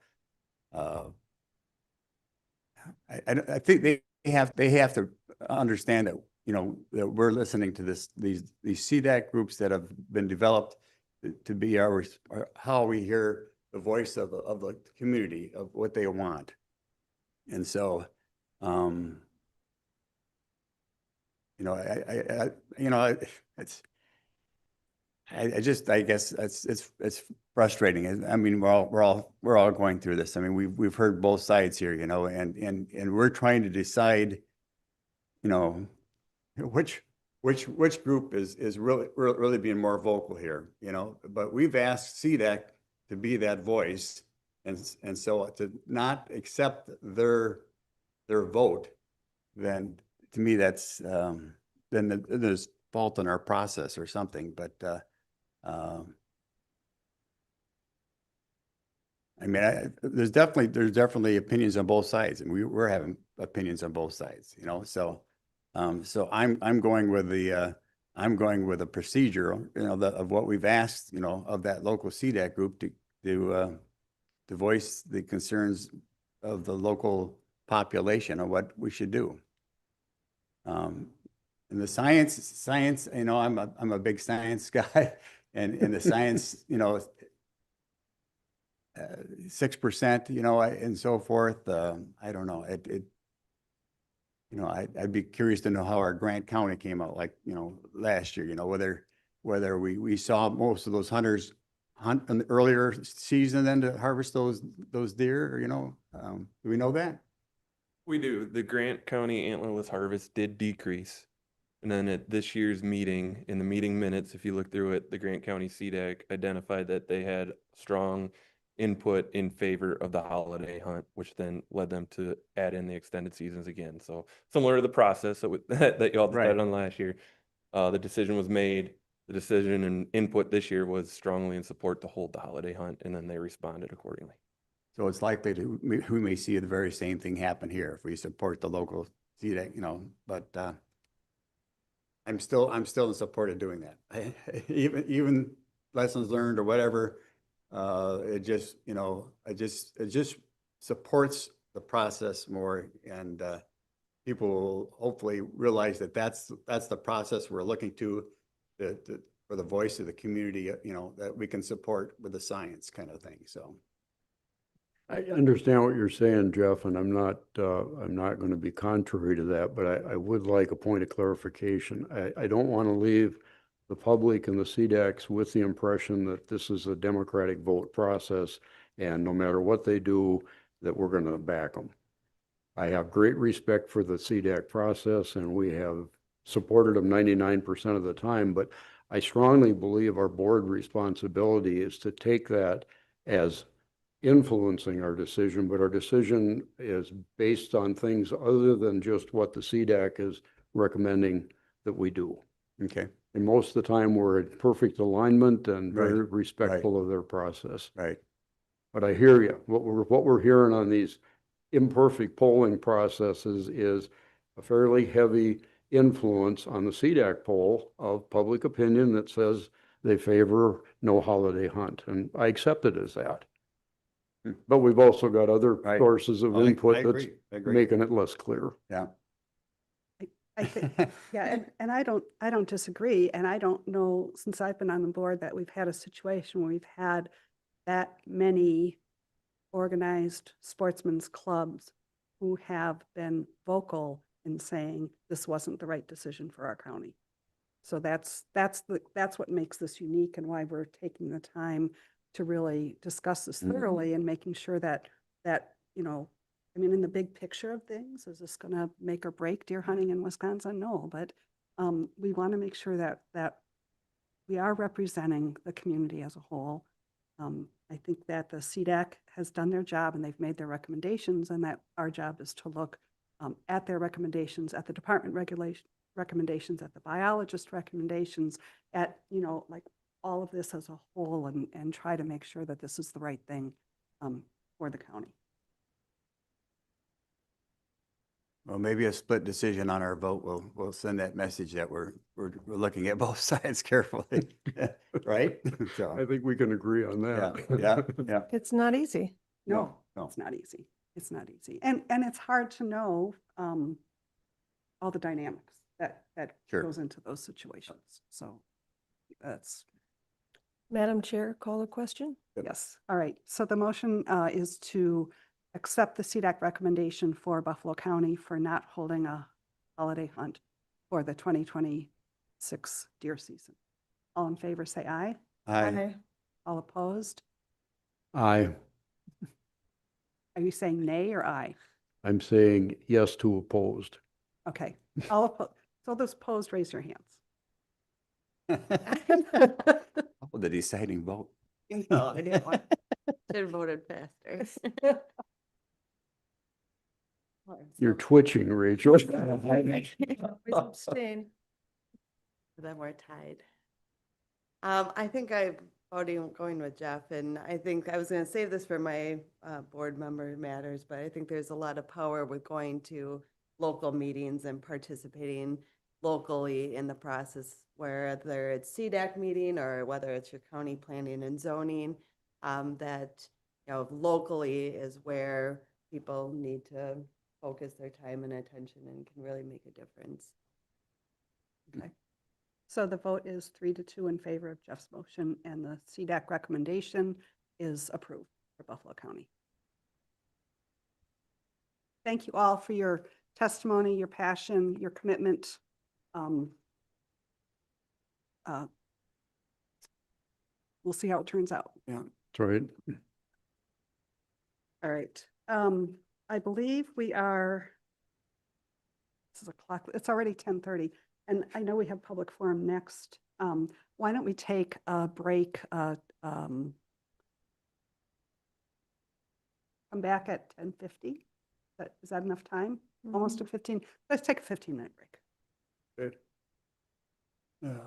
think they have to understand that, you know, that we're listening to these CDAC groups that have been developed to be how we hear the voice of the community, of what they want. And so, you know, I guess it's frustrating. I mean, we're all going through this. I mean, we've heard both sides here, you know, and we're trying to decide, you know, which group is really being more vocal here, you know. But we've asked CDAC to be that voice, and so to not accept their vote, then to me that's then there's fault in our process or something. But I mean, there's definitely opinions on both sides, and we're having opinions on both sides, you know. So I'm going with the procedure, you know, of what we've asked, you know, of that local CDAC group to voice the concerns of the local population of what we should do. And the science, you know, I'm a big science guy, and the science, you know, 6%, you know, and so forth. I don't know. You know, I'd be curious to know how our Grant County came out, like, you know, last year. You know, whether we saw most of those hunters hunt in the earlier season than to harvest those deer. Or, you know, do we know that? We do. The Grant County antlerless harvest did decrease. And then at this year's meeting, in the meeting minutes, if you look through it, the Grant County CDAC identified that they had strong input in favor of the holiday hunt, which then led them to add in the extended seasons again. So similar to the process that you all decided on last year, the decision was made. The decision and input this year was strongly in support to hold the holiday hunt, and then they responded accordingly. So it's likely we may see the very same thing happen here if we support the local CDAC, you know. But I'm still in support of doing that. Even lessons learned or whatever. It just, you know, it just supports the process more, and people will hopefully realize that that's the process we're looking to for the voice of the community, you know, that we can support with the science kind of thing. So I understand what you're saying, Jeff, and I'm not going to be contrary to that, but I would like a point of clarification. I don't want to leave the public and the CDACs with the impression that this is a democratic vote process, and no matter what they do, that we're going to back them. I have great respect for the CDAC process, and we have supported them 99% of the time, but I strongly believe our board responsibility is to take that as influencing our decision, but our decision is based on things other than just what the CDAC is recommending that we do. Okay. And most of the time, we're in perfect alignment and very respectful of their process. Right. But I hear you. What we're hearing on these imperfect polling processes is a fairly heavy influence on the CDAC poll of public opinion that says they favor no holiday hunt. And I accept it as that. But we've also got other sources of input that's making it less clear. Yeah. I think, yeah, and I don't disagree. And I don't know, since I've been on the board, that we've had a situation where we've had that many organized sportsmen's clubs who have been vocal in saying this wasn't the right decision for our county. So that's what makes this unique, and why we're taking the time to really discuss this thoroughly and making sure that you know, I mean, in the big picture of things, is this going to make or break deer hunting in Wisconsin? No, but we want to make sure that we are representing the community as a whole. I think that the CDAC has done their job and they've made their recommendations, and that our job is to look at their recommendations, at the department recommendations, at the biologist recommendations, at, you know, like all of this as a whole, and try to make sure that this is the right thing for the county. Well, maybe a split decision on our vote will send that message that we're looking at both sides carefully, right? I So, think we can agree on yeah, that. yeah. It's not easy. No, No. it's not easy. It's not easy. And it's hard to know all the dynamics that Sure. goes into those situations. So that's, Madam Chair, call a question? yes. All right. So the motion is to accept the CDAC recommendation for Buffalo County for not holding a holiday hunt for the 2026 deer season. All in favor, say aye. Aye. All opposed? Aye. Are you saying nay or aye? I'm saying yes to opposed. Okay. All opposed. So those opposed, raise your hands. Oh, the deciding vote. Oh, I didn't want, should have voted faster. You're twitching, Rachel. Please abstain. Then we're tied. I think I'm going with Jeff, and I think I was going to save this for my board member matters, but I think there's a lot of power with going to local meetings and participating locally in the process, whether it's CDAC meeting or whether it's your county planning and zoning, that, you know, locally is where people need to focus their time and attention and can really make a difference. Okay. So the vote is 3-2 in favor of Jeff's motion, and the CDAC recommendation is approved for Buffalo County. Thank you all for your testimony, your passion, your commitment. We'll see how it turns out. Yeah, that's right. All right. I believe we are, this is a clock, it's already 10:30, and I know we have public forum next. Why don't we take a break, come back at 10:50? Is that enough time? Almost a 15, let's take a 15-minute break. Good. Yeah.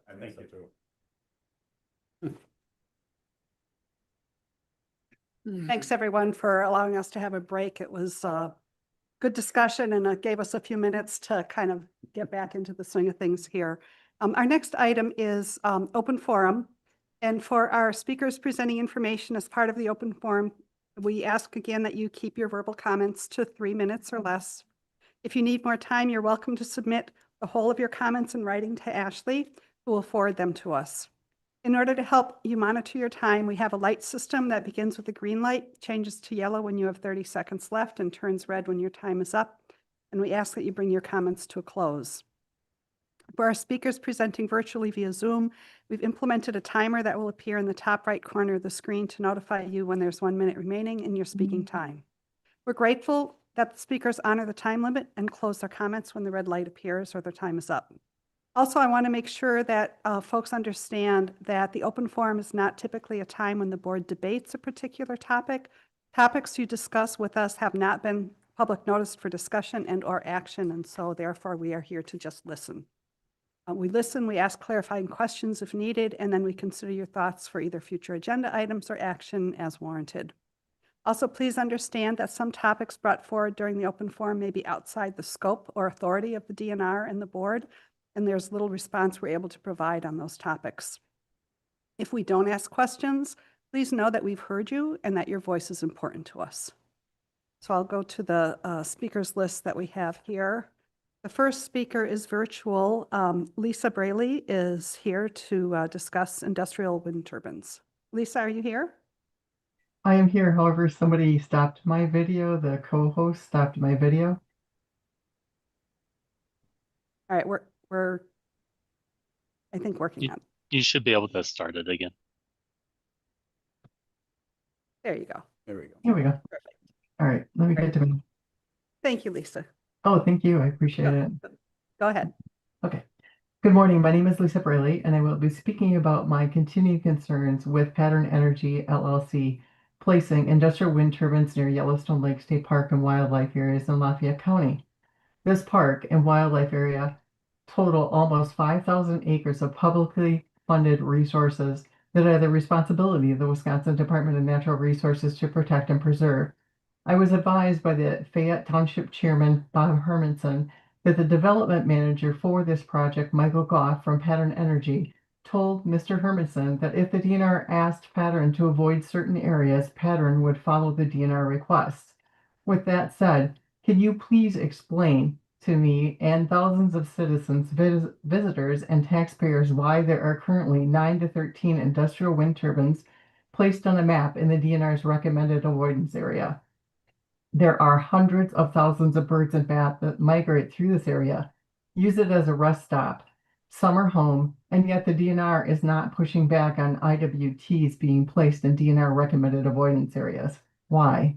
I think so too. Thanks, everyone, for allowing us to have a break. It was a good discussion, and it gave us a few minutes to kind of get back into the swing of things here. Our next item is open forum. And for our speakers presenting information as part of the open forum, we ask again that you keep your verbal comments to 3 minutes or less. If you need more time, you're welcome to submit the whole of your comments in writing to Ashley, who will forward them to us. In order to help you monitor your time, we have a light system that begins with a green light, changes to yellow when you have 30 seconds left, and turns red when your time is up. And we ask that you bring your comments to a close. For our speakers presenting virtually via Zoom, we've implemented a timer that will appear in the top right corner of the screen to notify you when there's 1 minute remaining in your speaking time. We're grateful that the speakers honor the time limit and close their comments when the red light appears or their time is up. Also, I want to make sure that folks understand that the open forum is not typically a time when the board debates a particular topic. Topics you discuss with us have not been public noticed for discussion and or action, and so therefore we are here to just listen. We listen, we ask clarifying questions if needed, and then we consider your thoughts for either future agenda items or action as warranted. Also, please understand that some topics brought forward during the open forum may be outside the scope or authority of the DNR and the board, and there's little response we're able to provide on those topics. If we don't ask questions, please know that we've heard you and that your voice is important to us. So I'll go to the speakers list that we have here. The first speaker is virtual. Lisa Braley is here to discuss industrial wind turbines. Lisa, are you here? I am here. However, somebody stopped my video. The co-host stopped my video. All right, we're I think working on it. You should be able to start it again. There you go. There we go. Here we go. Perfect. All right, let me get to me. Thank you, Lisa. Oh, thank you. I appreciate it. Go ahead. Okay. Good morning. My name is Lisa Braley, and I will be speaking about my continued concerns with Pattern Energy LLC placing industrial wind turbines near Yellowstone Lake State Park and wildlife areas in Lafayette County. This park and wildlife area total almost 5,000 acres of publicly funded resources that are the responsibility of the Wisconsin Department of Natural Resources to protect and preserve. I was advised by the Fayette Township Chairman, Bob Hermanson, that the development manager for this project, Michael Goff from Pattern Energy, told Mr. Hermanson that if the DNR asked Pattern to avoid certain areas, Pattern would follow the DNR requests. With that said, can you please explain to me and thousands of citizens, visitors, and taxpayers why there are currently 9 to 13 industrial wind turbines placed on a map in the DNR's recommended avoidance area? There are hundreds of thousands of birds and bats that migrate through this area, use it as a rest stop, summer home, and yet the DNR is not pushing back on IWTs being placed in DNR recommended avoidance areas. Why?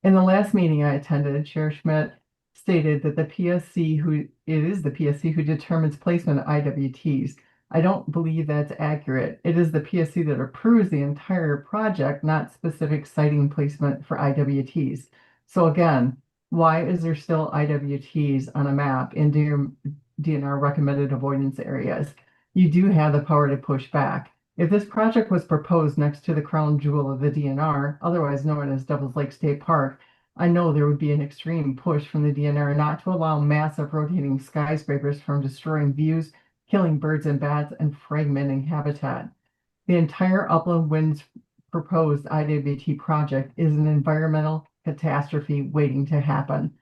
In the last meeting I attended, Chair Schmidt stated that it is the PSC who determines placement of IWTs. I don't believe that's accurate. It is the PSC that approves the entire project, not specific siting placement for IWTs. So again, why is there still IWTs on a map in DNR recommended avoidance areas? You do have the power to push back. If this project was proposed next to the crown jewel of the DNR, otherwise known as Devils Lake State Park, I know there would be an extreme push from the DNR not to allow massive rotating skyscrapers from destroying views, killing birds and bats, and fragmenting habitat. The entire Upland Winds proposed IWT project is an environmental catastrophe waiting to happen.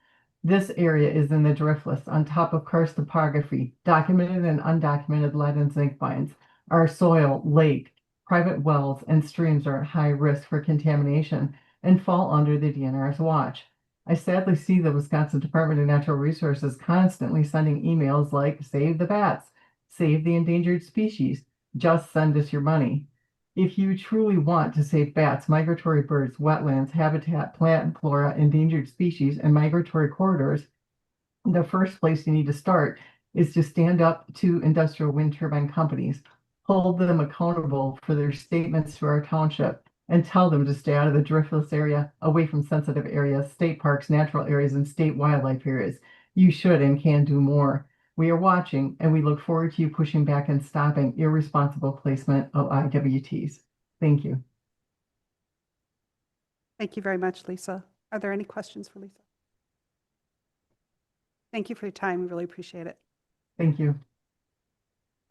This area is in the drift list on top of karst topography, documented and undocumented lead and zinc mines. Our soil, lake, private wells, and streams are at high risk for contamination and fall under the DNR's watch. I sadly see the Wisconsin Department of Natural Resources constantly sending emails like, save the bats, save the endangered species, just send us your money. If you truly want to save bats, migratory birds, wetlands, habitat, plant and flora, endangered species, and migratory corridors, the first place you need to start is to stand up to industrial wind turbine companies, hold them accountable for their statements to our township, and tell them to stay out of the driftless area, away from sensitive areas, state parks, natural areas, and state wildlife areas. You should and can do more. We are watching, and we look forward to you pushing back and stopping irresponsible placement of IWTs. Thank you. Thank you very much, Lisa. Are there any questions for Lisa? Thank you for your time. We really appreciate it. Thank you.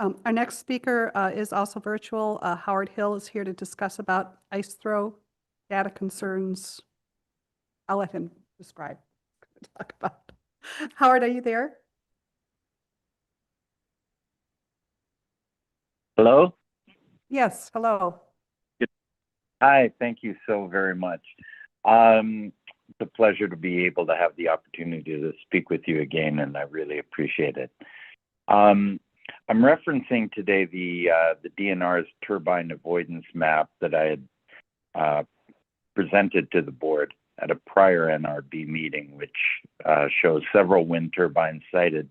Our next speaker is also virtual. Howard Hill is here to discuss about ice throw, data concerns. I'll let him describe, talk about. Howard, are you there? Hello? Yes, hello. Hi, thank you so very much. It's a pleasure to be able to have the opportunity to speak with you again, and I really appreciate it. I'm referencing today the DNR's turbine avoidance map that I had presented to the board at a prior NRB meeting, which shows several wind turbines cited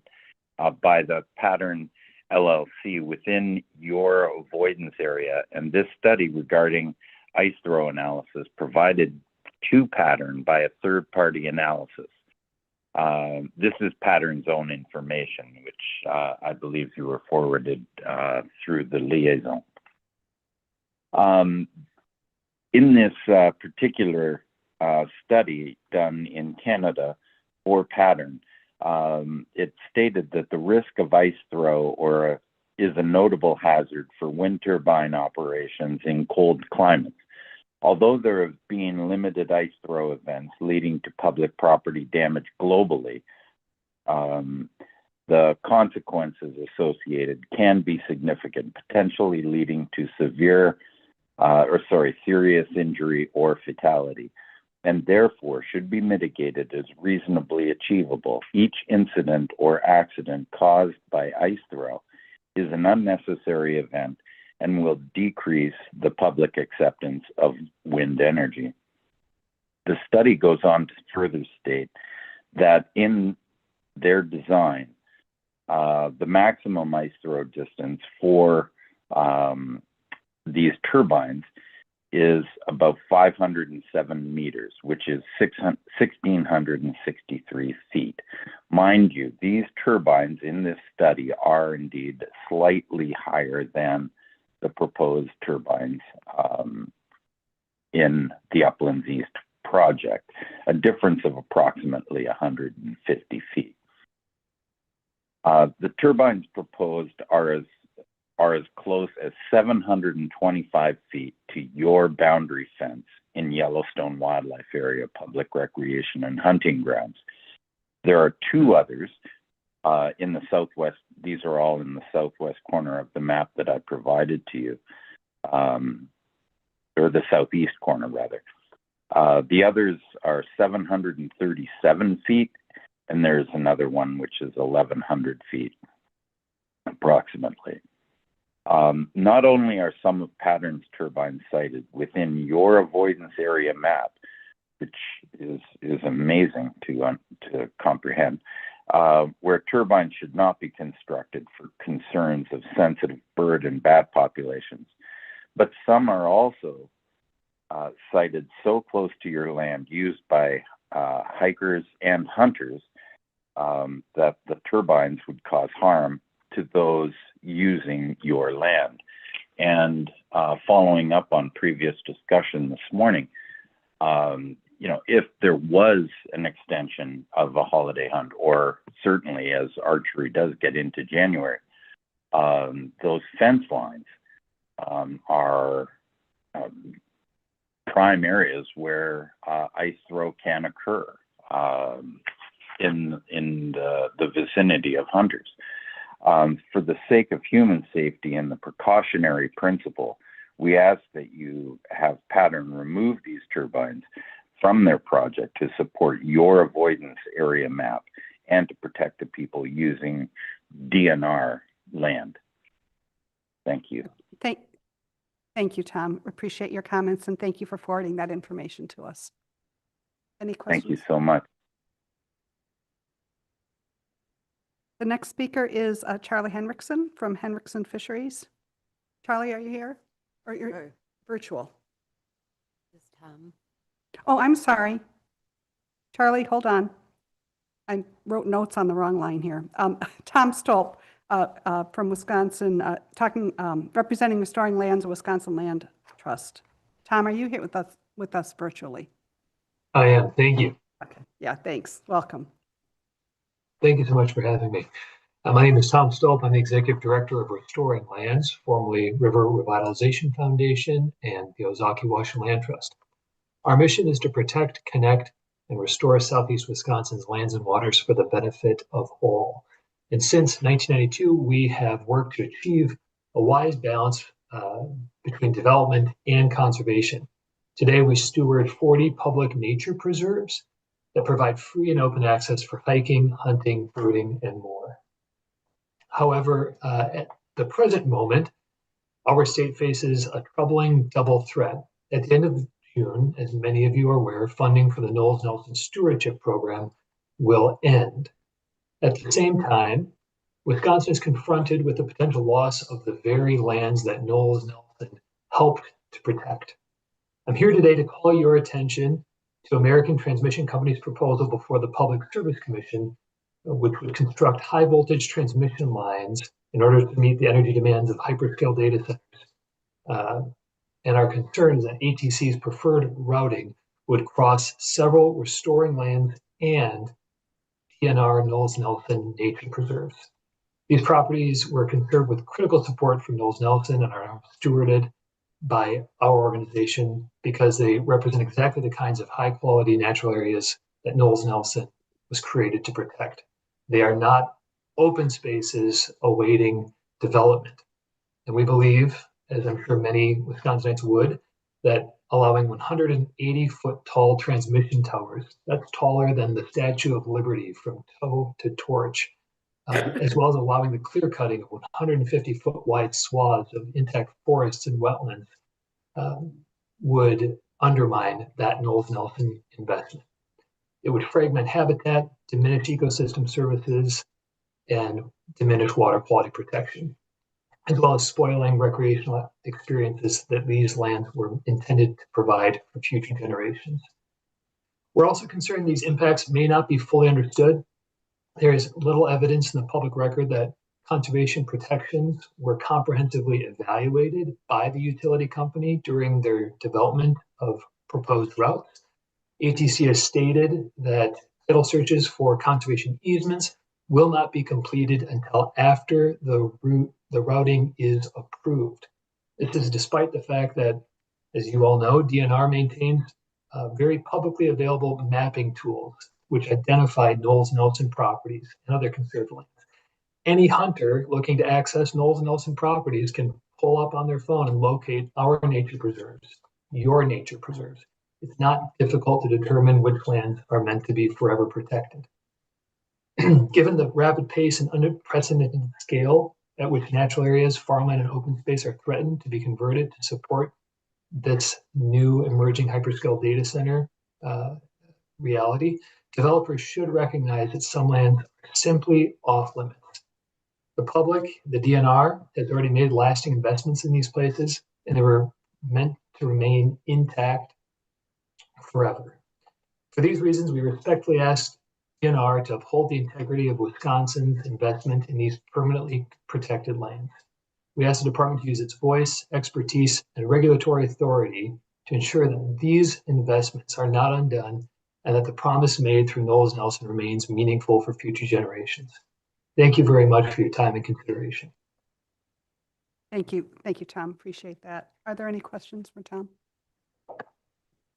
by the Pattern LLC within your avoidance area. And this study regarding ice throw analysis provided to Pattern by a third-party analysis. This is Pattern's own information, which I believe you were forwarded through the liaison. In this particular study done in Canada for Pattern, it stated that the risk of ice throw is a notable hazard for wind turbine operations in cold climates. Although there have been limited ice throw events leading to public property damage globally, the consequences associated can be significant, potentially leading to serious injury or fatality, and therefore should be mitigated as reasonably achievable. Each incident or accident caused by ice throw is an unnecessary event and will decrease the public acceptance of wind energy. The study goes on to further state that in their design, the maximum ice throw distance for these turbines is about 507 meters, which is 1,663 feet. Mind you, these turbines in this study are indeed slightly higher than the proposed turbines in the Uplands East project, a difference of approximately 150 feet. The turbines proposed are as close as 725 feet to your boundary fence in Yellowstone Wildlife Area Public Recreation and Hunting Grounds. There are two others in the southwest. These are all in the southwest corner of the map that I provided to you, or the southeast corner rather. The others are 737 feet, and there's another one which is 1,100 feet approximately. Not only are some of Pattern's turbines sited within your avoidance area map, which is amazing to comprehend, where turbines should not be constructed for concerns of sensitive bird and bat populations, but some are also sited so close to your land used by hikers and hunters that the turbines would cause harm to those using your land. And following up on previous discussion this morning, if there was an extension of a holiday hunt, or certainly as archery does get into January, those fence lines are prime areas where ice throw can occur in the vicinity of hunters. For the sake of human safety and the precautionary principle, we ask that you have Pattern remove these turbines from their project to support your avoidance area map and to protect the people using DNR land. Thank you. Thank you, Tom. Appreciate your comments, and thank you for forwarding that information to us. Any questions? Thank you so much. The next speaker is Charlie Henriksen from Henriksen Fisheries. Charlie, are you here? Or you're virtual? This Tom. Oh, I'm sorry. Charlie, hold on. I wrote notes on the wrong line here. Tom Stolp from Wisconsin, representing Restoring Lands of Wisconsin Land Trust. Tom, are you here with us virtually? I am. Thank you. Okay. Yeah, thanks. Welcome. Thank you so much for having me. My name is Tom Stolp. I'm the Executive Director of Restoring Lands, formerly River Revitalization Foundation and the Ozaukee-Washington Land Trust. Our mission is to protect, connect, and restore Southeast Wisconsin's lands and waters for the benefit of all. And since 1992, we have worked to achieve a wise balance between development and conservation. Today, we steward 40 public nature preserves that provide free and open access for hiking, hunting, birding, and more. However, at the present moment, our state faces a troubling double threat. At the end of June, as many of you are aware, funding for the Knowles Nelson Stewardship Program will end. At the same time, Wisconsin is confronted with the potential loss of the very lands that Knowles Nelson helped to protect. I'm here today to call your attention to American Transmission Company's proposal before the Public Service Commission, which would construct high voltage transmission lines in order to meet the energy demands of hyperscale data centers. And our concern is that ATC's preferred routing would cross several restoring lands and DNR Knowles Nelson nature preserves. These properties were conserved with critical support from Knowles Nelson and are now stewarded by our organization because they represent exactly the kinds of high quality natural areas that Knowles Nelson was created to protect. They are not open spaces awaiting development. And we believe, as I'm sure many Wisconsinites would, that allowing 180-foot tall transmission towers, that's taller than the Statue of Liberty from toe to torch, as well as allowing the clear cutting of 150-foot wide swaths of intact forests and wetlands, would undermine that Knowles Nelson investment. It would fragment habitat, diminish ecosystem services, and diminish water quality protection, as well as spoiling recreational experiences that these lands were intended to provide for future generations. We're also concerned these impacts may not be fully understood. There is little evidence in the public record that conservation protections were comprehensively evaluated by the utility company during their development of proposed routes. ATC has stated that title searches for conservation easements will not be completed until after the routing is approved. This is despite the fact that, as you all know, DNR maintains very publicly available mapping tools which identify Knowles Nelson properties and other conserved lands. Any hunter looking to access Knowles Nelson properties can pull up on their phone and locate our nature preserves, your nature preserves. It's not difficult to determine which lands are meant to be forever protected. Given the rapid pace and unprecedented scale at which natural areas, farmland, and open space are threatened to be converted to support this new emerging hyperscale data center reality, developers should recognize that some lands are simply off limits. The public, the DNR, has already made lasting investments in these places, and they were meant to remain intact forever. For these reasons, we respectfully ask DNR to uphold the integrity of Wisconsin's investment in these permanently protected lands. We ask the department to use its voice, expertise, and regulatory authority to ensure that these investments are not undone and that the promise made through Knowles Nelson remains meaningful for future generations. Thank you very much for your time and consideration. Thank you. Thank you, Tom. Appreciate that. Are there any questions for Tom?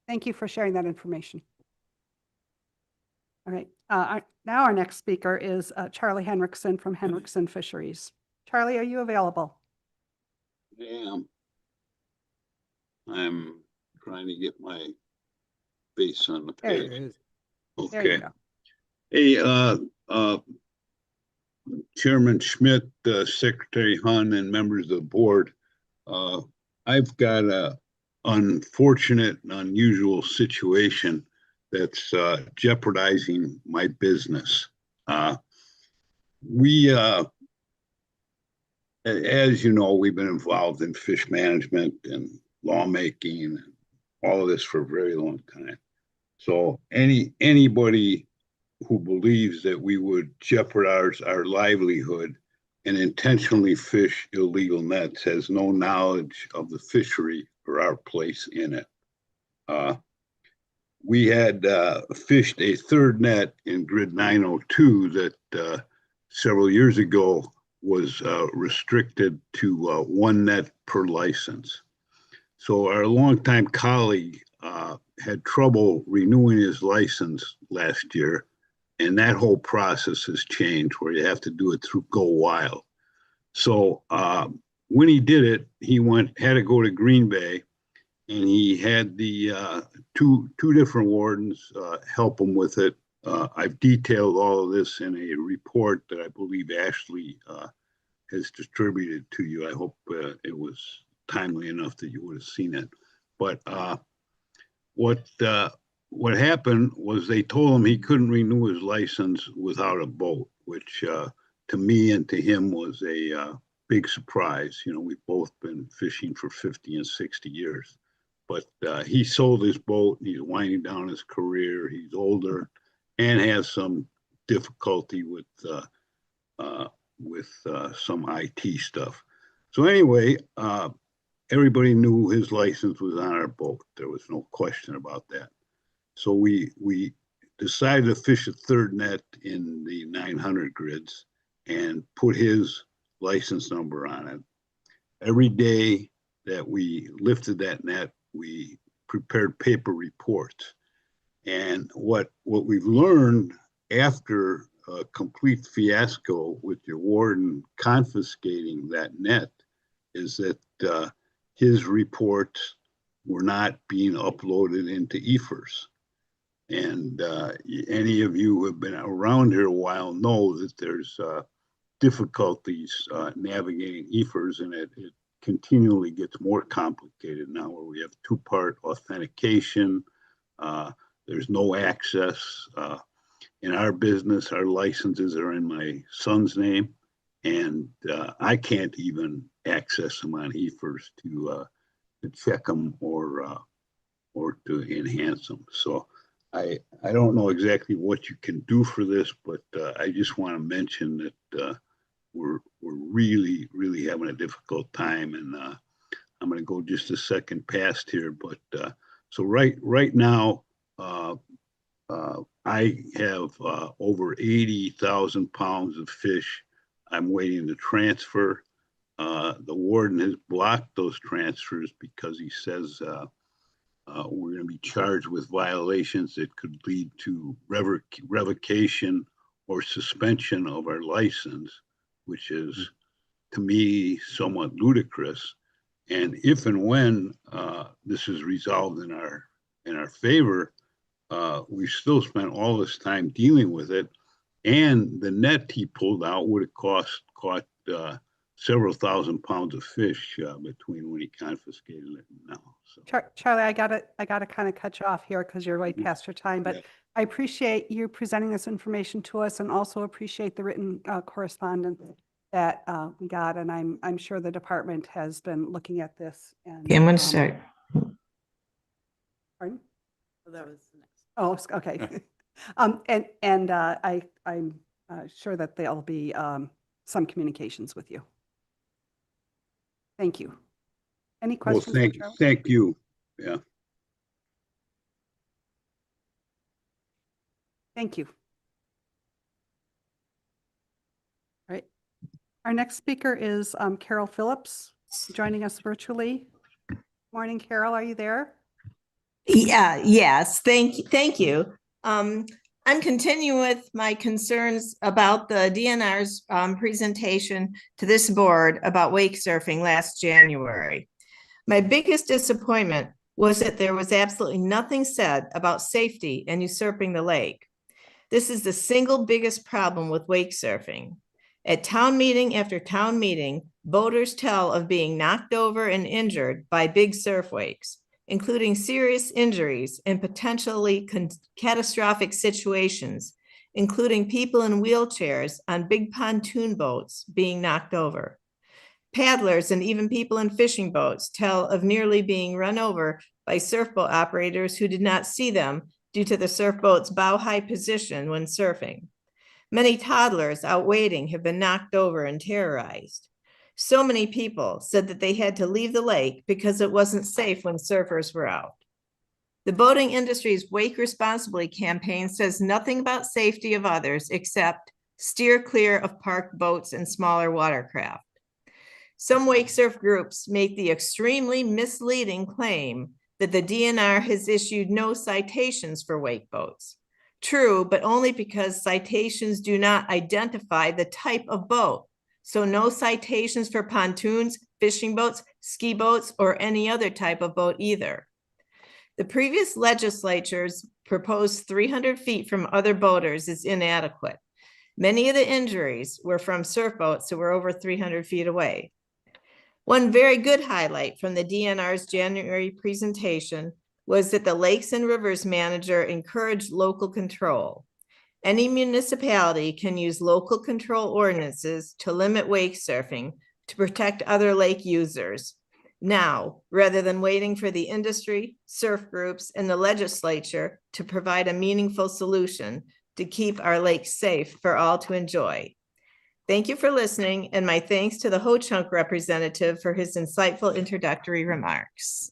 Thank you for sharing that information. All right. Now our next speaker is Charlie Henriksen from Henriksen Fisheries. Charlie, are you available? I am. I'm trying to get my face on the There page. it is. Okay. There you go. Hey, Chairman Schmidt, Secretary Hun, and members of the board, I've got a unfortunate and unusual situation that's jeopardizing my business. As you know, we've been involved in fish management and lawmaking and all of this for a very long time. So anybody who believes that we would jeopardize our livelihood and intentionally fish illegal nets has no knowledge of the fishery or our place in it. We had fished a third net in Grid 902 that several years ago was restricted to one net per license. So our longtime colleague had trouble renewing his license last year, and that whole process has changed where you have to do it through Go Wild. So when he did it, he had to go to Green Bay, and he had the two different wardens help him with it. I've detailed all of this in a report that I believe Ashley has distributed to you. I hope it was timely enough that you would have seen it. But what happened was they told him he couldn't renew his license without a boat, which to me and to him was a big surprise. You know, we've both been fishing for 50 and 60 years. But he sold his boat. He's winding down his career. He's older and has some difficulty with some IT stuff. So anyway, everybody knew his license was on our boat. There was no question about that. So we decided to fish a third net in the 900 grids and put his license number on it. Every day that we lifted that net, we prepared paper reports. And what we've learned after a complete fiasco with your warden confiscating that net is that his reports were not being uploaded into EFERS. And any of you who have been around here a while know that there's difficulties navigating EFERS, and it continually gets more complicated now, where we have two-part authentication. There's no access. In our business, our licenses are in my son's name, and I can't even access them on EFERS to check them or to enhance them. So I don't know exactly what you can do for this, but I just want to mention that we're really, really having a difficult time, and I'm going to go just a second past here. But so right now, I have over 80,000 pounds of fish I'm waiting to transfer. The warden has blocked those transfers because he says we're going to be charged with violations that could lead to revocation or suspension of our license, which is, to me, somewhat ludicrous. And if and when this is resolved in our favor, we've still spent all this time dealing with it, and the net he pulled out would have caught several thousand pounds of fish between when he confiscated it and now. So. Charlie, I gotta kind of cut you off here because you're way past your time, but Yeah. I appreciate you presenting this information to us, and also appreciate the written correspondence that we got. And I'm sure the department has been looking at this. And Okay, I'm going to start. Pardon? That was the next. Oh, okay. I'm sure that there'll be some communications with you. Thank you. Any Well, questions? for Charlie? thank you. Yeah. Thank you. All right. Our next speaker is Carol Phillips, joining us virtually. Morning, Carol, are you there? Yeah, yes, thank you. I'm continuing with my concerns about the DNR's presentation to this board about wake surfing last January. My biggest disappointment was that there was absolutely nothing said about safety and usurping the lake. This is the single biggest problem with wake surfing. At town meeting after town meeting, boaters tell of being knocked over and injured by big surf wakes, including serious injuries and potentially catastrophic situations, including people in wheelchairs on big pontoon boats being knocked over. Paddlers and even people in fishing boats tell of nearly being run over by surfboat operators who did not see them due to the surfboat's bow-high position when surfing. Many toddlers out wading have been knocked over and terrorized. So many people said that they had to leave the lake because it wasn't safe when surfers were out. The boating industry's Wake Responsibly campaign says nothing about safety of others except steer clear of parked boats and smaller watercraft. Some wake surf groups make the extremely misleading claim that the DNR has issued no citations for wake boats. True, but only because citations do not identify the type of boat. So no citations for pontoons, fishing boats, ski boats, or any other type of boat either. The previous legislature's proposed 300 feet from other boaters is inadequate. Many of the injuries were from surf boats who were over 300 feet away. One very good highlight from the DNR's January presentation was that the Lakes and Rivers manager encouraged local control. Any municipality can use local control ordinances to limit wake surfing to protect other lake users now, rather than waiting for the industry, surf groups, and the legislature to provide a meaningful solution to keep our lakes safe for all to enjoy. Thank you for listening, and my thanks to the Ho-Chunk representative for his insightful introductory remarks.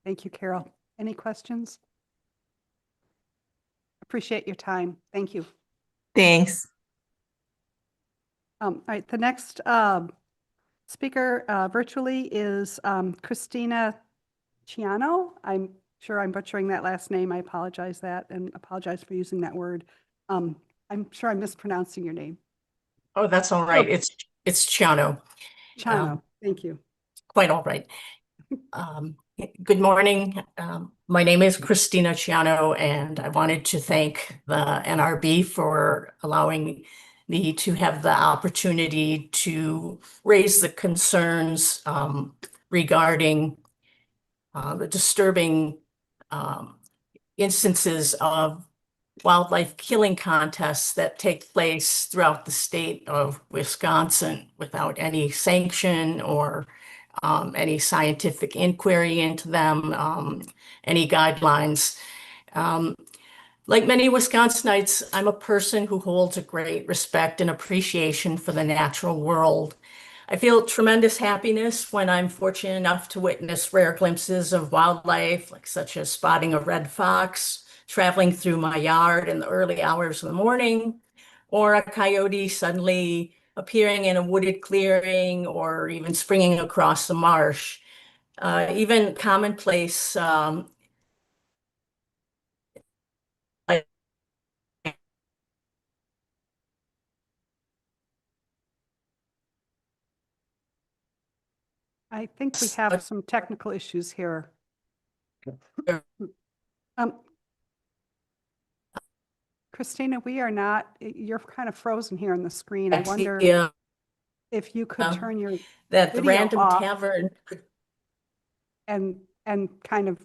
Thank you, Carol. Any questions? Appreciate your time. Thank you. Thanks. All right, the next speaker virtually is Christina Ciano. I'm sure I'm butchering that last name. I apologize that and apologize for using that word. I'm sure I'm mispronouncing your name. Oh, that's all right. It's Chiano. Ciano, thank you. Quite all right. Good morning. My name is Christina Ciano, and I wanted to thank the NRB for allowing me to have the opportunity to raise the concerns regarding the disturbing instances of wildlife killing contests that take place throughout the state of Wisconsin without any sanction or any scientific inquiry into them, any guidelines. Like many Wisconsinites, I'm a person who holds a great respect and appreciation for the natural world. I feel tremendous happiness when I'm fortunate enough to witness rare glimpses of wildlife, like such as spotting a red fox traveling through my yard in the early hours of the morning, or a coyote suddenly appearing in a wooded clearing, or even springing across the marsh. Even commonplace I think we have some technical issues here. Christina, we are not, you're kind of frozen here on the screen. I wonder if you could turn your that the video Random off Tavern and kind of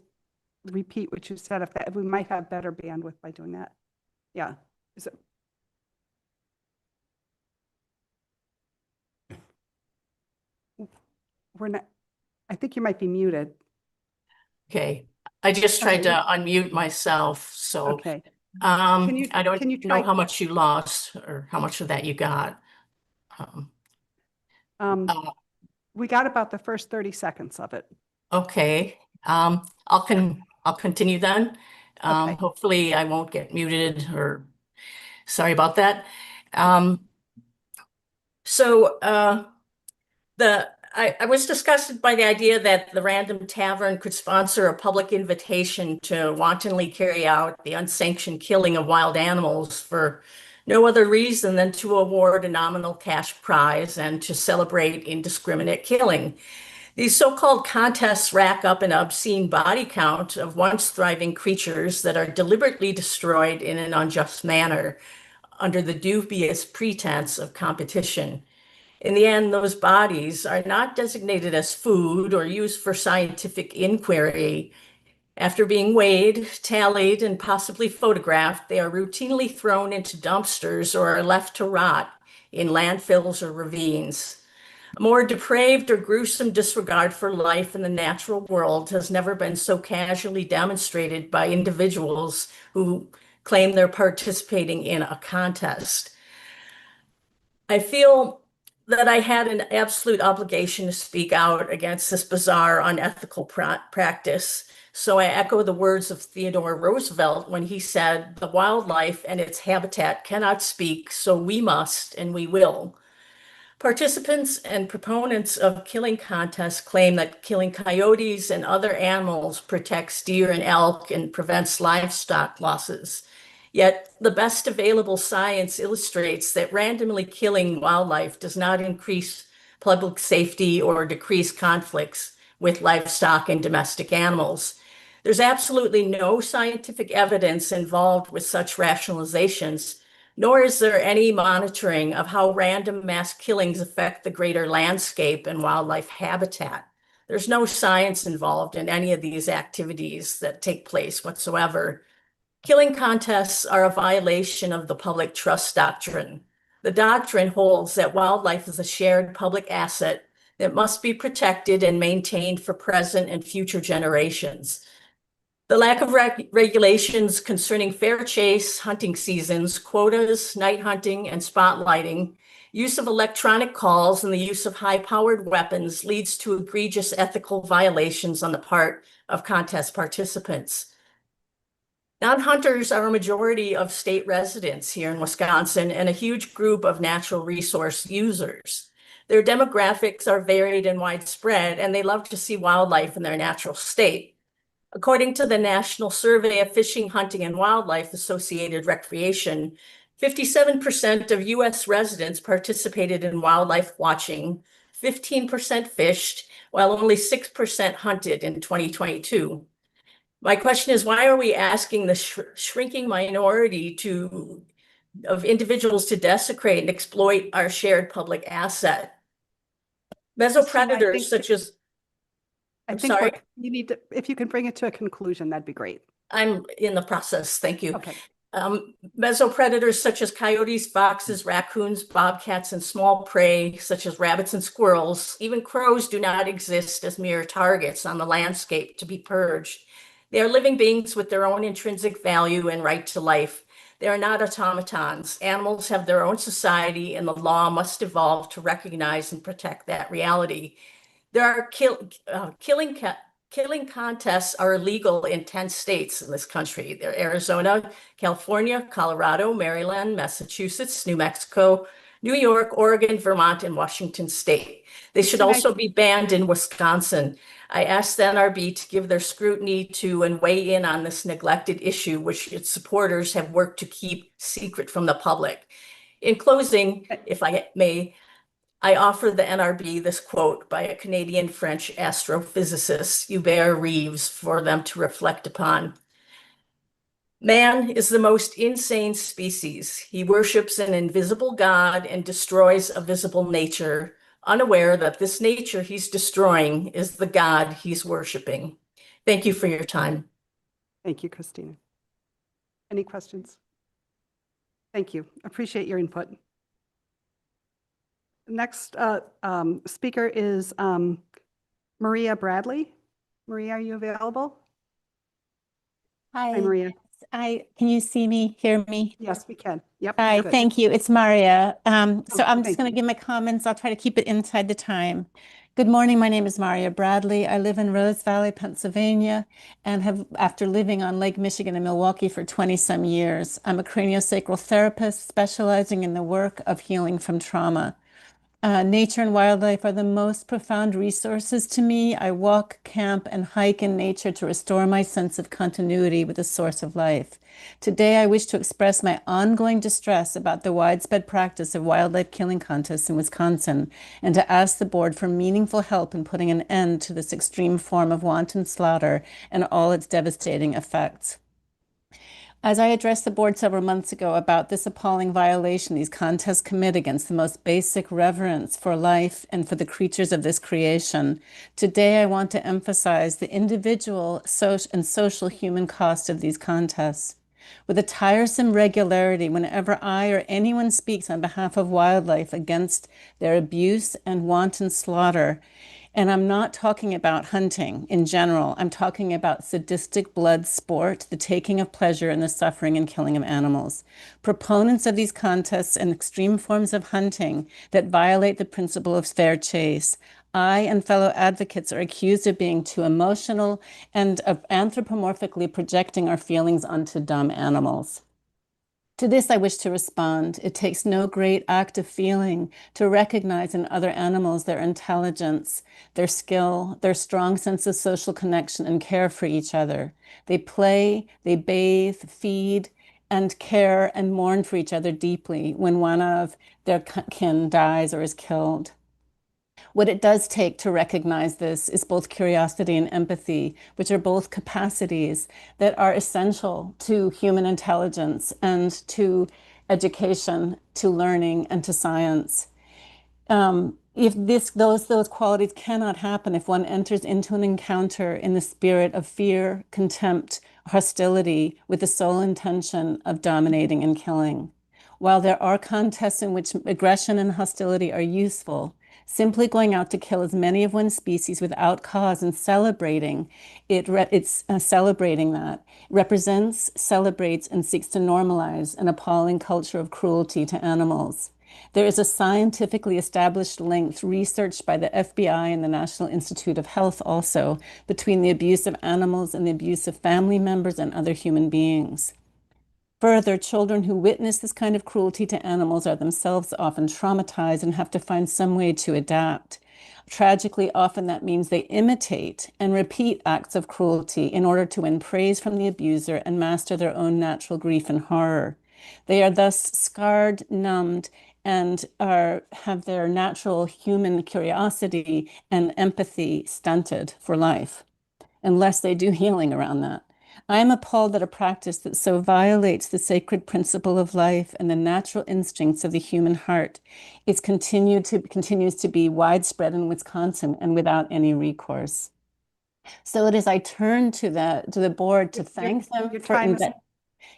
repeat what you said. If that, we might have better bandwidth by doing that. Yeah. Is it? We're not, I think you might be muted. Okay, I just tried to unmute myself, so Okay. I don't can you know try- how much you lost or how much of that you got. We got about the first 30 seconds of it. Okay, I'll continue then. Hopefully I won't get muted, or sorry about that. I was disgusted by the idea that the Random Tavern could sponsor a public invitation to wantonly carry out the unsanctioned killing of wild animals for no other reason than to award a nominal cash prize and to celebrate indiscriminate killing. These so-called contests rack up an obscene body count of once thriving creatures that are deliberately destroyed in an unjust manner under the dubious pretense of competition. In the end, those bodies are not designated as food or used for scientific inquiry. After being weighed, tallied, and possibly photographed, they are routinely thrown into dumpsters or are left to rot in landfills or ravines. A more depraved or gruesome disregard for life in the natural world has never been so casually demonstrated by individuals who claim they're participating in a contest. I feel that I had an absolute obligation to speak out against this bizarre, unethical practice. So I echo the words of Theodore Roosevelt when he said, "The wildlife and its habitat cannot speak, so we must and we will." Participants and proponents of killing contests claim that killing coyotes and other animals protects deer and elk and prevents livestock losses. Yet the best available science illustrates that randomly killing wildlife does not increase public safety or decrease conflicts with livestock and domestic animals. There's absolutely no scientific evidence involved with such rationalizations, nor is there any monitoring of how random mass killings affect the greater landscape and wildlife habitat. There's no science involved in any of these activities that take place whatsoever. Killing contests are a violation of the public trust doctrine. The doctrine holds that wildlife is a shared public asset that must be protected and maintained for present and future generations. The lack of regulations concerning fair chase, hunting seasons, quotas, night hunting, and spotlighting Use of electronic calls and the use of high-powered weapons leads to egregious ethical violations on the part of contest participants. Non-hunters are a majority of state residents here in Wisconsin and a huge group of natural resource users. Their demographics are varied and widespread, and they love to see wildlife in their natural state. According to the National Survey of Fishing, Hunting, and Wildlife Associated Recreation, 57% of U.S. residents participated in wildlife watching, 15% fished, while only 6% hunted in 2022. My question is, why are we asking the shrinking minority of individuals to desecrate and exploit our shared public asset? Mesopredators such as, I I'm think sorry, you need to, if you can bring it to a conclusion, that'd be great. I'm in the process, thank you. Okay. Mesopredators such as coyotes, foxes, raccoons, bobcats, and small prey such as rabbits and squirrels, even crows, do not exist as mere targets on the landscape to be purged. They are living beings with their own intrinsic value and right to life. They are not automatons. Animals have their own society, and the law must evolve to recognize and protect that reality. There are killing contests are illegal in 10 states in this country. They're Arizona, California, Colorado, Maryland, Massachusetts, New Mexico, New York, Oregon, Vermont, and Washington State. They should also be banned in Wisconsin. I asked the NRB to give their scrutiny to and weigh in on this neglected issue, which its supporters have worked to keep secret from the public. In closing, if I may, I offer the NRB this quote by a Canadian-French astrophysicist, Hubert Reeves, for them to reflect upon. Man is the most insane species. He worships an invisible God and destroys a visible nature, unaware that this nature he's destroying is the God he's worshiping. Thank you for your time. Thank you, Christina. Any questions? Thank you. Appreciate your input. Next speaker is Maria Bradley. Maria, are you available? Hi. Hi, Maria. Can you see me, hear me? Yes, we can. Yep. Hi, good. thank you. It's Maria. So I'm thank just going you. to give my comments. I'll try to keep it inside the time. Good morning. My name is Maria Bradley. I live in Rose Valley, Pennsylvania, and have, after living on Lake Michigan in Milwaukee for 20-some years, I'm a craniosacral therapist specializing in the work of healing from trauma. Nature and wildlife are the most profound resources to me. I walk, camp, and hike in nature to restore my sense of continuity with the source of life. Today, I wish to express my ongoing distress about the widespread practice of wildlife killing contests in Wisconsin, and to ask the board for meaningful help in putting an end to this extreme form of wanton slaughter and all its devastating effects. As I addressed the board several months ago about this appalling violation these contests commit against the most basic reverence for life and for the creatures of this creation, today I want to emphasize the individual and social human cost of these contests. With a tiresome regularity, whenever I or anyone speaks on behalf of wildlife against their abuse and wanton slaughter, and I'm not talking about hunting in general. I'm talking about sadistic blood sport, the taking of pleasure in the suffering and killing of animals. Proponents of these contests and extreme forms of hunting that violate the principle of fair chase, I and fellow advocates are accused of being too emotional and of anthropomorphically projecting our feelings onto dumb animals. To this, I wish to respond. It takes no great act of feeling to recognize in other animals their intelligence, their skill, their strong sense of social connection and care for each other. They play, they bathe, feed, and care and mourn for each other deeply when one of their kin dies or is killed. What it does take to recognize this is both curiosity and empathy, which are both capacities that are essential to human intelligence and to education, to learning, and to science. If those qualities cannot happen if one enters into an encounter in the spirit of fear, contempt, hostility, with the sole intention of dominating and killing. While there are contests in which aggression and hostility are useful, simply going out to kill as many of one's species without cause and celebrating celebrating that represents, celebrates, and seeks to normalize an appalling culture of cruelty to animals. There is a scientifically established link researched by the FBI and the National Institute of Health also between the abuse of animals and the abuse of family members and other human beings. Further, children who witness this kind of cruelty to animals are themselves often traumatized and have to find some way to adapt. Tragically, often that means they imitate and repeat acts of cruelty in order to win praise from the abuser and master their own natural grief and horror. They are thus scarred, numbed, and have their natural human curiosity and empathy stunted for life, unless they do healing around that. I am appalled that a practice that so violates the sacred principle of life and the natural instincts of the human heart continues to be widespread in Wisconsin and without any recourse. So it is I turn to the board to thank them for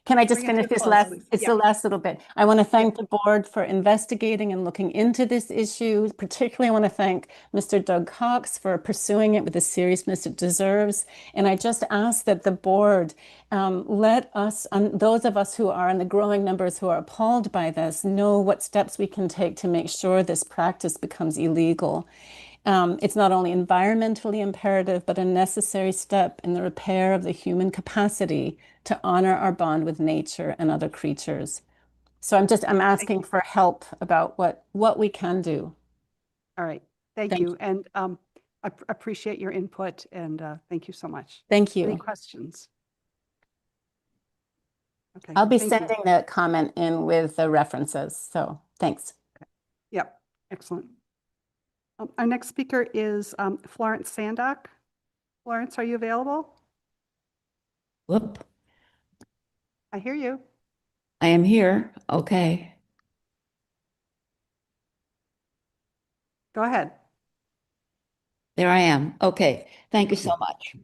Can I just bring it to finish a this close, last? please. It's Yeah. the last little bit. I want to thank the board for investigating and looking into this issue. Particularly, I want to thank Mr. Doug Cox for pursuing it with the seriousness it deserves. And I just ask that the board let us, those of us who are, and the growing numbers who are appalled by this, know what steps we can take to make sure this practice becomes illegal. It's not only environmentally imperative, but a necessary step in the repair of the human capacity to honor our bond with nature and other creatures. So I'm asking for help about what we can do. All right. Thank Thank you. And I appreciate your input and thank you so much. Thank Any you. questions? Okay. I'll be thank you. sending the comment in with the references. So thanks. Yep. Excellent. Our next speaker is Florence Sandock. Florence, are you available? Whoop, I hear you. I am here. Okay. Go ahead. There I am. Okay. Thank you so much.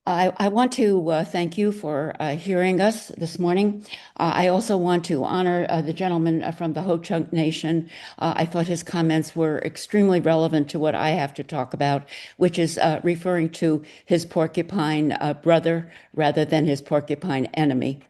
I want to thank you for hearing us this morning. I also want to honor the gentleman from the Ho-Chunk Nation. I thought his comments were extremely relevant to what I have to talk about, which is referring to his porcupine brother rather than his porcupine enemy.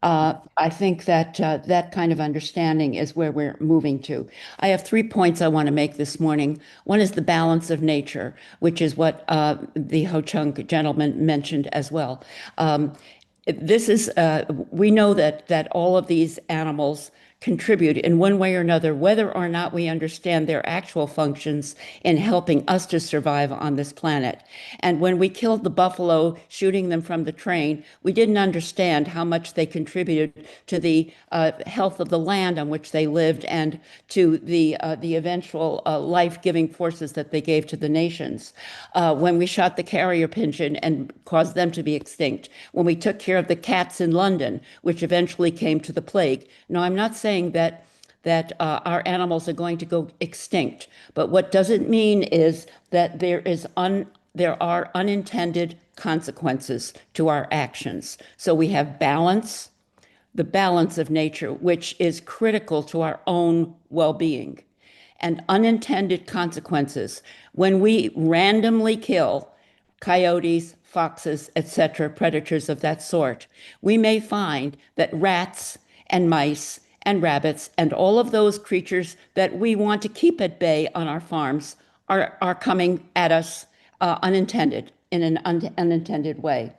I think that that kind of understanding is where we're moving to. I have 3 points I want to make this morning. One is the balance of nature, which is what the Ho-Chunk gentleman mentioned as well. We know that all of these animals contribute in one way or another, whether or not we understand their actual functions in helping us to survive on this planet. And when we killed the buffalo, shooting them from the train, we didn't understand how much they contributed to the health of the land on which they lived and to the eventual life-giving forces that they gave to the nations. When we shot the carrier pigeon and caused them to be extinct, when we took care of the cats in London, which eventually came to the plague. Now, I'm not saying that our animals are going to go extinct, but what doesn't mean is that there are unintended consequences to our actions. So we have balance, the balance of nature, which is critical to our own well-being, and unintended consequences. When we randomly kill coyotes, foxes, etc., predators of that sort, we may find that rats and mice and rabbits and all of those creatures that we want to keep at bay on our farms are coming at us unintended, in an unintended way.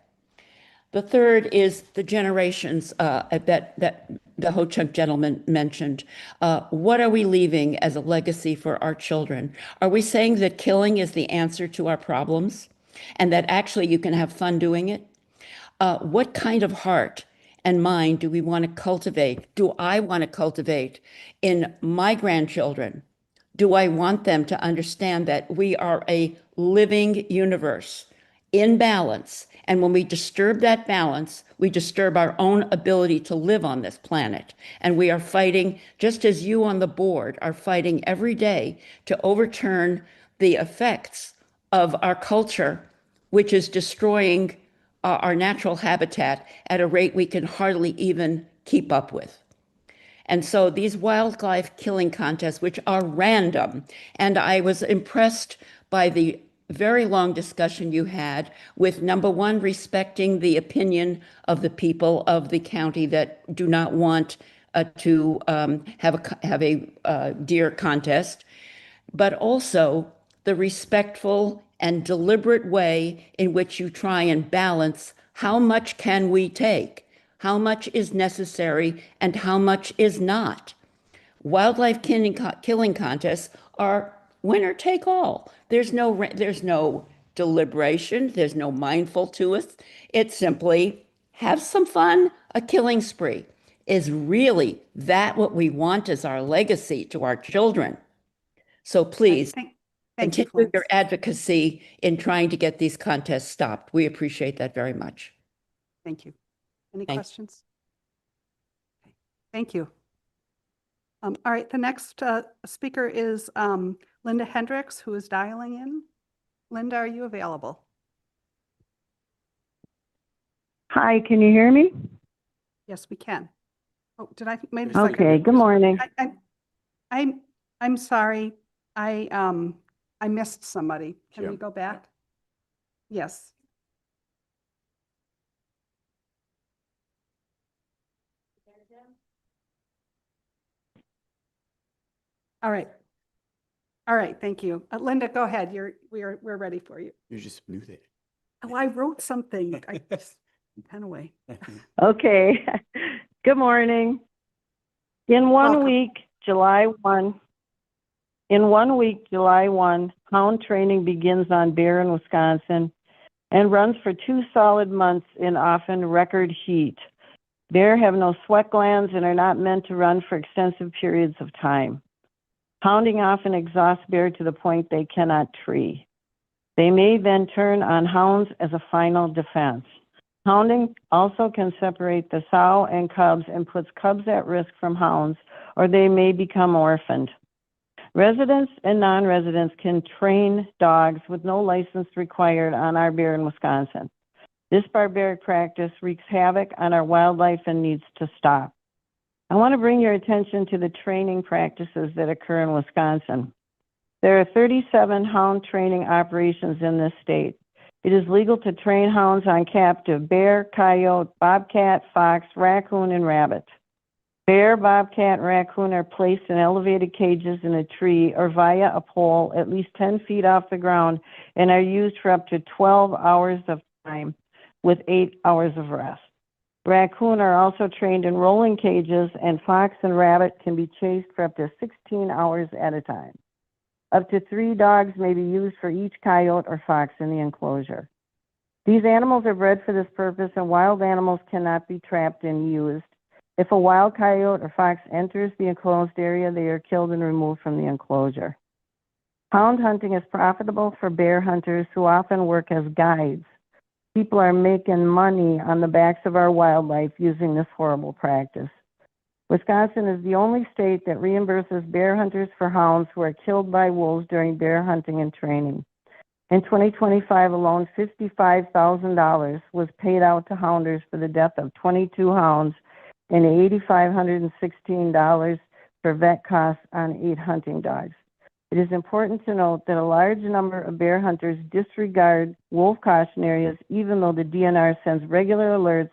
The third is the generations that the Ho-Chunk gentleman mentioned. What are we leaving as a legacy for our children? Are we saying that killing is the answer to our problems and that actually you can have fun doing it? What kind of heart and mind do we want to cultivate? Do I want to cultivate in my grandchildren? Do I want them to understand that we are a living universe in balance? And when we disturb that balance, we disturb our own ability to live on this planet. And we are fighting, just as you on the board are fighting every day to overturn the effects of our culture, which is destroying our natural habitat at a rate we can hardly even keep up with. And so these wildlife killing contests, which are random, and I was impressed by the very long discussion you had with, number one, respecting the opinion of the people of the county that do not want to have a deer contest, but also the respectful and deliberate way in which you try and balance how much can we take, how much is necessary, and how much is not. Wildlife killing contests are winner take all. There's no deliberation. There's no mindful to it. It's simply have some fun. A killing spree is really that what we want as our legacy to our children. So please Thank you, continue your advocacy in trying to get these contests stopped. We appreciate that very much. Thank you. Any Thank- questions? Okay, thank you. All right, the next speaker is Linda Hendricks, who is dialing in. Linda, are you available? Hi, can you hear me? Yes, we can. Oh, did I wait a second? Okay, good morning. I'm sorry. I missed somebody. Can we Jim. go back? Yes. All right. All right, thank you. Linda, go ahead. We're ready for you. You just knew that. Oh, I wrote something. I just pen away. Okay, good morning. In one week, July 1, hound training begins on bear in Wisconsin and runs for 2 solid months in often record heat. Bear have no sweat glands and are not meant to run for extensive periods of time. Hounding often exhausts bear to the point they cannot tree. They may then turn on hounds as a final defense. Hounding also can separate the sow and cubs and puts cubs at risk from hounds, or they may become orphaned. Residents and non-residents can train dogs with no license required on our bear in Wisconsin. This barbaric practice wreaks havoc on our wildlife and needs to stop. I want to bring your attention to the training practices that occur in Wisconsin. There are 37 hound training operations in this state. It is legal to train hounds on captive bear, coyote, bobcat, fox, raccoon, and rabbit. Bear, bobcat, and raccoon are placed in elevated cages in a tree or via a pole at least 10 feet off the ground and are used for up to 12 hours of time with 8 hours of rest. Raccoon are also trained in rolling cages, and fox and rabbit can be chased for up to 16 hours at a time. Up to 3 dogs may be used for each coyote or fox in the enclosure. These animals are bred for this purpose, and wild animals cannot be trapped and used. If a wild coyote or fox enters the enclosed area, they are killed and removed from the enclosure. Hound hunting is profitable for bear hunters who often work as guides. People are making money on the backs of our wildlife using this horrible practice. Wisconsin is the only state that reimburses bear hunters for hounds who are killed by wolves during bear hunting and training. In 2025 alone, $55,000 was paid out to hounders for the death of 22 hounds and $8,516 for vet costs on 8 hunting dogs. It is important to note that a large number of bear hunters disregard wolf caution areas, even though the DNR sends regular alerts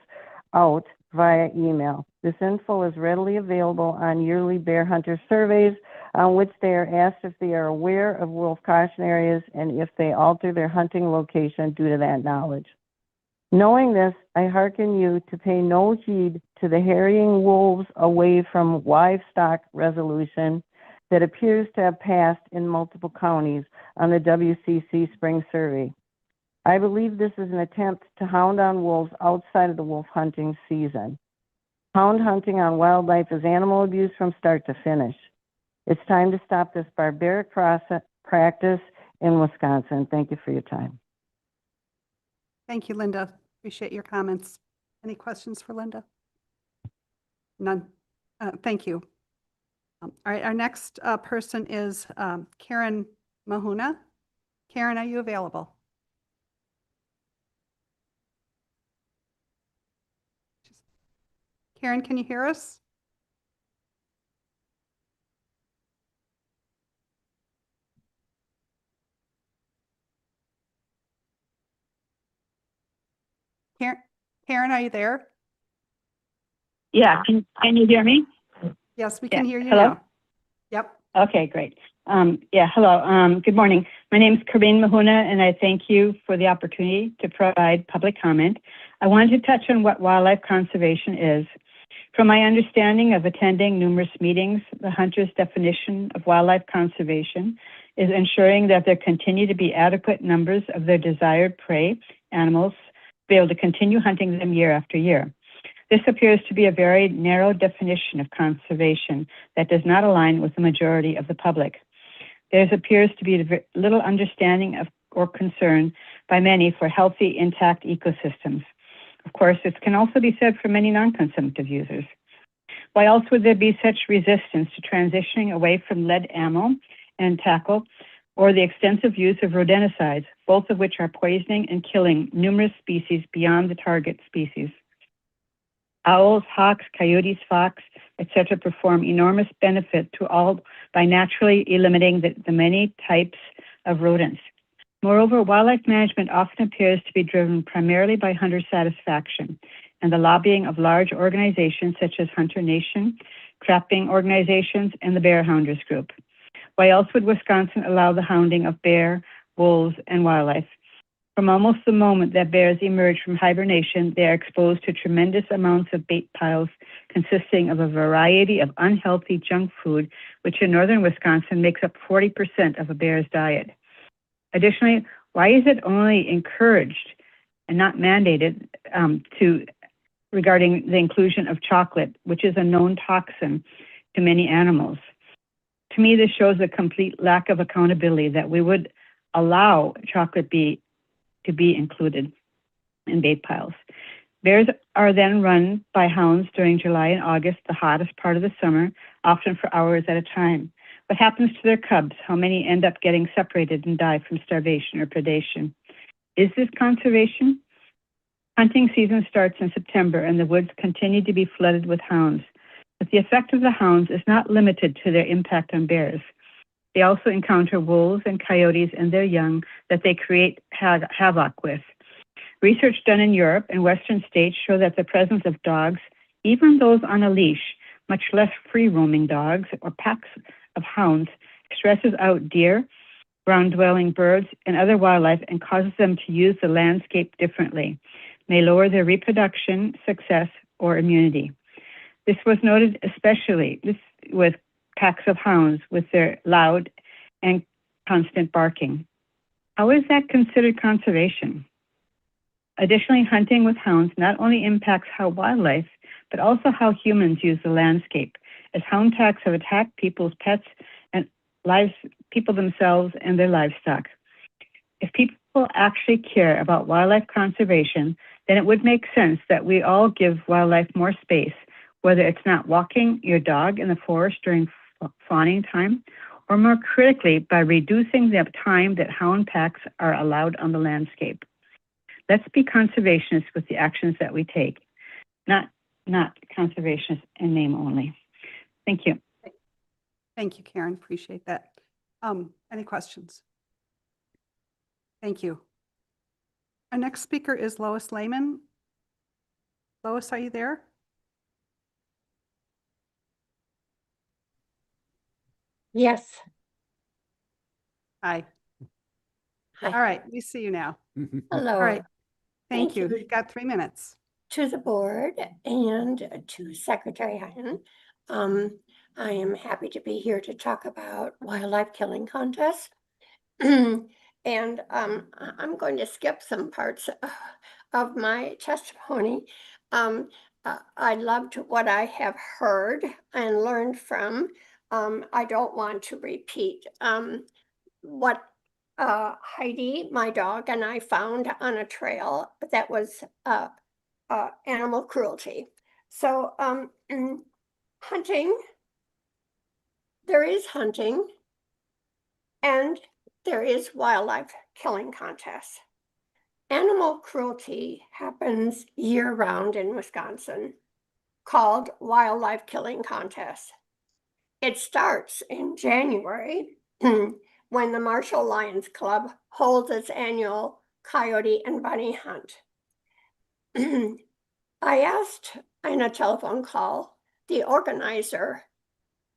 out via email. This info is readily available on yearly bear hunter surveys, on which they are asked if they are aware of wolf caution areas and if they alter their hunting location due to that knowledge. Knowing this, I hearken you to pay no heed to the harrying wolves away from livestock resolution that appears to have passed in multiple counties on the WCC spring survey. I believe this is an attempt to hound on wolves outside of the wolf hunting season. Hound hunting on wildlife is animal abuse from start to finish. It's time to stop this barbaric practice in Wisconsin. Thank you for your time. Thank you, Linda. Appreciate your comments. Any questions for Linda? None. Thank you. All right, our next person is Karen Mahuna. Karen, are you available? Karen, can you hear us? Karen, are you there? Yeah, can you hear me? Yes, we can hear you Hello? now. Yep. Okay, great. Hello. Good morning. My name is Corinne Mahuna, and I thank you for the opportunity to provide public comment. I wanted to touch on what wildlife conservation is. From my understanding of attending numerous meetings, the hunter's definition of wildlife conservation is ensuring that there continue to be adequate numbers of their desired prey animals to be able to continue hunting them year after year. This appears to be a very narrow definition of conservation that does not align with the majority of the public. There appears to be little understanding of or concern by many for healthy, intact ecosystems. Of course, this can also be said for many non-consumptive users. Why else would there be such resistance to transitioning away from lead ammo and tackle or the extensive use of rodenticides, both of which are poisoning and killing numerous species beyond the target species? Owls, hawks, coyotes, fox, etc. perform enormous benefit to all by naturally eliminating the many types of rodents. Moreover, wildlife management often appears to be driven primarily by hunter satisfaction and the lobbying of large organizations such as Hunter Nation, trapping organizations, and the Bear Hounders Group. Why else would Wisconsin allow the hounding of bear, wolves, and wildlife? From almost the moment that bears emerge from hibernation, they are exposed to tremendous amounts of bait piles consisting of a variety of unhealthy junk food, which in northern Wisconsin makes up 40% of a bear's diet. Additionally, why is it only encouraged and not mandated regarding the inclusion of chocolate, which is a known toxin to many animals? To me, this shows a complete lack of accountability that we would allow chocolate to be included in bait piles. Bears are then run by hounds during July and August, the hottest part of the summer, often for hours at a time. What happens to their cubs? How many end up getting separated and die from starvation or predation? Is this conservation? Hunting season starts in September and the woods continue to be flooded with hounds. But the effect of the hounds is not limited to their impact on bears. They also encounter wolves and coyotes and their young that they create havoc with. Research done in Europe and Western states show that the presence of dogs, even those on a leash, much less free-roaming dogs or packs of hounds, stresses out deer, ground-dwelling birds, and other wildlife and causes them to use the landscape differently, may lower their reproduction, success, or immunity. This was noted especially with packs of hounds with their loud and constant barking. How is that considered conservation? Additionally, hunting with hounds not only impacts how wildlife, but also how humans use the landscape, as hound packs have attacked people's pets and people themselves and their livestock. If people actually care about wildlife conservation, then it would make sense that we all give wildlife more space, whether it's not walking your dog in the forest during fawning time, or more critically, by reducing the time that hound packs are allowed on the landscape. Let's be conservationists with the actions that we take, not conservationists in name only. Thank you. Thank you, Karen. Appreciate that. Any questions? Thank you. Our next speaker is Lois Lehman. Lois, are you there? Yes. Hi. Hi. All right, we see you now. Hello. All right. Thank you. you. You've got 3 minutes. To the board and to Secretary Hyden. I am happy to be here to talk about wildlife killing contests. And I'm going to skip some parts of my testimony. I loved what I have heard and learned from. I don't want to repeat what Heidi, my dog, and I found on a trail that was animal cruelty. So hunting, there is hunting and there is wildlife killing contests. Animal cruelty happens year-round in Wisconsin, called wildlife killing contests. It starts in January when the Marshall Lions Club holds its annual coyote and bunny hunt. I asked in a telephone call the organizer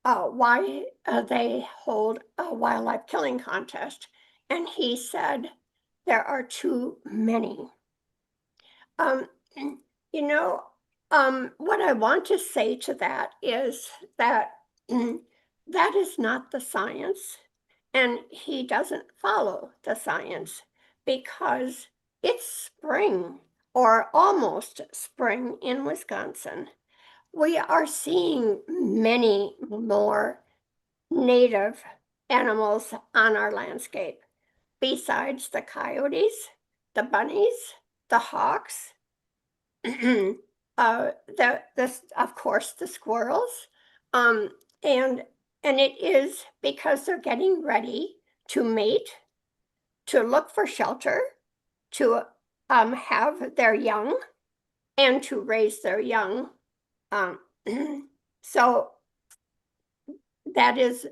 why they hold a wildlife killing contest. And he said, there are too many. You know, what I want to say to that is that that is not the science, and he doesn't follow the science because it's spring or almost spring in Wisconsin. We are seeing many more native animals on our landscape besides the coyotes, the bunnies, the hawks, of course, the squirrels, and it is because they're getting ready to mate, to look for shelter, to have their young, and to raise their young. So that is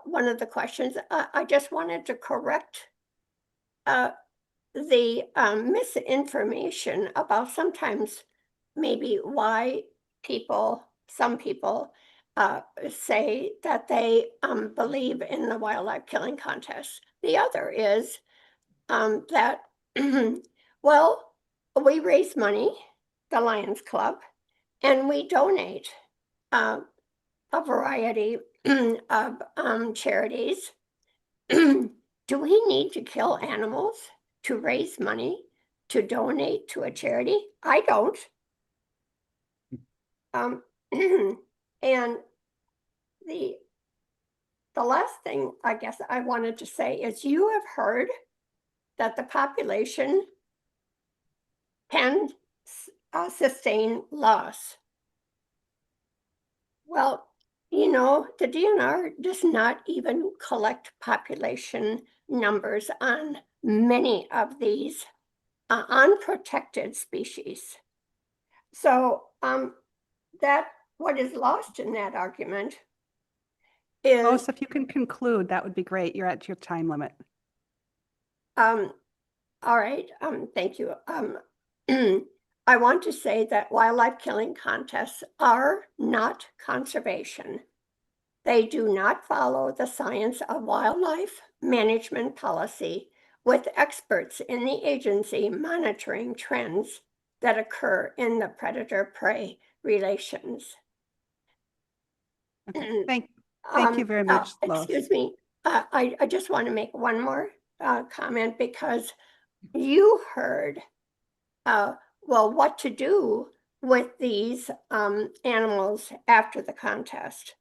one of the questions. I just wanted to correct the misinformation about sometimes maybe why some people say that they believe in the wildlife killing contest. The other is that, well, we raise money, the Lions Club, and we donate a variety of charities. Do we need to kill animals to raise money to donate to a charity? I don't. And the last thing I guess I wanted to say is you have heard that the population can sustain loss. Well, you know, the DNR does not even collect population numbers on many of these unprotected species. So that what is lost in that argument is— Lois, if you can conclude, that would be great. You're at your time limit. all right, thank you. I want to say that wildlife killing contests are not conservation. They do not follow the science of wildlife management policy, with experts in the agency monitoring trends that occur in the predator-prey relations. Okay. Thank you very much, Lois. Excuse me, I just want to make one more comment, because you heard, well, what to do with these animals after the contest.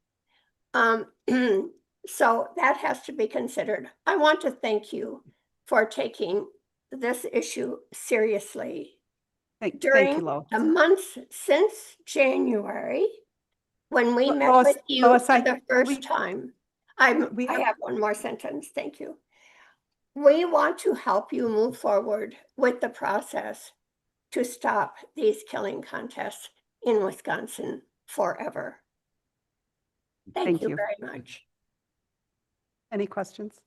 So that has to be considered. I want to thank you for taking this issue seriously. During you, Lois. the months since January, when we met Lois, with you Lois, for the first time, I have one more sentence, thank you. We want to help you move forward with the process to stop these killing contests in Wisconsin forever. Thank you very much. Any questions?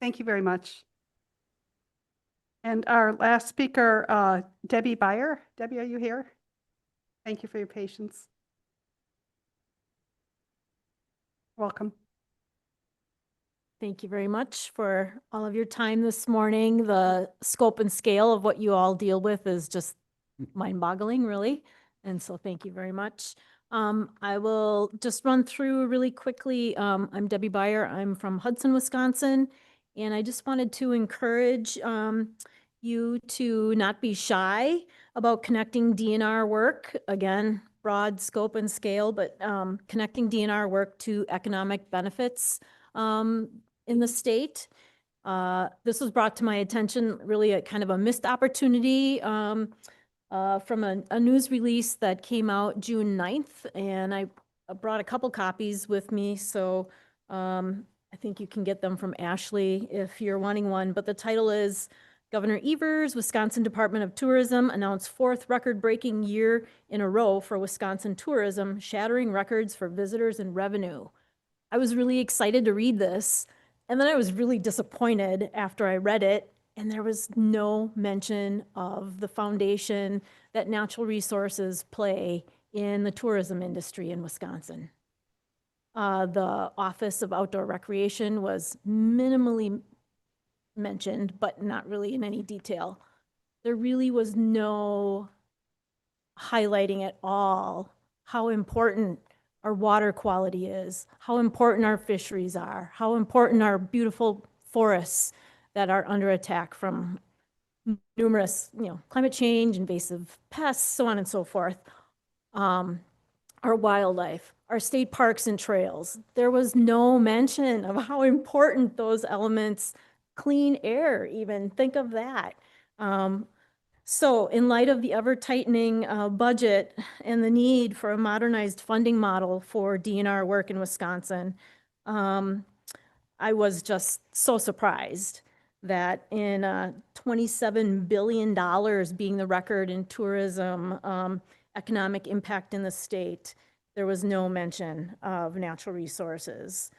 Thank you very much. And our last speaker, Debbie Byer. Debbie, are you here? Thank you for your patience. Welcome. Thank you very much for all of your time this morning. The scope and scale of what you all deal with is just mind-boggling, really. And so thank you very much. I will just run through really quickly. I'm Debbie Byer. I'm from Hudson, Wisconsin. And I just wanted to encourage you to not be shy about connecting DNR work. Again, broad scope and scale, but connecting DNR work to economic benefits in the state. This was brought to my attention, really a kind of a missed opportunity from a news release that came out June 9th. And I brought a couple copies with me. So I think you can get them from Ashley if you're wanting one. But the title is Governor Evers, Wisconsin Department of Tourism announced fourth record-breaking year in a row for Wisconsin tourism, shattering records for visitors and revenue. I was really excited to read this. And then I was really disappointed after I read it, and there was no mention of the foundation that natural resources play in the tourism industry in Wisconsin. The Office of Outdoor Recreation was minimally mentioned, but not really in any detail. There really was no highlighting at all how important our water quality is, how important our fisheries are, how important our beautiful forests that are under attack from numerous, climate change, invasive pests, so on and so forth. Our wildlife, our state parks and trails. There was no mention of how important those elements, clean air even, think of that. So in light of the ever-tightening budget and the need for a modernized funding model for DNR work in Wisconsin, I was just so surprised that in $27 billion being the record in tourism economic impact in the state, there was no mention of natural resources.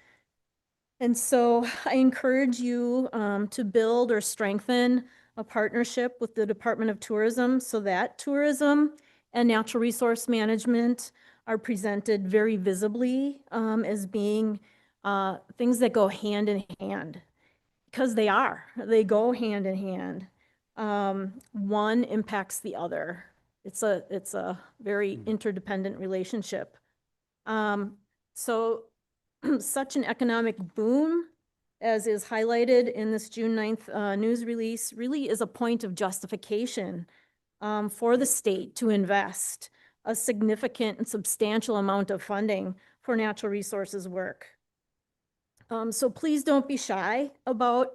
And so I encourage you to build or strengthen a partnership with the Department of Tourism so that tourism and natural resource management are presented very visibly as being things that go hand in hand, because they go hand in hand. One impacts the other. It's a very interdependent relationship. So such an economic boom as is highlighted in this June 9th news release really is a point of justification for the state to invest a significant and substantial amount of funding for natural resources work. So please don't be shy about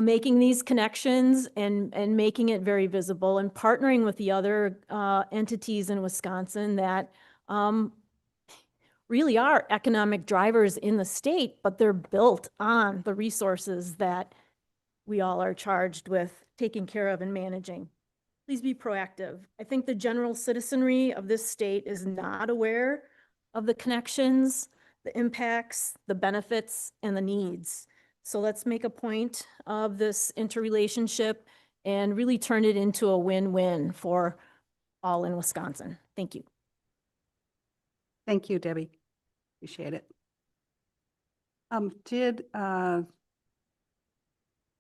making these connections and making it very visible and partnering with the other entities in Wisconsin that really are economic drivers in the state, but they're built on the resources that we all are charged with taking care of and managing. Please be proactive. I think the general citizenry of this state is not aware of the connections, the impacts, the benefits, and the needs. So let's make a point of this interrelationship and really turn it into a win-win for all in Wisconsin. Thank you. Thank you, Debbie. Appreciate it.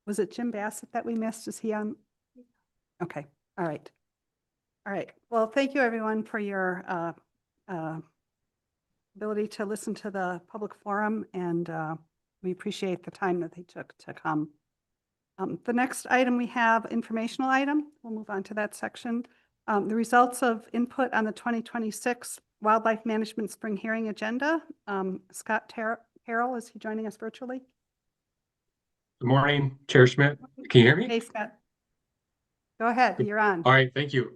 Was it Jim Bassett that we missed? Is he on? Okay, all right. All right, well, thank you everyone for your ability to listen to the public forum, and we appreciate the time that they took to come. The next item we have, informational item. We'll move on to that section. The results of input on the 2026 Wildlife Management Spring Hearing Agenda. Scott Harrell, is he joining us virtually? Good morning, Chair Schmidt. Can you hear me? Hey, Scott. Go ahead, you're on. All right, thank you.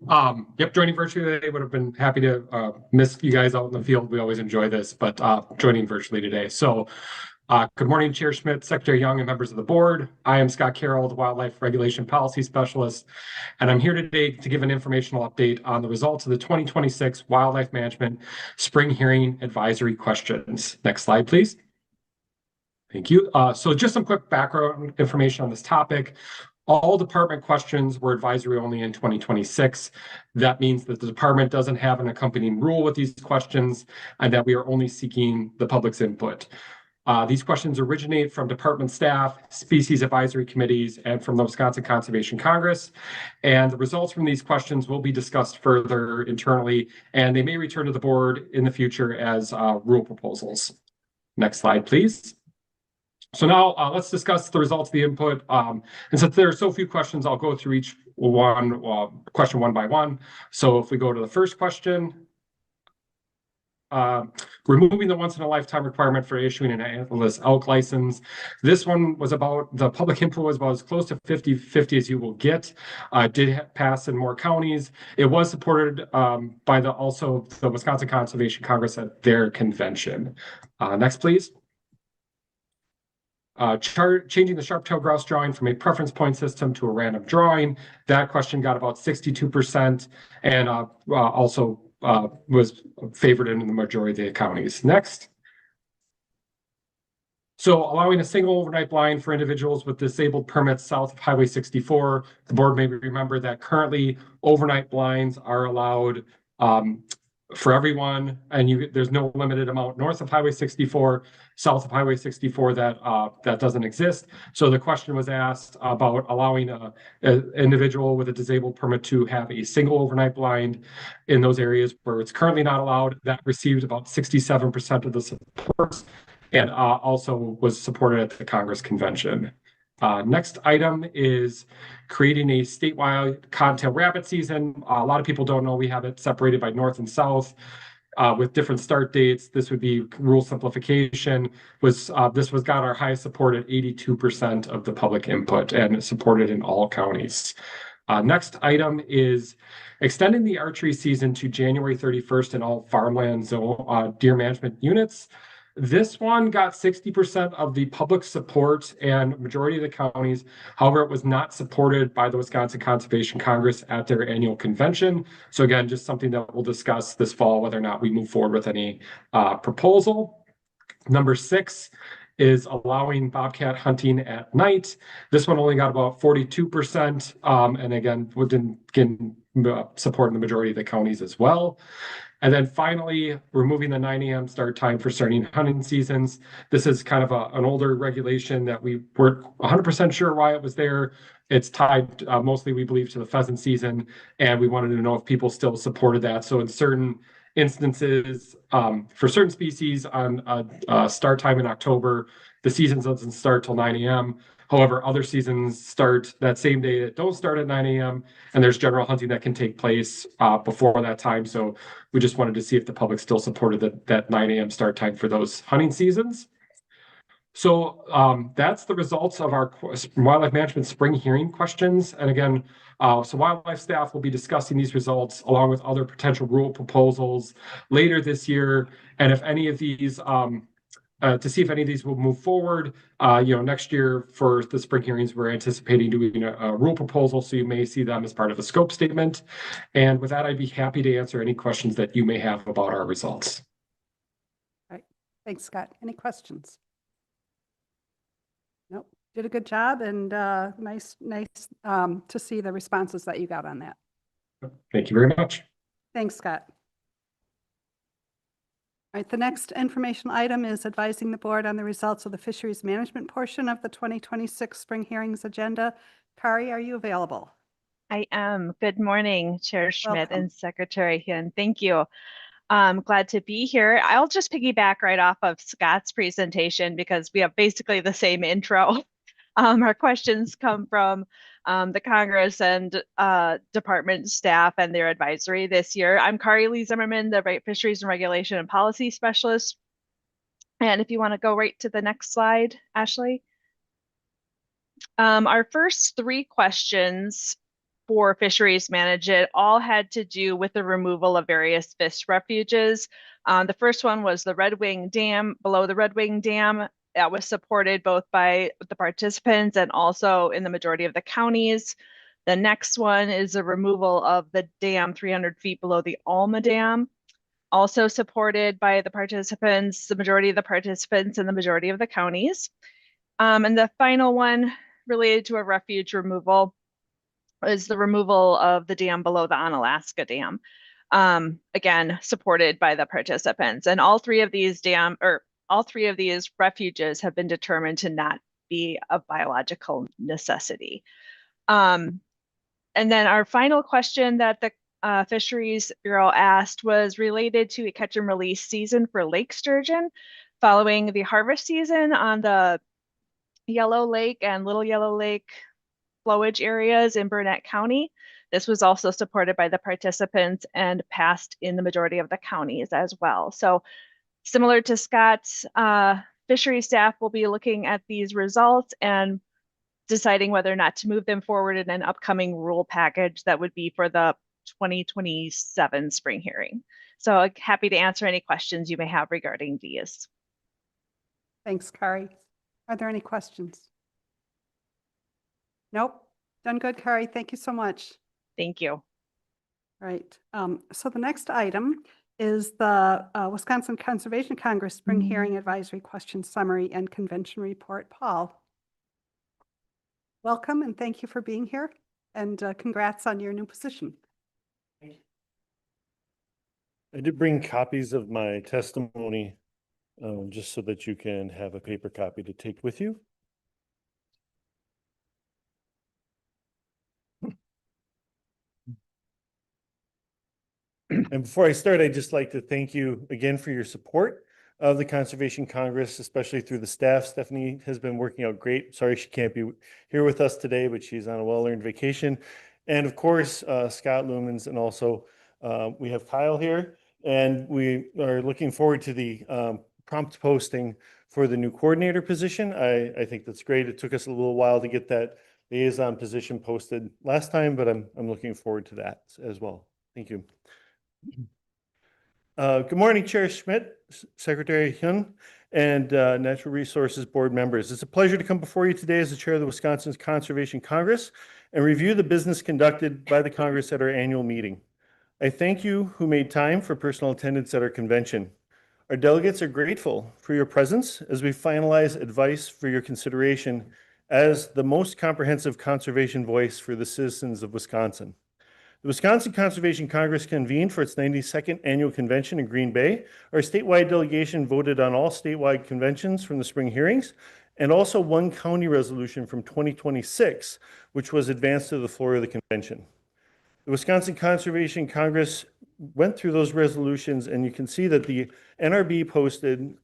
Yep, joining virtually today. Would have been happy to miss you guys out in the field. We always enjoy this, but joining virtually today. So good morning, Chair Schmidt, Secretary Young, and members of the board. I am Scott Carroll, the Wildlife Regulation Policy Specialist, and I'm here today to give an informational update on the results of the 2026 Wildlife Management Spring Hearing Advisory Questions. Next slide, please. Thank you. So just some quick background information on this topic. All department questions were advisory only in 2026. That means that the department doesn't have an accompanying rule with these questions and that we are only seeking the public's input. These questions originate from department staff, species advisory committees, and from the Wisconsin Conservation Congress. And the results from these questions will be discussed further internally, and they may return to the board in the future as rule proposals. Next slide, please. So now let's discuss the results of the input. And since there are so few questions, I'll go through each one question one by one. So if we go to the first question, removing the once-in-a-lifetime requirement for issuing an antlerless elk license. This one was about, the public input was about as close to 50-50 as you will get. Did pass in more counties. It was supported by also the Wisconsin Conservation Congress at their convention. Next, please. Changing the sharp-tailed grouse drawing from a preference point system to a random drawing. That question got about 62% and also was favored in the majority of the counties. Next. So allowing a single overnight blind for individuals with disabled permits south of Highway 64. The board may remember that currently overnight blinds are allowed for everyone, and there's no limited amount north of Highway 64, south of Highway 64 that doesn't exist. So the question was asked about allowing an individual with a disabled permit to have a single overnight blind in those areas where it's currently not allowed. That received about 67% of the support, and also was supported at the Congress convention. Next item is creating a statewide cottontail rabbit season. A lot of people don't know we have it separated by north and south with different start dates. This would be rule simplification. This got our highest support at 82% of the public input and supported in all counties. Next item is extending the archery season to January 31st in all farmland zone deer management units. This one got 60% of the public support and majority of the counties. However, it was not supported by the Wisconsin Conservation Congress at their annual convention. So again, just something that we'll discuss this fall, whether or not we move forward with any proposal. Number 6 is allowing bobcat hunting at night. This one only got about 42%, and again, didn't get support in the majority of the counties as well. And then finally, removing the 9 a.m. start time for starting hunting seasons. This is kind of an older regulation that we weren't 100% sure why it was there. It's tied mostly, we believe, to the pheasant season, and we wanted to know if people still supported that. So in certain instances, for certain species on start time in October, the season doesn't start till 9 a.m. However, other seasons start that same day that don't start at 9 a.m. and there's general hunting that can take place before that time. So we just wanted to see if the public still supported that 9 a.m. start time for those hunting seasons. So that's the results of our wildlife management spring hearing questions. And again, so wildlife staff will be discussing these results along with other potential rule proposals later this year. And if any of these to see if any of these will move forward. Next year for the spring hearings, we're anticipating doing a rule proposal, so you may see them as part of a scope statement. And with that, I'd be happy to answer any questions that you may have about our results. All right. Thanks, Scott. Any questions? Nope. Did a good job, and nice to see the responses that you got on that. Thank you very much. Thanks, Scott. All right, the next informational item is advising the board on the results of the fisheries management portion of the 2026 spring hearings agenda. Kari, are you available? I am. Good morning, Chair Schmidt Welcome. and Secretary Hinn. Thank you. I'm glad to be here. I'll just piggyback right off of Scott's presentation because we have basically the same intro. Our questions come from the Congress and department staff and their advisory this year. I'm Kari Lee Zimmerman, the Fisheries and Regulation and Policy Specialist. And if you want to go right to the next slide, Ashley. Our first 3 questions for fisheries management all had to do with the removal of various fish refuges. The first one was the Red Wing Dam, below the Red Wing Dam. That was supported both by the participants and also in the majority of the counties. The next one is the removal of the dam 300 feet below the Alma Dam, also supported by the participants, the majority of the participants in the majority of the counties. And the final one related to a refuge removal is the removal of the dam below the Onalaska Dam. Again, supported by the participants. And all 3 of these refuges have been determined to not be of biological necessity. And then our final question that the Fisheries Bureau asked was related to a catch and release season for lake sturgeon following the harvest season on the Yellow Lake and Little Yellow Lake flowage areas in Burnett County. This was also supported by the participants and passed in the majority of the counties as well. So similar to Scott's, fisheries staff will be looking at these results and deciding whether or not to move them forward in an upcoming rule package that would be for the 2027 spring hearing. So happy to answer any questions you may have regarding these. Thanks, Kari. Are there any questions? Nope. Done good, Kari. Thank you so much. Thank you. Right. So the next item is the Wisconsin Conservation Congress Spring Hearing Advisory Question Summary and Convention Report. Paul. Welcome and thank you for being here, and congrats on your new position. I did bring copies of my testimony, just so that you can have a paper copy to take with you. And before I start, I'd just like to thank you again for your support of the Conservation Congress, especially through the staff. Stephanie has been working out great. Sorry she can't be here with us today, but she's on a well-earned vacation. And of course, Scott Lumens, and also we have Kyle here. And we are looking forward to the prompt posting for the new coordinator position. I think that's great. It took us a little while to get that liaison position posted last time, but I'm looking forward to that as well. Thank you. Good morning, Chair Schmidt, Secretary Hyun, and Natural Resources Board members. It's a pleasure to come before you today as the chair of the Wisconsin Conservation Congress and review the business conducted by the Congress at our annual meeting. I thank you who made time for personal attendance at our convention. Our delegates are grateful for your presence as we finalize advice for your consideration as the most comprehensive conservation voice for the citizens of Wisconsin. The Wisconsin Conservation Congress convened for its 92nd annual convention in Green Bay. Our statewide delegation voted on all statewide conventions from the spring hearings and also one county resolution from 2026, which was advanced to the floor of the convention. The Wisconsin Conservation Congress went through those resolutions, and you can see that the NRB presented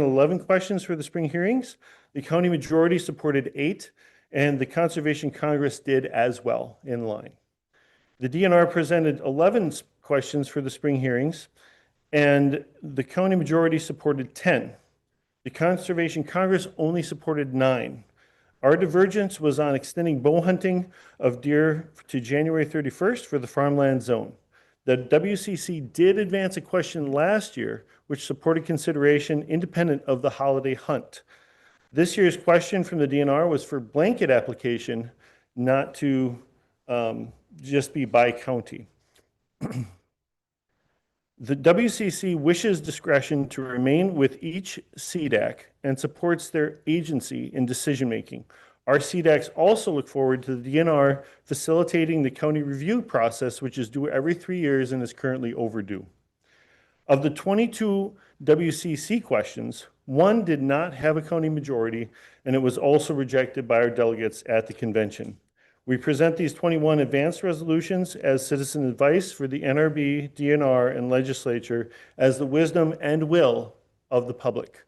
11 questions for the spring hearings. The county majority supported 8, and the Conservation Congress did as well in line. The DNR presented 11 questions for the spring hearings, and the county majority supported 10. The Conservation Congress only supported 9. Our divergence was on extending bow hunting of deer to January 31st for the farmland zone. The WCC did advance a question last year, which supported consideration independent of the holiday hunt. This year's question from the DNR was for blanket application, not to just be by county. The WCC wishes discretion to remain with each CDAC and supports their agency in decision-making. Our CDACs also look forward to the DNR facilitating the county review process, which is due every 3 years and is currently overdue. Of the 22 WCC questions, 1 did not have a county majority, and it was also rejected by our delegates at the convention. We present these 21 advanced resolutions as citizen advice for the NRB, DNR, and legislature as the wisdom and will of the public.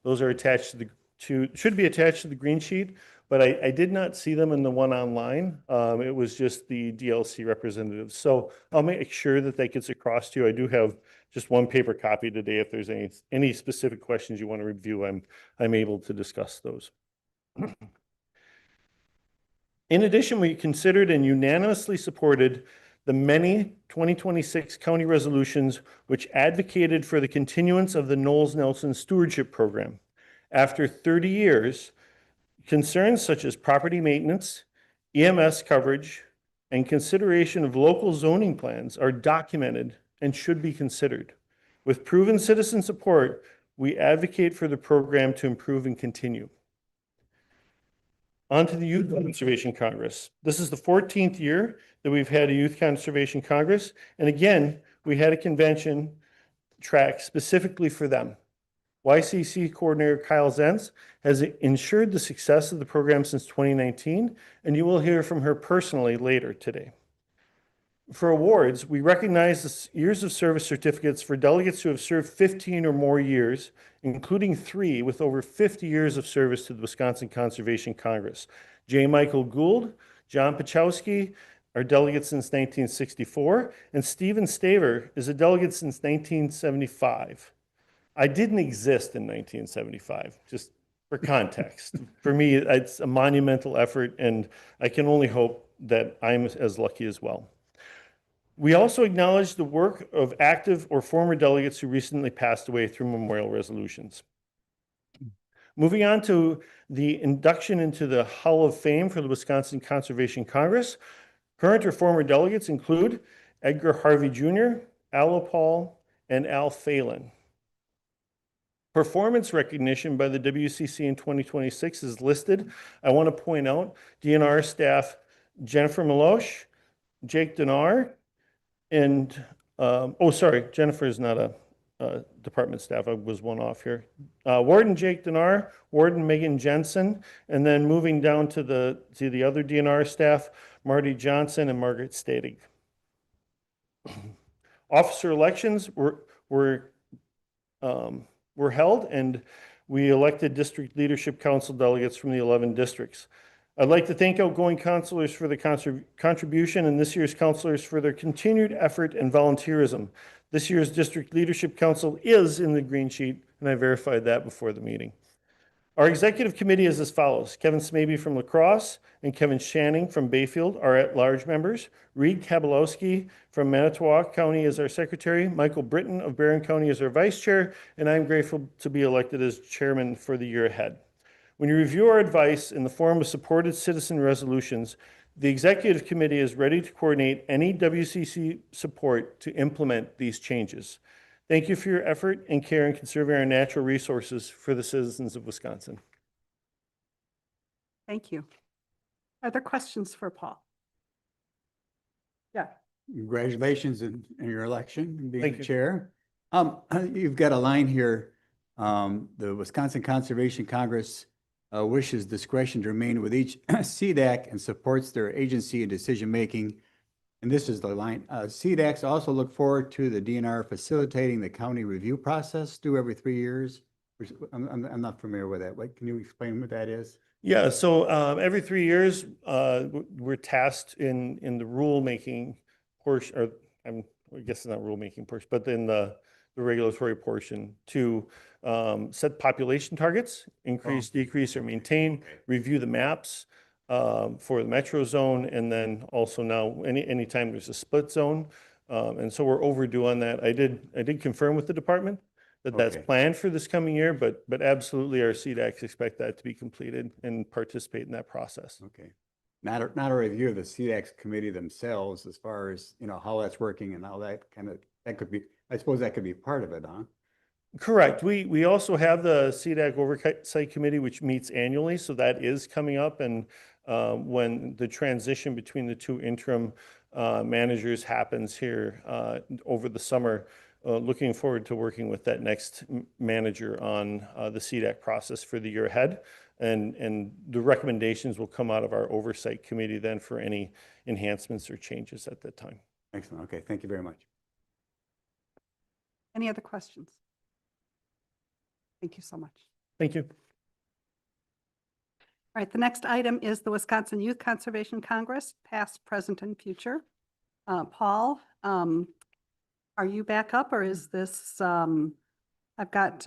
Those are attached should be attached to the green sheet, but I did not see them in the one online. It was just the DLC representatives. So I'll make sure that that gets across to you. I do have just one paper copy today. If there's any specific questions you want to review, I'm able to discuss those. In addition, we considered and unanimously supported the many 2026 county resolutions which advocated for the continuance of the Knowles-Nelson Stewardship Program. After 30 years, concerns such as property maintenance, EMS coverage, and consideration of local zoning plans are documented and should be considered. With proven citizen support, we advocate for the program to improve and continue. On to the Youth Conservation Congress. This is the 14th year that we've had a Youth Conservation Congress. And again, we had a convention track specifically for them. YCC Coordinator Kyle Zentz has ensured the success of the program since 2019, and you will hear from her personally later today. For awards, we recognize the years of service certificates for delegates who have served 15 or more years, including 3 with over 50 years of service to the Wisconsin Conservation Congress. J. Michael Gould, John Pachowski are delegates since 1964, and Stephen Staver is a delegate since 1975. I didn't exist in 1975, just for context. For me, it's a monumental effort, and I can only hope that I'm as lucky as well. We also acknowledge the work of active or former delegates who recently passed away through memorial resolutions. Moving on to the induction into the Hall of Fame for the Wisconsin Conservation Congress, current or former delegates include Edgar Harvey Jr., Al Paul, and Al Phelan. Performance recognition by the WCC in 2026 is listed. I want to point out DNR staff Jennifer Malosh, Jake Dinar, and Oh, sorry, Jennifer is not a department staff. I was one off here. Warden Jake Dinar, Warden Megan Jensen, and then moving down to the other DNR staff, Marty Johnson and Margaret Stadig. Officer elections were held, and we elected district leadership council delegates from the 11 districts. I'd like to thank outgoing councilors for the contribution and this year's councilors for their continued effort and volunteerism. This year's district leadership council is in the green sheet, and I verified that before the meeting. Our executive committee is as follows. Kevin Smaby from La Crosse and Kevin Shanning from Bayfield are at-large members. Reed Kabalowski from Manitowoc County is our secretary. Michael Britton of Barron County is our vice chair, and I'm grateful to be elected as chairman for the year ahead. When you review our advice in the form of supported citizen resolutions, the executive committee is ready to coordinate any WCC support to implement these changes. Thank you for your effort and care in conserving our natural resources for the citizens of Wisconsin. Thank you. Are there questions for Paul? Yeah. Congratulations in your election and being Thank the you. chair. You've got a line here. The Wisconsin Conservation Congress wishes discretion to remain with each CDAC and supports their agency and decision-making. And this is the line. CDACs also look forward to the DNR facilitating the county review process due every 3 years. I'm not familiar with that. Can you explain what that is? Yeah, so every 3 years, we're tasked in the rulemaking portion, or I guess it's not rulemaking portion, but in the regulatory portion to set population targets, increase, decrease, or maintain, review the maps for the metro zone, and then also now anytime there's a split zone. And so we're overdue on that. I did confirm with the department that that's planned for this coming year, but absolutely our CDACs expect that to be completed and participate in that process. Okay. Not a review of the CDACs committee themselves as far as, how that's working and all that that could be, I suppose that could be part of it, huh? Correct. We also have the CDAC Oversight Committee, which meets annually, so that is coming up. And when the transition between the two interim managers happens here over the summer, looking forward to working with that next manager on the CDAC process for the year ahead. And the recommendations will come out of our Oversight Committee then for any enhancements or changes at that time. Excellent. Okay. Thank you very much. Any other questions? Thank you so much. Thank you. All right, the next item is the Wisconsin Youth Conservation Congress, past, present, and future. Paul, are you back up, or is this, I've got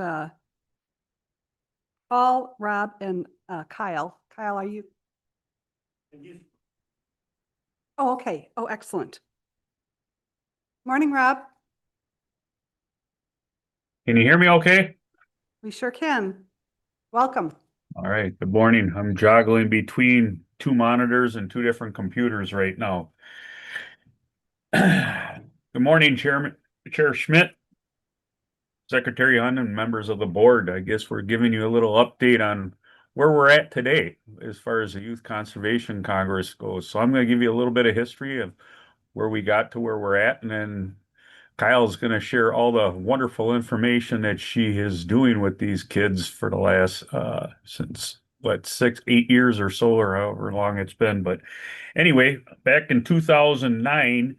Paul, Rob, and Kyle. Kyle, are you? Oh, okay. Oh, excellent. Morning, Rob. Can you hear me okay? We sure can. Welcome. All right, good morning. I'm juggling between two monitors and two different computers right now. Good morning, Chair Schmidt, Secretary Hunt, and members of the board. I guess we're giving you a little update on where we're at today as far as the Youth Conservation Congress goes. So I'm going to give you a little bit of history of where we got to where we're at, and then Kyle's going to share all the wonderful information that she is doing with these kids for the last, since what, 6-8 years or so, or however long it's been. But anyway, back in 2009,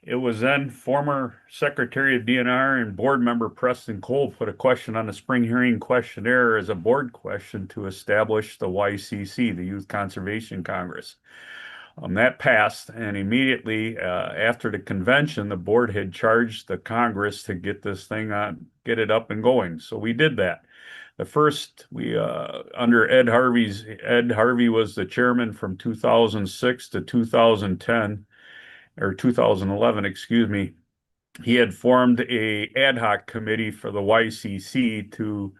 it was then former Secretary of DNR and board member Preston Cole put a question on the spring hearing questionnaire as a board question to establish the YCC, the Youth Conservation Congress. That passed, and immediately after the convention, the board had charged the Congress to get this thing on, get it up and going. So we did that. The first, under Ed Harvey was the chairman from 2006 to 2010, or 2011, excuse me. He had formed a ad hoc committee for the YCC to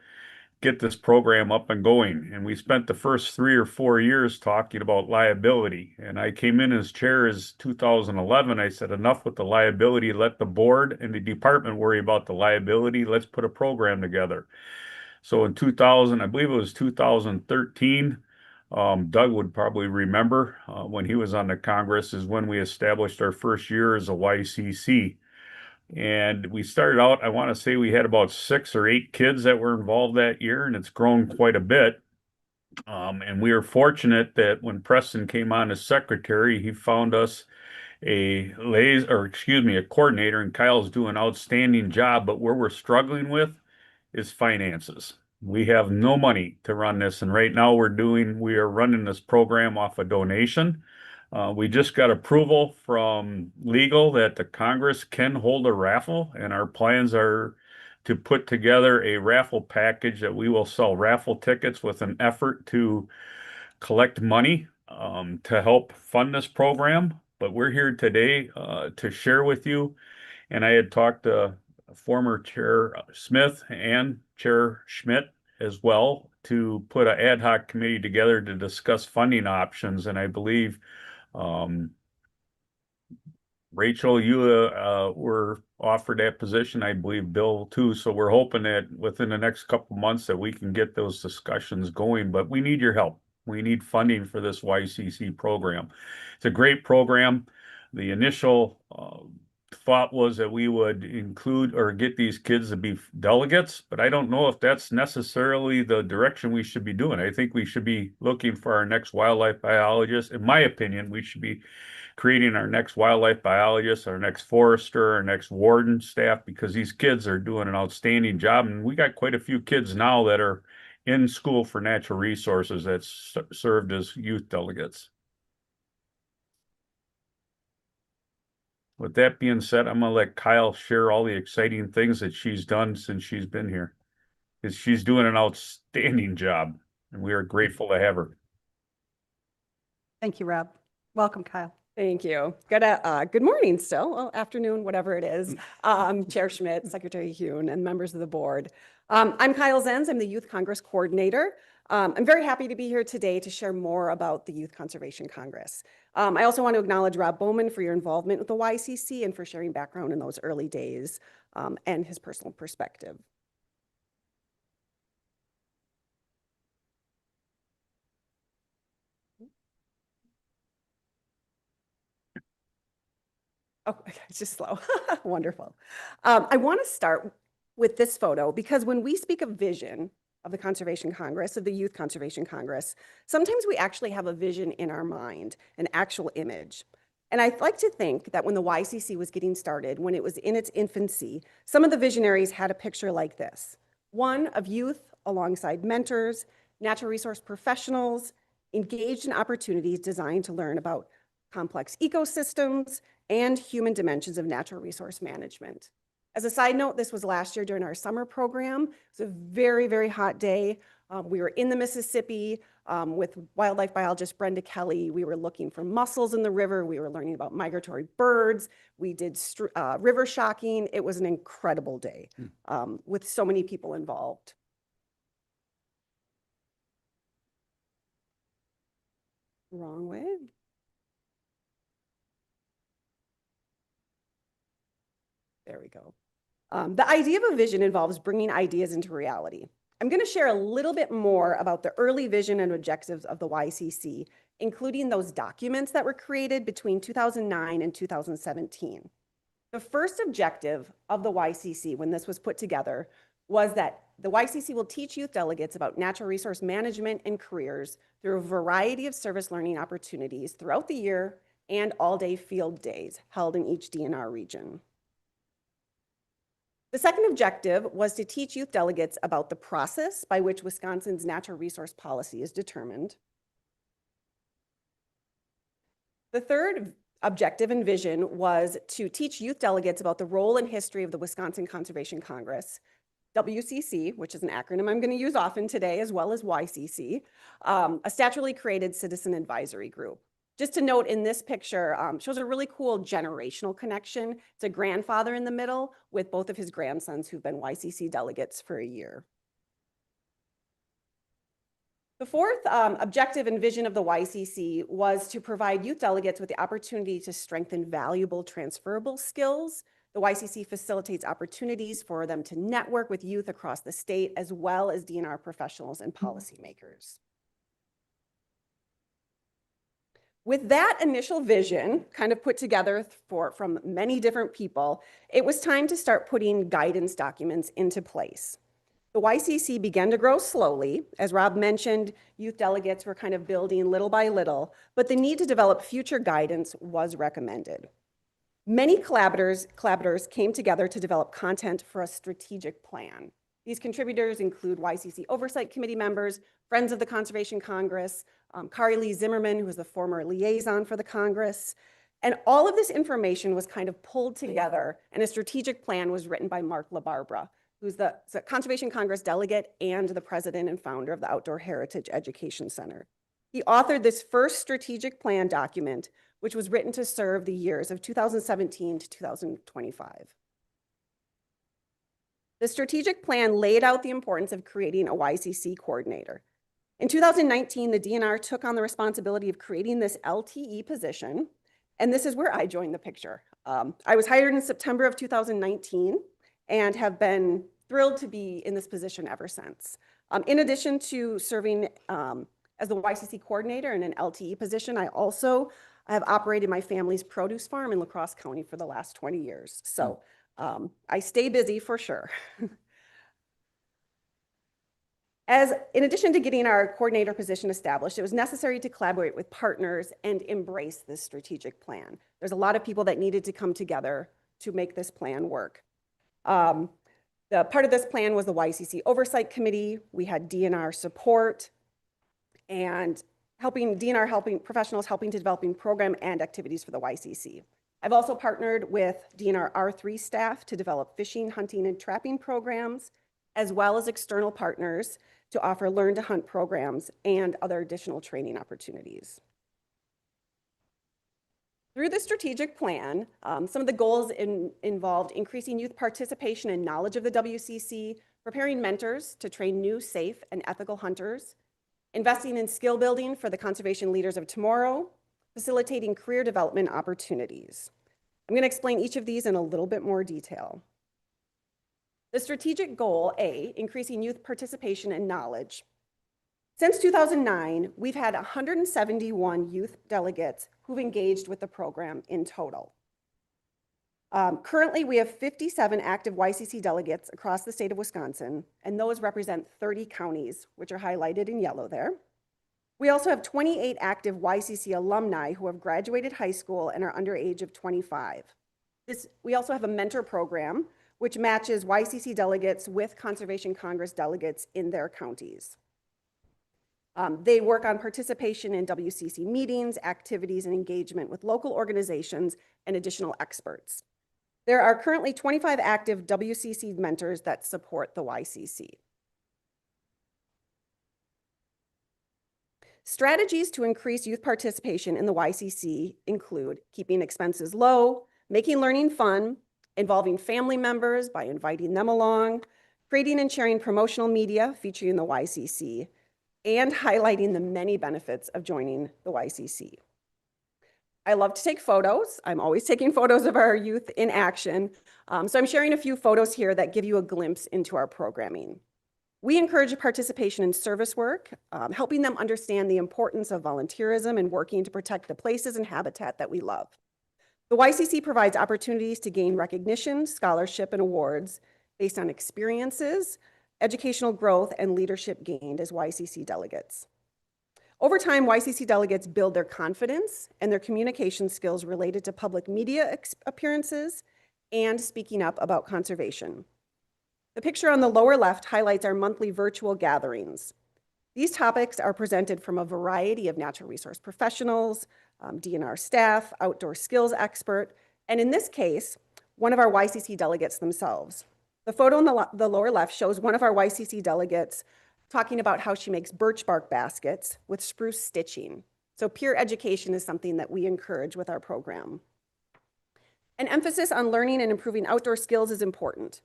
get this program up and going. And we spent the first 3 or 4 years talking about liability. And I came in as chair as 2011. I said, enough with the liability. Let the board and the department worry about the liability. Let's put a program together. So in 2000, I believe it was 2013, Doug would probably remember when he was on the Congress, is when we established our first year as a YCC. And we started out, I want to say we had about 6 or 8 kids that were involved that year, and it's grown quite a bit. And we were fortunate that when Preston came on as secretary, he found us a coordinator, and Kyle's doing an outstanding job. But where we're struggling with is finances. We have no money to run this, and right now we are running this program off a donation. We just got approval from legal that the Congress can hold a raffle, and our plans are to put together a raffle package that we will sell raffle tickets with an effort to collect money to help fund this program. But we're here today to share with you, and I had talked to former Chair Smith and Chair Schmidt as well to put an ad hoc committee together to discuss funding options. And I believe Rachel, you were offered that position. I believe Bill too. So we're hoping that within the next couple months that we can get those discussions going. But we need your help. We need funding for this YCC program. It's a great program. The initial thought was that we would include or get these kids to be delegates, but I don't know if that's necessarily the direction we should be doing. I think we should be looking for our next wildlife biologist. In my opinion, we should be creating our next wildlife biologist, our next forester, our next warden staff, because these kids are doing an outstanding job. And we got quite a few kids now that are in school for natural resources that served as youth delegates. With that being said, I'm going to let Kyle share all the exciting things that she's done since she's been here. Because she's doing an outstanding job, and we are grateful to have her. Thank you, Rob. Welcome, Kyle. Thank you. Good morning still, well, afternoon, whatever it is. Chair Schmidt, Secretary Hune, and members of the board. I'm Kyle Zenz. I'm the Youth Congress Coordinator. I'm very happy to be here today to share more about the Youth Conservation Congress. I also want to acknowledge Rob Bowman for your involvement with the YCC and for sharing background in those early days and his personal perspective. Oh, it's just slow. Wonderful. I want to start with this photo because when we speak of vision of the Conservation Congress, of the Youth Conservation Congress, sometimes we actually have a vision in our mind, an actual image. And I'd like to think that when the YCC was getting started, when it was in its infancy, some of the visionaries had a picture like this. One of youth alongside mentors, natural resource professionals, engaged in opportunities designed to learn about complex ecosystems and human dimensions of natural resource management. As a side note, this was last year during our summer program. It was a very, very hot day. We were in the Mississippi with wildlife biologist Brenda Kelly. We were looking for mussels in the river. We were learning about migratory birds. We did river shocking. It was an incredible day with so many people involved. Wrong way. There we go. The idea of a vision involves bringing ideas into reality. I'm going to share a little bit more about the early vision and objectives of the YCC, including those documents that were created between 2009 and 2017. The first objective of the YCC when this was put together was that the YCC will teach youth delegates about natural resource management and careers through a variety of service learning opportunities throughout the year and all-day field days held in each DNR region. The second objective was to teach youth delegates about the process by which Wisconsin's natural resource policy is determined. The third objective and vision was to teach youth delegates about the role and history of the Wisconsin Conservation Congress, WCC, which is an acronym I'm going to use often today, as well as YCC, a statutorily created citizen advisory group. Just to note in this picture, shows a really cool generational connection. It's a grandfather in the middle with both of his grandsons who've been YCC delegates for a year. The fourth objective and vision of the YCC was to provide youth delegates with the opportunity to strengthen valuable transferable skills. The YCC facilitates opportunities for them to network with youth across the state, as well as DNR professionals and policymakers. With that initial vision kind of put together from many different people, it was time to start putting guidance documents into place. The YCC began to grow slowly. As Rob mentioned, youth delegates were kind of building little by little, but the need to develop future guidance was recommended. Many collaborators came together to develop content for a strategic plan. These contributors include YCC Oversight Committee members, Friends of the Conservation Congress, Kari Lee Zimmerman, who was the former liaison for the Congress. And all of this information was kind of pulled together, and a strategic plan was written by Mark LaBarbera, who's the Conservation Congress delegate and the president and founder of the Outdoor Heritage Education Center. He authored this first strategic plan document, which was written to serve the years of 2017 to 2025. The strategic plan laid out the importance of creating a YCC coordinator. In 2019, the DNR took on the responsibility of creating this LTE position, and this is where I joined the picture. I was hired in September of 2019 and have been thrilled to be in this position ever since. In addition to serving as the YCC coordinator in an LTE position, I also have operated my family's produce farm in La Crosse County for the last 20 years. So I stay busy for sure. In addition to getting our coordinator position established, it was necessary to collaborate with partners and embrace this strategic plan. There's a lot of people that needed to come together to make this plan work. The part of this plan was the YCC Oversight Committee. We had DNR support and DNR professionals helping to developing program and activities for the YCC. I've also partnered with DNR R3 staff to develop fishing, hunting, and trapping programs, as well as external partners to offer learn to hunt programs and other additional training opportunities. Through the strategic plan, some of the goals involved increasing youth participation and knowledge of the WCC, preparing mentors to train new, safe, and ethical hunters, investing in skill building for the conservation leaders of tomorrow, facilitating career development opportunities. I'm going to explain each of these in a little bit more detail. The strategic goal, A, increasing youth participation and knowledge. Since 2009, we've had 171 youth delegates who've engaged with the program in total. Currently, we have 57 active YCC delegates across the state of Wisconsin, and those represent 30 counties, which are highlighted in yellow there. We also have 28 active YCC alumni who have graduated high school and are under age of 25. We also have a mentor program, which matches YCC delegates with Conservation Congress delegates in their counties. They work on participation in WCC meetings, activities, and engagement with local organizations and additional experts. There are currently 25 active WCC mentors that support the YCC. Strategies to increase youth participation in the YCC include keeping expenses low, making learning fun, involving family members by inviting them along, creating and sharing promotional media featuring the YCC, and highlighting the many benefits of joining the YCC. I love to take photos. I'm always taking photos of our youth in action. So I'm sharing a few photos here that give you a glimpse into our programming. We encourage participation in service work, helping them understand the importance of volunteerism and working to protect the places and habitat that we love. The YCC provides opportunities to gain recognition, scholarship, and awards based on experiences, educational growth, and leadership gained as YCC delegates. Over time, YCC delegates build their confidence and their communication skills related to public media appearances and speaking up about conservation. The picture on the lower left highlights our monthly virtual gatherings. These topics are presented from a variety of natural resource professionals, DNR staff, outdoor skills expert, and in this case, one of our YCC delegates themselves. The photo on the lower left shows one of our YCC delegates talking about how she makes birch bark baskets with spruce stitching. So peer education is something that we encourage with our program. An emphasis on learning and improving outdoor skills is important.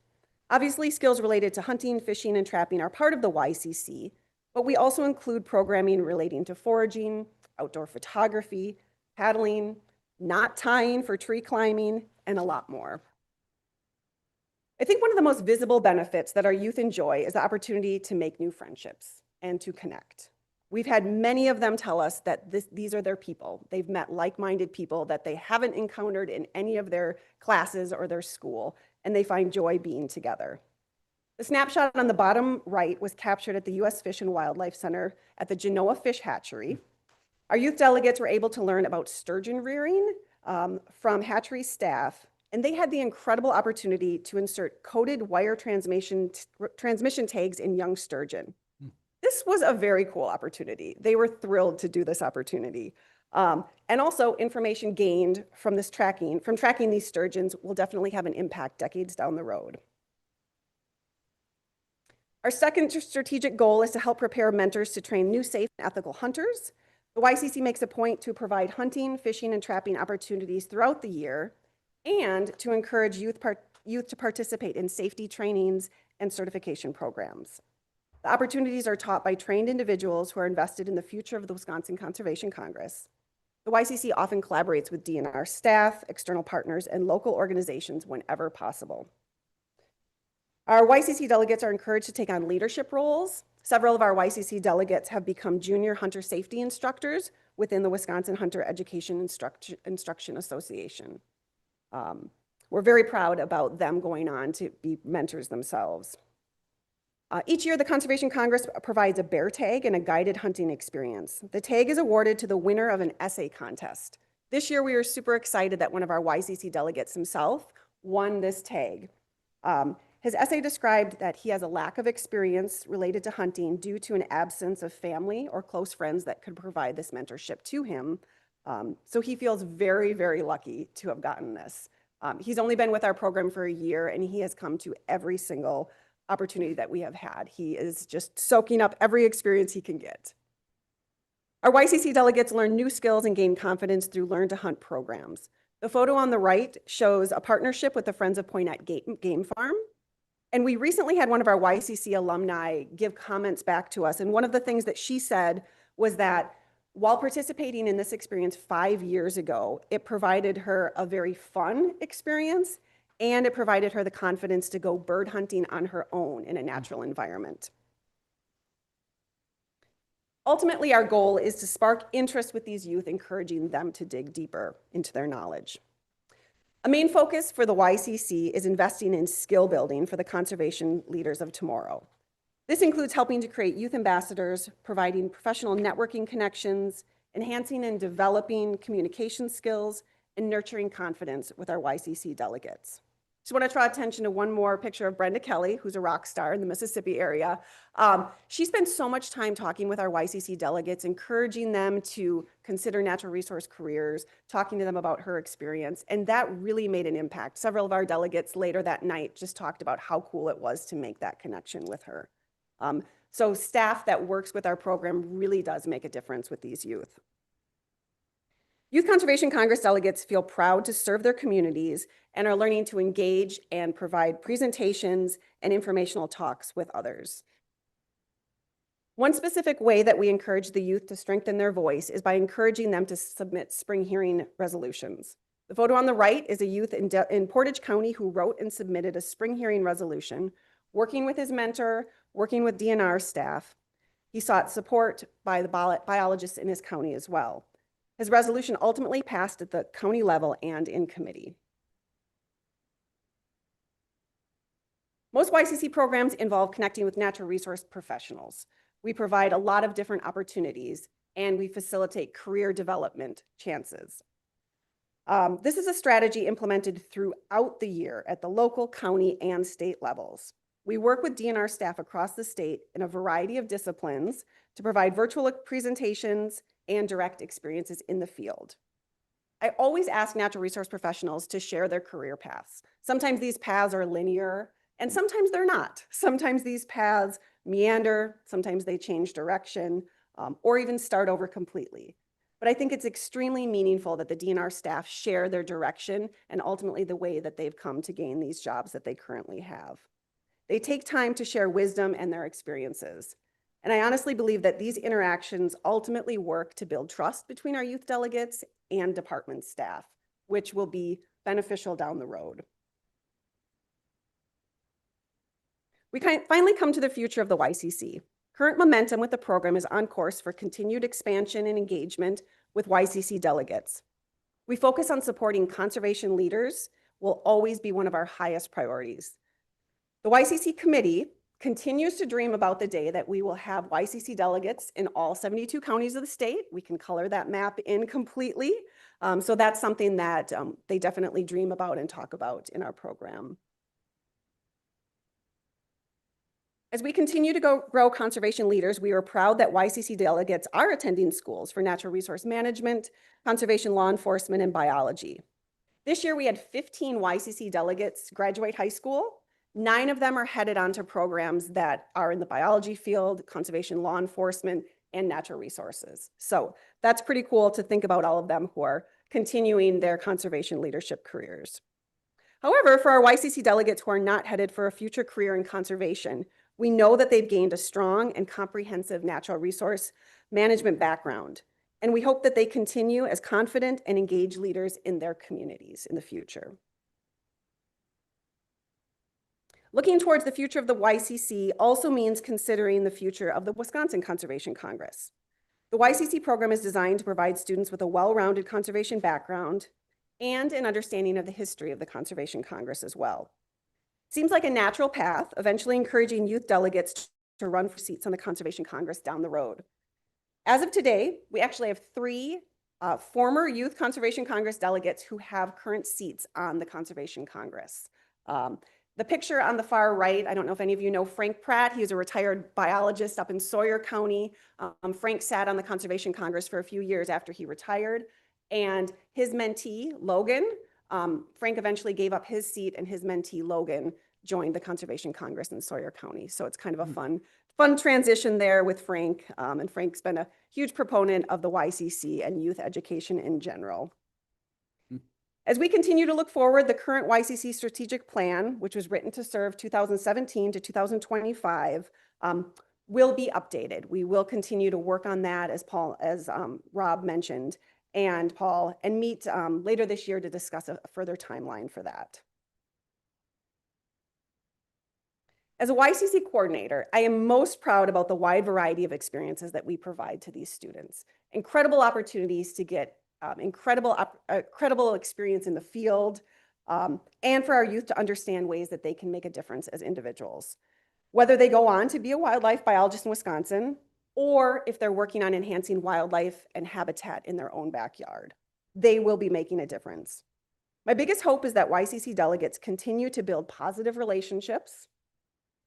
Obviously, skills related to hunting, fishing, and trapping are part of the YCC, but we also include programming relating to foraging, outdoor photography, paddling, knot tying for tree climbing, and a lot more. I think one of the most visible benefits that our youth enjoy is the opportunity to make new friendships and to connect. We've had many of them tell us that these are their people. They've met like-minded people that they haven't encountered in any of their classes or their school, and they find joy being together. The snapshot on the bottom right was captured at the U.S. Fish and Wildlife Center at the Genoa Fish Hatchery. Our youth delegates were able to learn about sturgeon rearing from hatchery staff, and they had the incredible opportunity to insert coded wire transmission tags in young sturgeon. This was a very cool opportunity. They were thrilled to do this opportunity. And also information gained from tracking these sturgeons will definitely have an impact decades down the road. Our second strategic goal is to help prepare mentors to train new safe and ethical hunters. The YCC makes a point to provide hunting, fishing, and trapping opportunities throughout the year and to encourage youth to participate in safety trainings and certification programs. The opportunities are taught by trained individuals who are invested in the future of the Wisconsin Conservation Congress. The YCC often collaborates with DNR staff, external partners, and local organizations whenever possible. Our YCC delegates are encouraged to take on leadership roles. Several of our YCC delegates have become junior hunter safety instructors within the Wisconsin Hunter Education Instruction Association. We're very proud about them going on to be mentors themselves. Each year, the Conservation Congress provides a bear tag and a guided hunting experience. The tag is awarded to the winner of an essay contest. This year, we are super excited that one of our YCC delegates himself won this tag. His essay described that he has a lack of experience related to hunting due to an absence of family or close friends that could provide this mentorship to him. So he feels very, very lucky to have gotten this. He's only been with our program for a year, and he has come to every single opportunity that we have had. He is just soaking up every experience he can get. Our YCC delegates learn new skills and gain confidence through Learn to Hunt programs. The photo on the right shows a partnership with the Friends of Poynette Game Farm. And we recently had one of our YCC alumni give comments back to us. And one of the things that she said was that while participating in this experience 5 years ago, it provided her a very fun experience, and it provided her the confidence to go bird hunting on her own in a natural environment. Ultimately, our goal is to spark interest with these youth, encouraging them to dig deeper into their knowledge. A main focus for the YCC is investing in skill building for the conservation leaders of tomorrow. This includes helping to create youth ambassadors, providing professional networking connections, enhancing and developing communication skills, and nurturing confidence with our YCC delegates. Just want to draw attention to one more picture of Brenda Kelly, who's a rock star in the Mississippi area. She spent so much time talking with our YCC delegates, encouraging them to consider natural resource careers, talking to them about her experience, and that really made an impact. Several of our delegates later that night just talked about how cool it was to make that connection with her. So staff that works with our program really does make a difference with these youth. Youth Conservation Congress delegates feel proud to serve their communities and are learning to engage and provide presentations and informational talks with others. One specific way that we encourage the youth to strengthen their voice is by encouraging them to submit spring hearing resolutions. The photo on the right is a youth in Portage County who wrote and submitted a spring hearing resolution, working with his mentor, working with DNR staff. He sought support by the biologists in his county as well. His resolution ultimately passed at the county level and in committee. Most YCC programs involve connecting with natural resource professionals. We provide a lot of different opportunities, and we facilitate career development chances. This is a strategy implemented throughout the year at the local, county, and state levels. We work with DNR staff across the state in a variety of disciplines to provide virtual presentations and direct experiences in the field. I always ask natural resource professionals to share their career paths. Sometimes these paths are linear, and sometimes they're not. Sometimes these paths meander, sometimes they change direction, or even start over completely. But I think it's extremely meaningful that the DNR staff share their direction and ultimately the way that they've come to gain these jobs that they currently have. They take time to share wisdom and their experiences. And I honestly believe that these interactions ultimately work to build trust between our youth delegates and department staff, which will be beneficial down the road. We finally come to the future of the YCC. Current momentum with the program is on course for continued expansion and engagement with YCC delegates. We focus on supporting conservation leaders will always be one of our highest priorities. The YCC committee continues to dream about the day that we will have YCC delegates in all 72 counties of the state. We can color that map in completely. So that's something that they definitely dream about and talk about in our program. As we continue to grow conservation leaders, we are proud that YCC delegates are attending schools for natural resource management, conservation law enforcement, and biology. This year, we had 15 YCC delegates graduate high school. 9 of them are headed onto programs that are in the biology field, conservation law enforcement, and natural resources. So that's pretty cool to think about all of them who are continuing their conservation leadership careers. However, for our YCC delegates who are not headed for a future career in conservation, we know that they've gained a strong and comprehensive natural resource management background, and we hope that they continue as confident and engaged leaders in their communities in the future. Looking towards the future of the YCC also means considering the future of the Wisconsin Conservation Congress. The YCC program is designed to provide students with a well-rounded conservation background and an understanding of the history of the Conservation Congress as well. Seems like a natural path, eventually encouraging youth delegates to run for seats on the Conservation Congress down the road. As of today, we actually have 3 former Youth Conservation Congress delegates who have current seats on the Conservation Congress. The picture on the far right, I don't know if any of you know Frank Pratt. He was a retired biologist up in Sawyer County. Frank sat on the Conservation Congress for a few years after he retired. And his mentee, Logan, Frank eventually gave up his seat and his mentee, Logan, joined the Conservation Congress in Sawyer County. So it's kind of a fun transition there with Frank. And Frank's been a huge proponent of the YCC and youth education in general. As we continue to look forward, the current YCC strategic plan, which was written to serve 2017 to 2025, will be updated. We will continue to work on that, as Rob mentioned, and Paul, and meet later this year to discuss a further timeline for that. As a YCC coordinator, I am most proud about the wide variety of experiences that we provide to these students. Incredible opportunities to get incredible experience in the field, and for our youth to understand ways that they can make a difference as individuals. Whether they go on to be a wildlife biologist in Wisconsin, or if they're working on enhancing wildlife and habitat in their own backyard, they will be making a difference. My biggest hope is that YCC delegates continue to build positive relationships,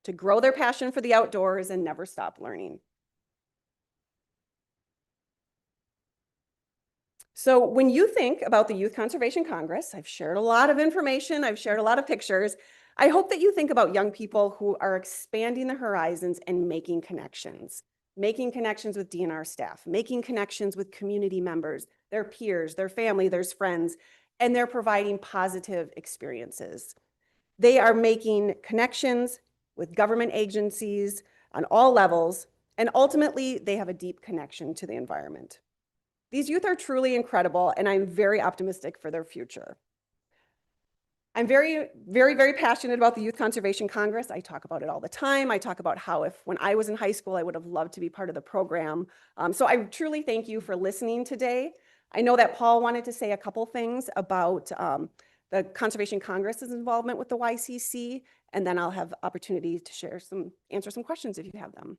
to grow their passion for the outdoors, and never stop learning. So when you think about the Youth Conservation Congress, I've shared a lot of information, I've shared a lot of pictures. I hope that you think about young people who are expanding the horizons and making connections with DNR staff, making connections with community members, their peers, their family, their friends, and they're providing positive experiences. They are making connections with government agencies on all levels, and ultimately they have a deep connection to the environment. These youth are truly incredible, and I'm very optimistic for their future. I'm very, very, very passionate about the Youth Conservation Congress. I talk about it all the time. I talk about how when I was in high school, I would have loved to be part of the program. So I truly thank you for listening today. I know that Paul wanted to say a couple things about the Conservation Congress's involvement with the YCC, and then I'll have opportunity to answer some questions if you have them.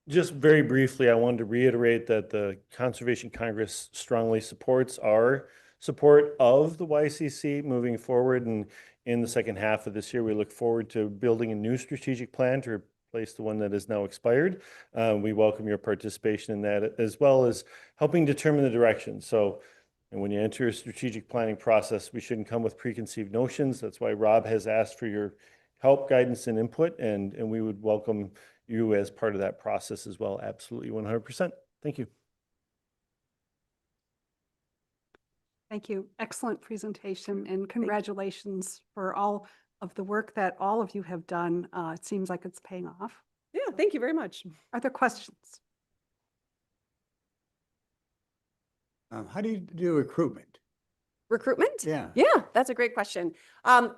Just very briefly, I wanted to reiterate that the Conservation Congress strongly supports our support of the YCC moving forward. And in the second half of this year, we look forward to building a new strategic plan to replace the one that is now expired. We welcome your participation in that, as well as helping determine the direction. So, and when you enter a strategic planning process, we shouldn't come with preconceived notions. That's why Rob has asked for your help, guidance, and input, and we would welcome you as part of that process as well. Absolutely, 100%. Thank you. Thank you. Excellent presentation, and congratulations for all of the work that all of you have done. It seems like it's paying off. Yeah, thank you very much. Are there questions? How do you do recruitment? Recruitment? Yeah. Yeah, that's a great question.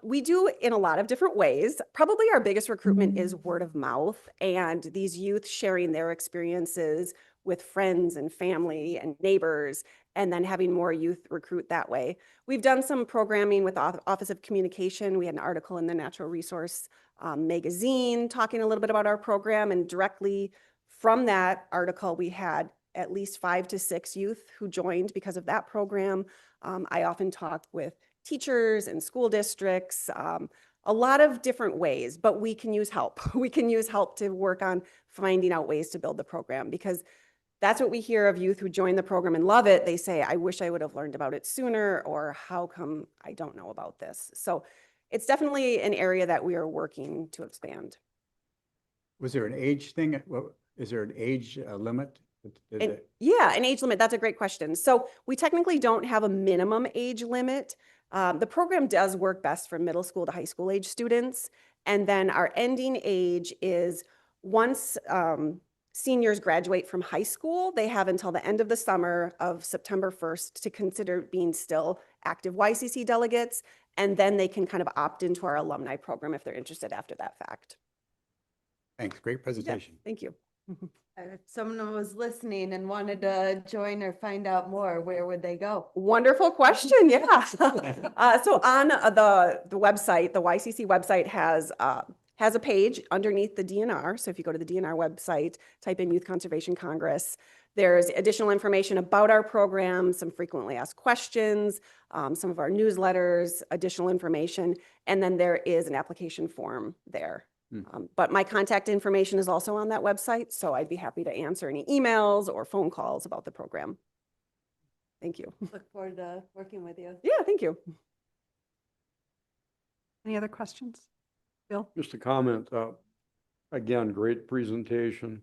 We do in a lot of different ways. Probably our biggest recruitment is word of mouth and these youth sharing their experiences with friends and family and neighbors, and then having more youth recruit that way. We've done some programming with Office of Communication. We had an article in the Natural Resource magazine talking a little bit about our program, and directly from that article, we had at least 5 to 6 youth who joined because of that program. I often talk with teachers and school districts, a lot of different ways, but we can use help. We can use help to work on finding out ways to build the program, because that's what we hear of youth who join the program and love it. They say, I wish I would have learned about it sooner, or how come I don't know about this? So it's definitely an area that we are working to expand. Was there an age thing? Is there an age limit? Yeah, an age limit. That's a great question. So we technically don't have a minimum age limit. The program does work best for middle school to high school age students. And then our ending age is once seniors graduate from high school, they have until the end of the summer of September 1st to consider being still active YCC delegates. And then they can kind of opt into our alumni program if they're interested after that fact. Thanks. Great presentation. Yeah, thank you. If someone was listening and wanted to join or find out more, where would they go? Wonderful question. Yeah. So on the website, the YCC website has a page underneath the DNR. So if you go to the DNR website, type in Youth Conservation Congress, there's additional information about our program, some frequently asked questions, some of our newsletters, additional information, and then there is an application form there. But my contact information is also on that website, so I'd be happy to answer any emails or phone calls about the program. Thank you. Look forward to working with you. Yeah, thank you. Any other questions? Bill? Just a comment. Again, great presentation.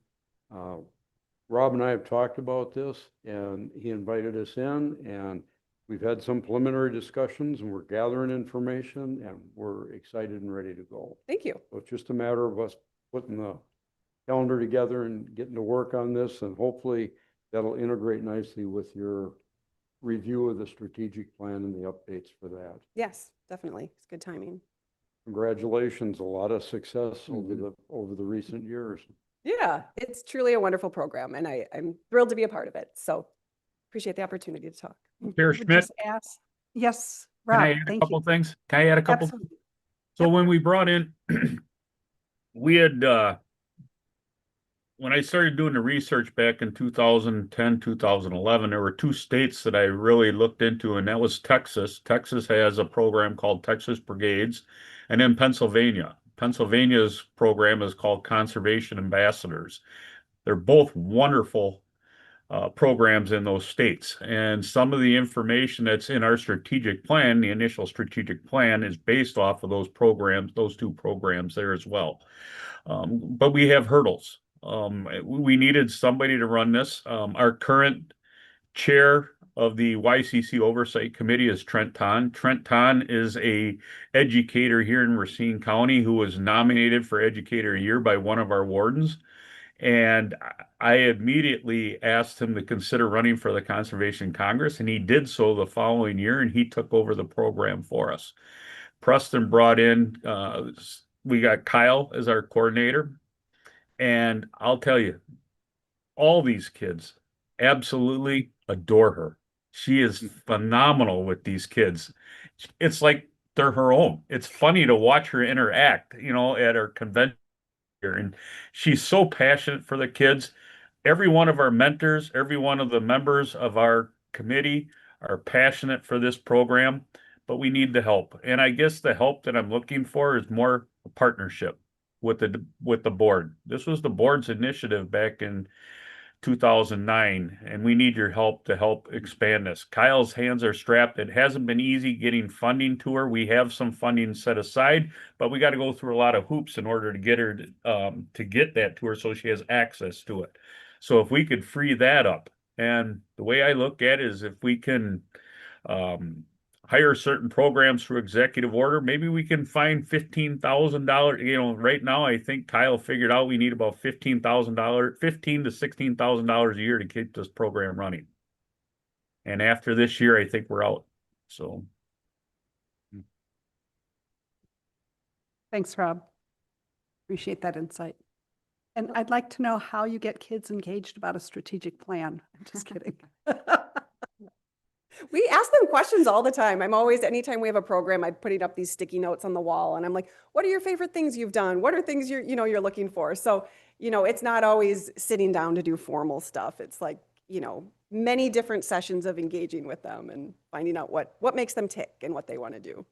Rob and I have talked about this, and he invited us in, and we've had some preliminary discussions, and we're gathering information, and we're excited and ready to go. Thank you. So it's just a matter of us putting the calendar together and getting to work on this, and hopefully that'll integrate nicely with your review of the strategic plan and the updates for that. Yes, definitely. It's good timing. Congratulations, a lot of success over the recent years. Yeah, it's truly a wonderful program, and I'm thrilled to be a part of it. So appreciate the opportunity to talk. Chair Would Schmidt, just ask- Yes, can Rob, I add a thank couple you. things? Can I add a couple? Absolutely. So when we brought in, we had, when I started doing the research back in 2010, 2011, there were 2 states that I really looked into, and that was Texas. Texas has a program called Texas Brigades, and then Pennsylvania. Pennsylvania's program is called Conservation Ambassadors. They're both wonderful programs in those states. And some of the information that's in our strategic plan, the initial strategic plan, is based off of those programs, those 2 programs there as well. But we have hurdles. We needed somebody to run this. Our current chair of the YCC Oversight Committee is Trent Ton. Trent Ton is a educator here in Racine County who was nominated for Educator of the Year by one of our wardens. And I immediately asked him to consider running for the Conservation Congress, and he did so the following year, and he took over the program for us. Preston brought in, we got Kyle as our coordinator, and I'll tell you, all these kids absolutely adore her. She is phenomenal with these kids. It's like they're her own. It's funny to watch her interact, at our convention. And she's so passionate for the kids. Every one of our mentors, every one of the members of our committee are passionate for this program, but we need the help. And I guess the help that I'm looking for is more a partnership with the board. This was the board's initiative back in 2009, and we need your help to help expand this. Kyle's hands are strapped. It hasn't been easy getting funding to her. We have some funding set aside, but we got to go through a lot of hoops in order to get her to get that to her so she has access to it. So if we could free that up, and the way I look at it is if we can hire certain programs through executive order, maybe we can find $15,000. Right now, I think Kyle figured out we need about $15,000, $15,000 to $16,000 a year to keep this program running. And after this year, I think we're out. So. Thanks, Rob. Appreciate that insight. And I'd like to know how you get kids engaged about a strategic plan. I'm just kidding. We ask them questions all the time. I'm always, anytime we have a program, I'm putting up these sticky notes on the wall and I'm like, what are your favorite things you've done? What are things you're looking for? So, it's not always sitting down to do formal stuff. It's like, many different sessions of engaging with them and finding out what makes them tick and what they want to do.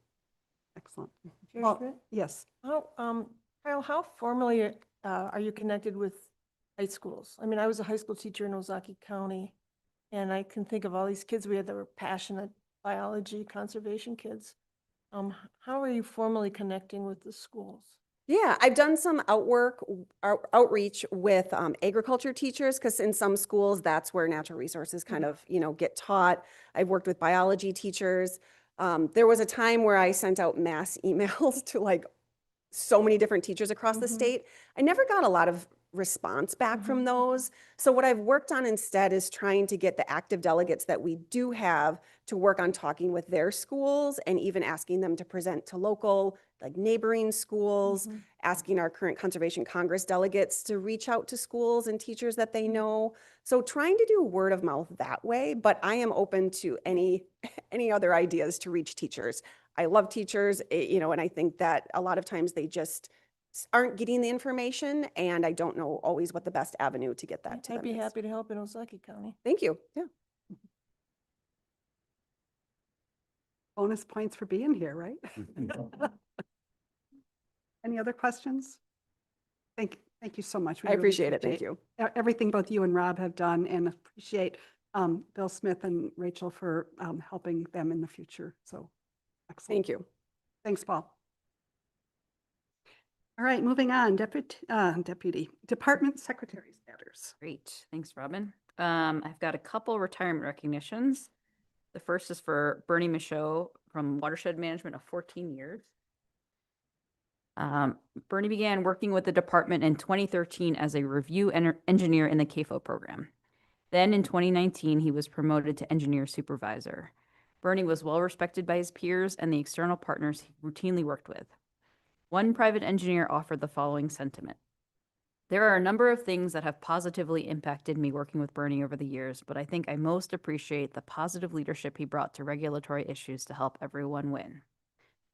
Excellent. Chair Well, Schmidt? yes. Kyle, how formally are you connected with high schools? I mean, I was a high school teacher in Ozaukee County, and I can think of all these kids we had that were passionate biology, conservation kids. How are you formally connecting with the schools? Yeah, I've done some outreach with agriculture teachers, because in some schools, that's where natural resources kind of, get taught. I've worked with biology teachers. There was a time where I sent out mass emails to like so many different teachers across the state. I never got a lot of response back from those. So what I've worked on instead is trying to get the active delegates that we do have to work on talking with their schools and even asking them to present to local, like neighboring schools, asking our current Conservation Congress delegates to reach out to schools and teachers that they know. So trying to do word of mouth that way, but I am open to any other ideas to reach teachers. I love teachers, and I think that a lot of times they just aren't getting the information, and I don't know always what the best avenue to get that to them I'd be is. happy to help in Ozaukee County. Thank you. Yeah. Bonus points for being here, right? Any other questions? Thank you so much. We I really appreciate it. Thank you. Everything both you and Rob have done, and appreciate Bill Smith and Rachel for helping them in the future. So excellent. Thank you. Thanks, Paul. All right, moving on, Deputy Department Secretaries matters. Great, thanks, Robin. I've got a couple retirement recognitions. The first is for Bernie Michaud from Watershed Management of 14 years. Bernie began working with the department in 2013 as a review engineer in the CAFO program. Then in 2019, he was promoted to engineer supervisor. Bernie was well respected by his peers and the external partners he routinely worked with. One private engineer offered the following sentiment. There are a number of things that have positively impacted me working with Bernie over the years, but I think I most appreciate the positive leadership he brought to regulatory issues to help everyone win.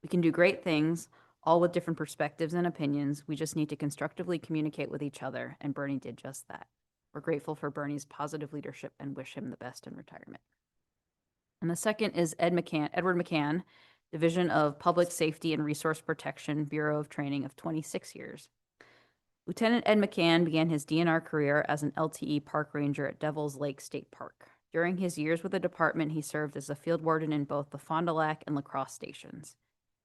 We can do great things, all with different perspectives and opinions. We just need to constructively communicate with each other, and Bernie did just that. We're grateful for Bernie's positive leadership and wish him the best in retirement. And the second is Edward McCann, Division of Public Safety and Resource Protection, Bureau of Training of 26 years. Lieutenant Ed McCann began his DNR career as an LTE park ranger at Devil's Lake State Park. During his years with the department, he served as a field warden in both the Fond du Lac and La Crosse stations.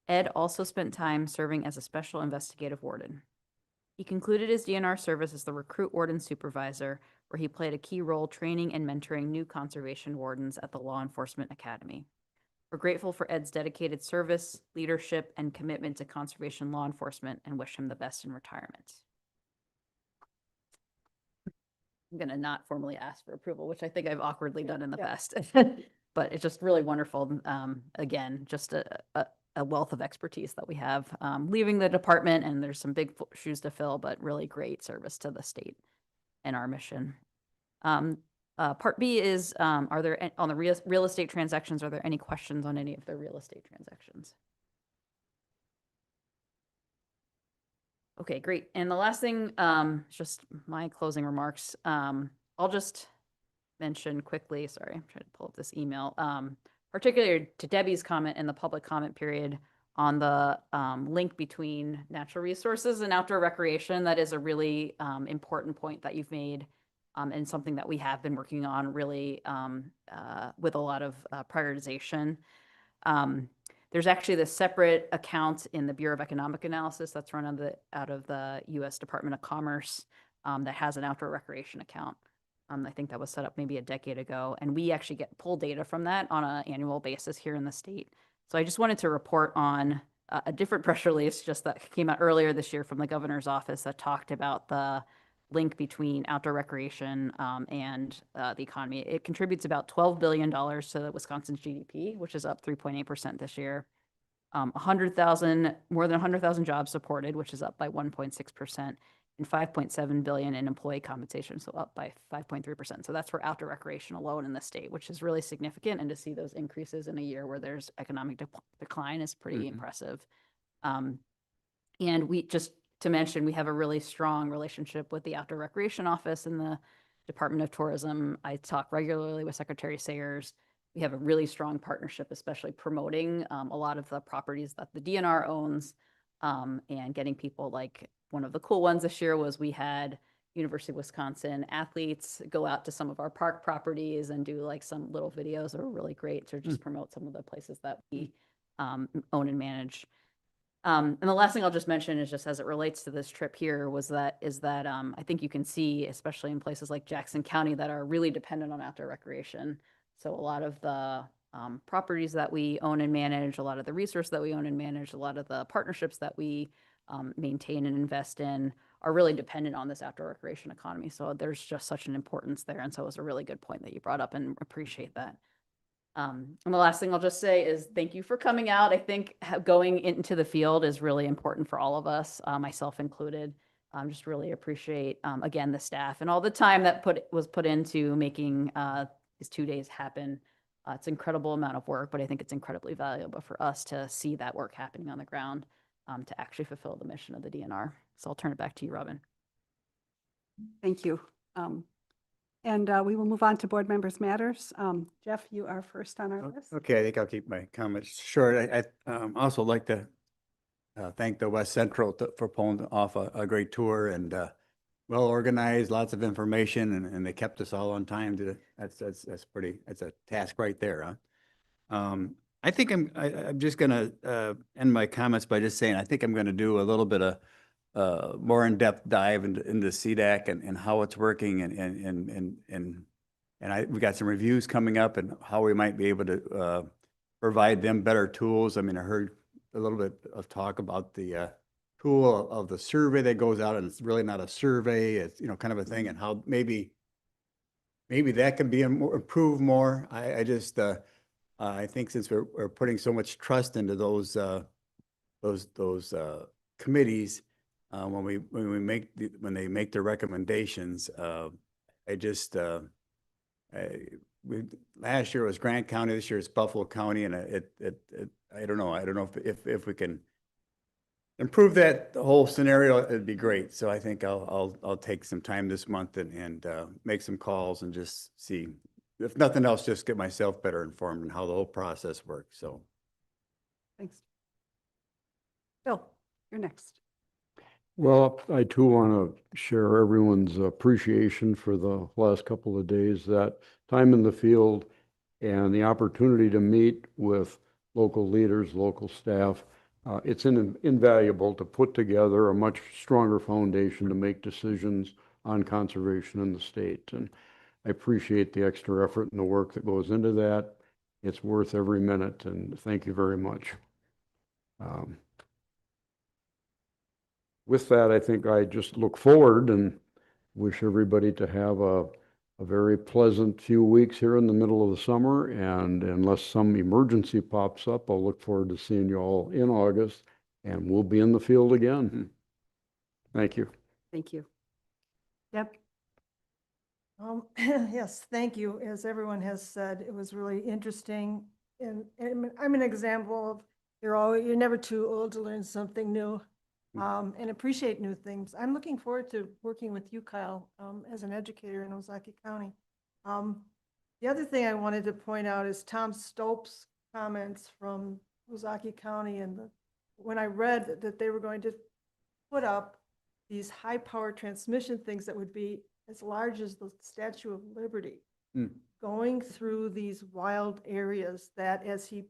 Ed also spent time serving as a special investigative warden. He concluded his DNR service as the recruit warden supervisor, where he played a key role training and mentoring new conservation wardens at the Law Enforcement Academy. We're grateful for Ed's dedicated service, leadership, and commitment to conservation law enforcement and wish him the best in retirement. I'm going to not formally ask for approval, which I think I've awkwardly done in the past, but it's just really wonderful. Again, just a wealth of expertise that we have leaving the department, and there's some big shoes to fill, but really great service to the state and our mission. Part B is, are there, on the real estate transactions, are there any questions on any of the real estate transactions? Okay, great. And the last thing, just my closing remarks. I'll just mention quickly, sorry, I'm trying to pull up this email, particularly to Debbie's comment in the public comment period on the link between natural resources and outdoor recreation. That is a really important point that you've made. And something that we have been working on really with a lot of prioritization. There's actually this separate account in the Bureau of Economic Analysis that's run out of the U.S. Department of Commerce that has an outdoor recreation account. I think that was set up maybe a decade ago. And we actually pull data from that on an annual basis here in the state. So I just wanted to report on a different press release just that came out earlier this year from the governor's office that talked about the link between outdoor recreation and the economy. It contributes about $12 billion to Wisconsin's GDP, which is up 3.8% this year. 100,000, more than 100,000 jobs supported, which is up by 1.6%, and 5.7 billion in employee compensation, so up by 5.3%. So that's for outdoor recreation alone in the state, which is really significant. And to see those increases in a year where there's economic decline is pretty impressive. And we just to mention, we have a really strong relationship with the Outdoor Recreation Office and the Department of Tourism. I talk regularly with Secretary Sayers. We have a really strong partnership, especially promoting a lot of the properties that the DNR owns and getting people like one of the cool ones this year was we had University of Wisconsin athletes go out to some of our park properties and do like some little videos that were really great to just promote some of the places that we own and manage. And the last thing I'll just mention is just as it relates to this trip here is that I think you can see, especially in places like Jackson County that are really dependent on outdoor recreation. So a lot of the properties that we own and manage, a lot of the resource that we own and manage, a lot of the partnerships that we maintain and invest in are really dependent on this outdoor recreation economy. So there's just such an importance there. And so it was a really good point that you brought up and appreciate that. And the last thing I'll just say is thank you for coming out. I think going into the field is really important for all of us, myself included. Just really appreciate, again, the staff and all the time that was put into making these 2 days happen. It's an incredible amount of work, but I think it's incredibly valuable for us to see that work happening on the ground to actually fulfill the mission of the DNR. So I'll turn it back to you, Robin. Thank you. And we will move on to board members' matters. Jeff, you are first on our list. Okay, I think I'll keep my comments short. I also like to thank the West Central for pulling off a great tour and well organized, lots of information, and they kept us all on time. That's a task right there. Huh? I think I'm just gonna end my comments by just saying I think I'm gonna do a little bit of more in-depth dive into CDAC and how it's working and we got some reviews coming up and how we might be able to provide them better tools. I mean, I heard a little bit of talk about the tool of the survey that goes out, and it's really not a survey, it's kind of a thing, and how maybe that can be improved more. I think since we're putting so much trust into those committees. When they make their recommendations, last year was Grant County, this year it's Buffalo County, and I don't know if we can improve that whole scenario, it'd be great. So I think I'll take some time this month and make some calls and just see, if nothing else, just get myself better informed on how the whole process works. So thanks. Bill, you're next. Well, I too want to share everyone's appreciation for the last couple of days, that time in the field and the opportunity to meet with local leaders, local staff. It's invaluable to put together a much stronger foundation to make decisions on conservation in the state. And I appreciate the extra effort and the work that goes into that. It's worth every minute, and thank you very much. With that, I think I just look forward and wish everybody to have a very pleasant few weeks here in the middle of the summer. And unless some emergency pops up, I'll look forward to seeing you all in August, and we'll be in the field again. Thank you. Thank you. Yep. Yes, thank you. As everyone has said, it was really interesting. And I'm an example of you're never too old to learn something new. And appreciate new things. I'm looking forward to working with you, Kyle, as an educator in Ozaukee County. The other thing I wanted to point out is Tom Stolp's comments from Ozaukee County, and when I read that they were going to put up these high-power transmission things that would be as large as the Statue of Liberty, going through these wild areas that, as he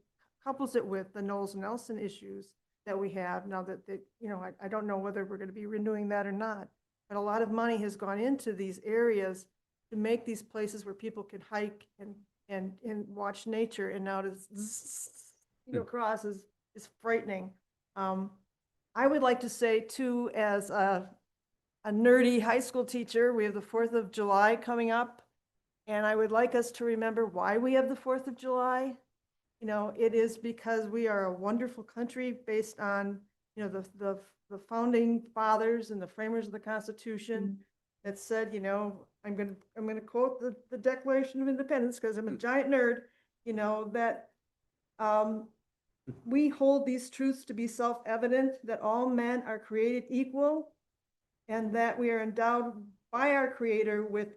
couples it with the Knowles Nelson issues that we have now that I don't know whether we're going to be renewing that or not, but a lot of money has gone into these areas to make these places where people can hike and watch nature, and now to cross is frightening. I would like to say too, as a a nerdy high school teacher. We have the 4th of July coming up. And I would like us to remember why we have the 4th of July. You know, it is because we are a wonderful country based on, you know, the founding fathers and the framers of the Constitution that said, you know, I'm gonna quote the Declaration of Independence because I'm a giant nerd, you know, that we hold these truths to be self-evident, that all men are created equal, and that we are endowed by our Creator with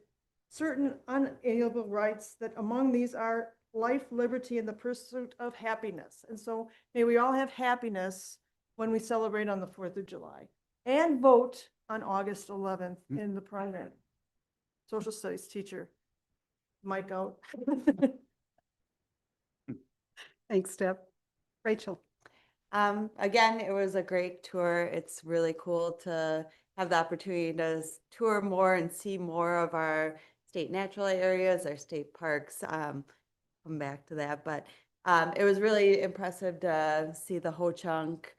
certain unalienable rights, that among these are life, liberty, and the pursuit of happiness. And so may we all have happiness when we celebrate on the 4th of July and vote on August 11th in the primary. Social studies teacher, mic out. Thanks, Deb. Rachel. Again, it was a great tour. It's really cool to have the opportunity to tour more and see more of our state natural areas, our state parks. Come back to that, but it was really impressive to see the Ho Chunk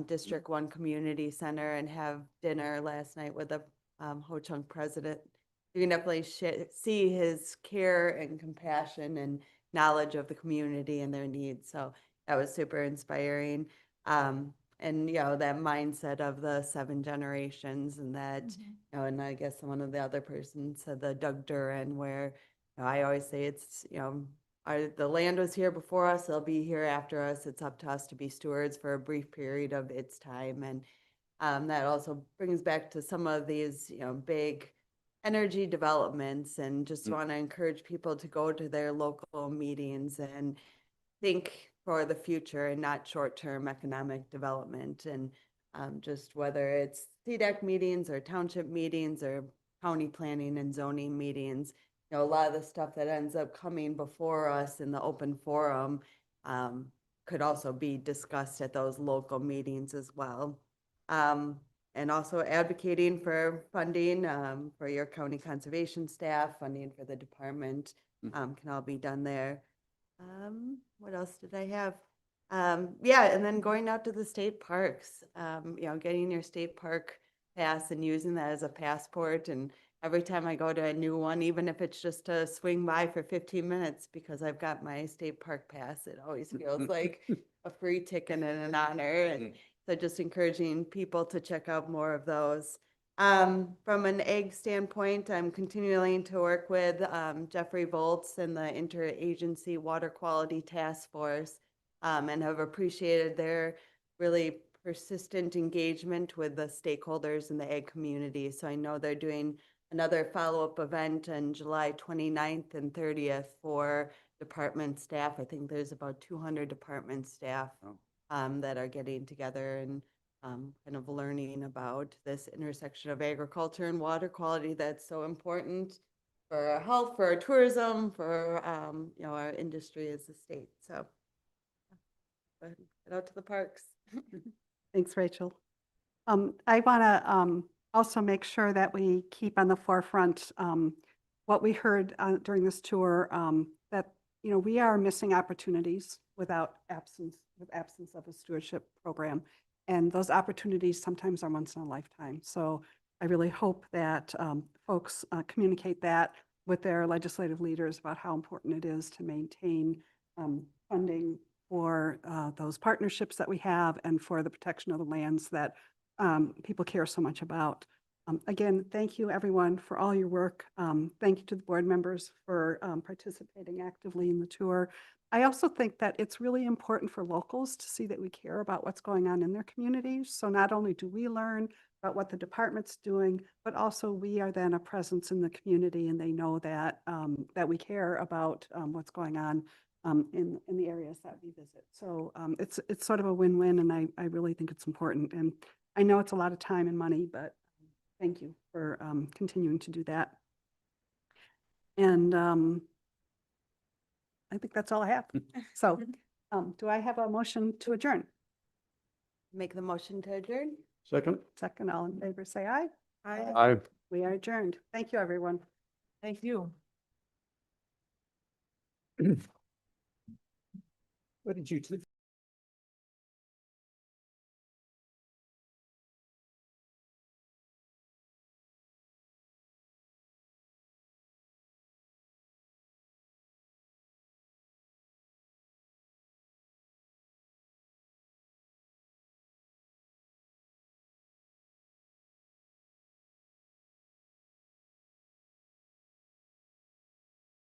District 1 Community Center and have dinner last night with the Ho Chunk president. You can definitely see his care and compassion and knowledge of the community and their needs. So that was super inspiring. And, you know, that mindset of the 7 generations and that, you know, and I guess one of the other persons said the Doug Duran, where, you know, I always say it's, you know, the land was here before us, they'll be here after us. It's up to us to be stewards for a brief period of its time. And that also brings back to some of these, you know, big energy developments, and just want to encourage people to go to their local meetings and think for the future and not short-term economic development. And just whether it's CDEC meetings or township meetings or county planning and zoning meetings, you know, a lot of the stuff that ends up coming before us in the open forum could also be discussed at those local meetings as well. And also advocating for funding for your county conservation staff, funding for the department can all be done there. What else did I have? Yeah, and then going out to the state parks, you know, getting your state park pass and using that as a passport. And every time I go to a new one, even if it's just to swing by for 15 minutes because I've got my state park pass, it always feels like a free ticket and an honor. And so just encouraging people to check out more of those. From an egg standpoint, I'm continuing to work with Jeffrey Volz and the Interagency Water Quality Task Force, and have appreciated their really persistent engagement with the stakeholders in the egg community. So I know they're doing another follow-up event on July 29th and 30th for department staff. I think there's about 200 department staff that are getting together and kind of learning about this intersection of agriculture and water quality that's so important for our health, for our tourism, for you know, our industry as a state. So get out to the parks. Thanks, Rachel. I want to also make sure that we keep on the forefront what we heard during this tour, that, you know, we are missing opportunities with absence of a stewardship program. And those opportunities sometimes are once in a lifetime. So I really hope that folks communicate that with their legislative leaders about how important it is to maintain funding for those partnerships that we have and for the protection of the lands that people care so much about. Again, thank you everyone for all your work. Thank you to the board members for participating actively in the tour. I also think that it's really important for locals to see that we care about what's going on in their communities. So not only do we learn about what the department's doing, but also we are then a presence in the community, and they know that that we care about what's going on in the areas that we visit. So it's sort of a win-win, and I really think it's important. And I know it's a lot of time and money, but thank you for continuing to do that. And I think that's all I have. So do I have a motion to adjourn? Make the motion to adjourn. Second. Second, all in favor, say aye. Aye. We are adjourned. Thank you, everyone. Thank you. What did you do?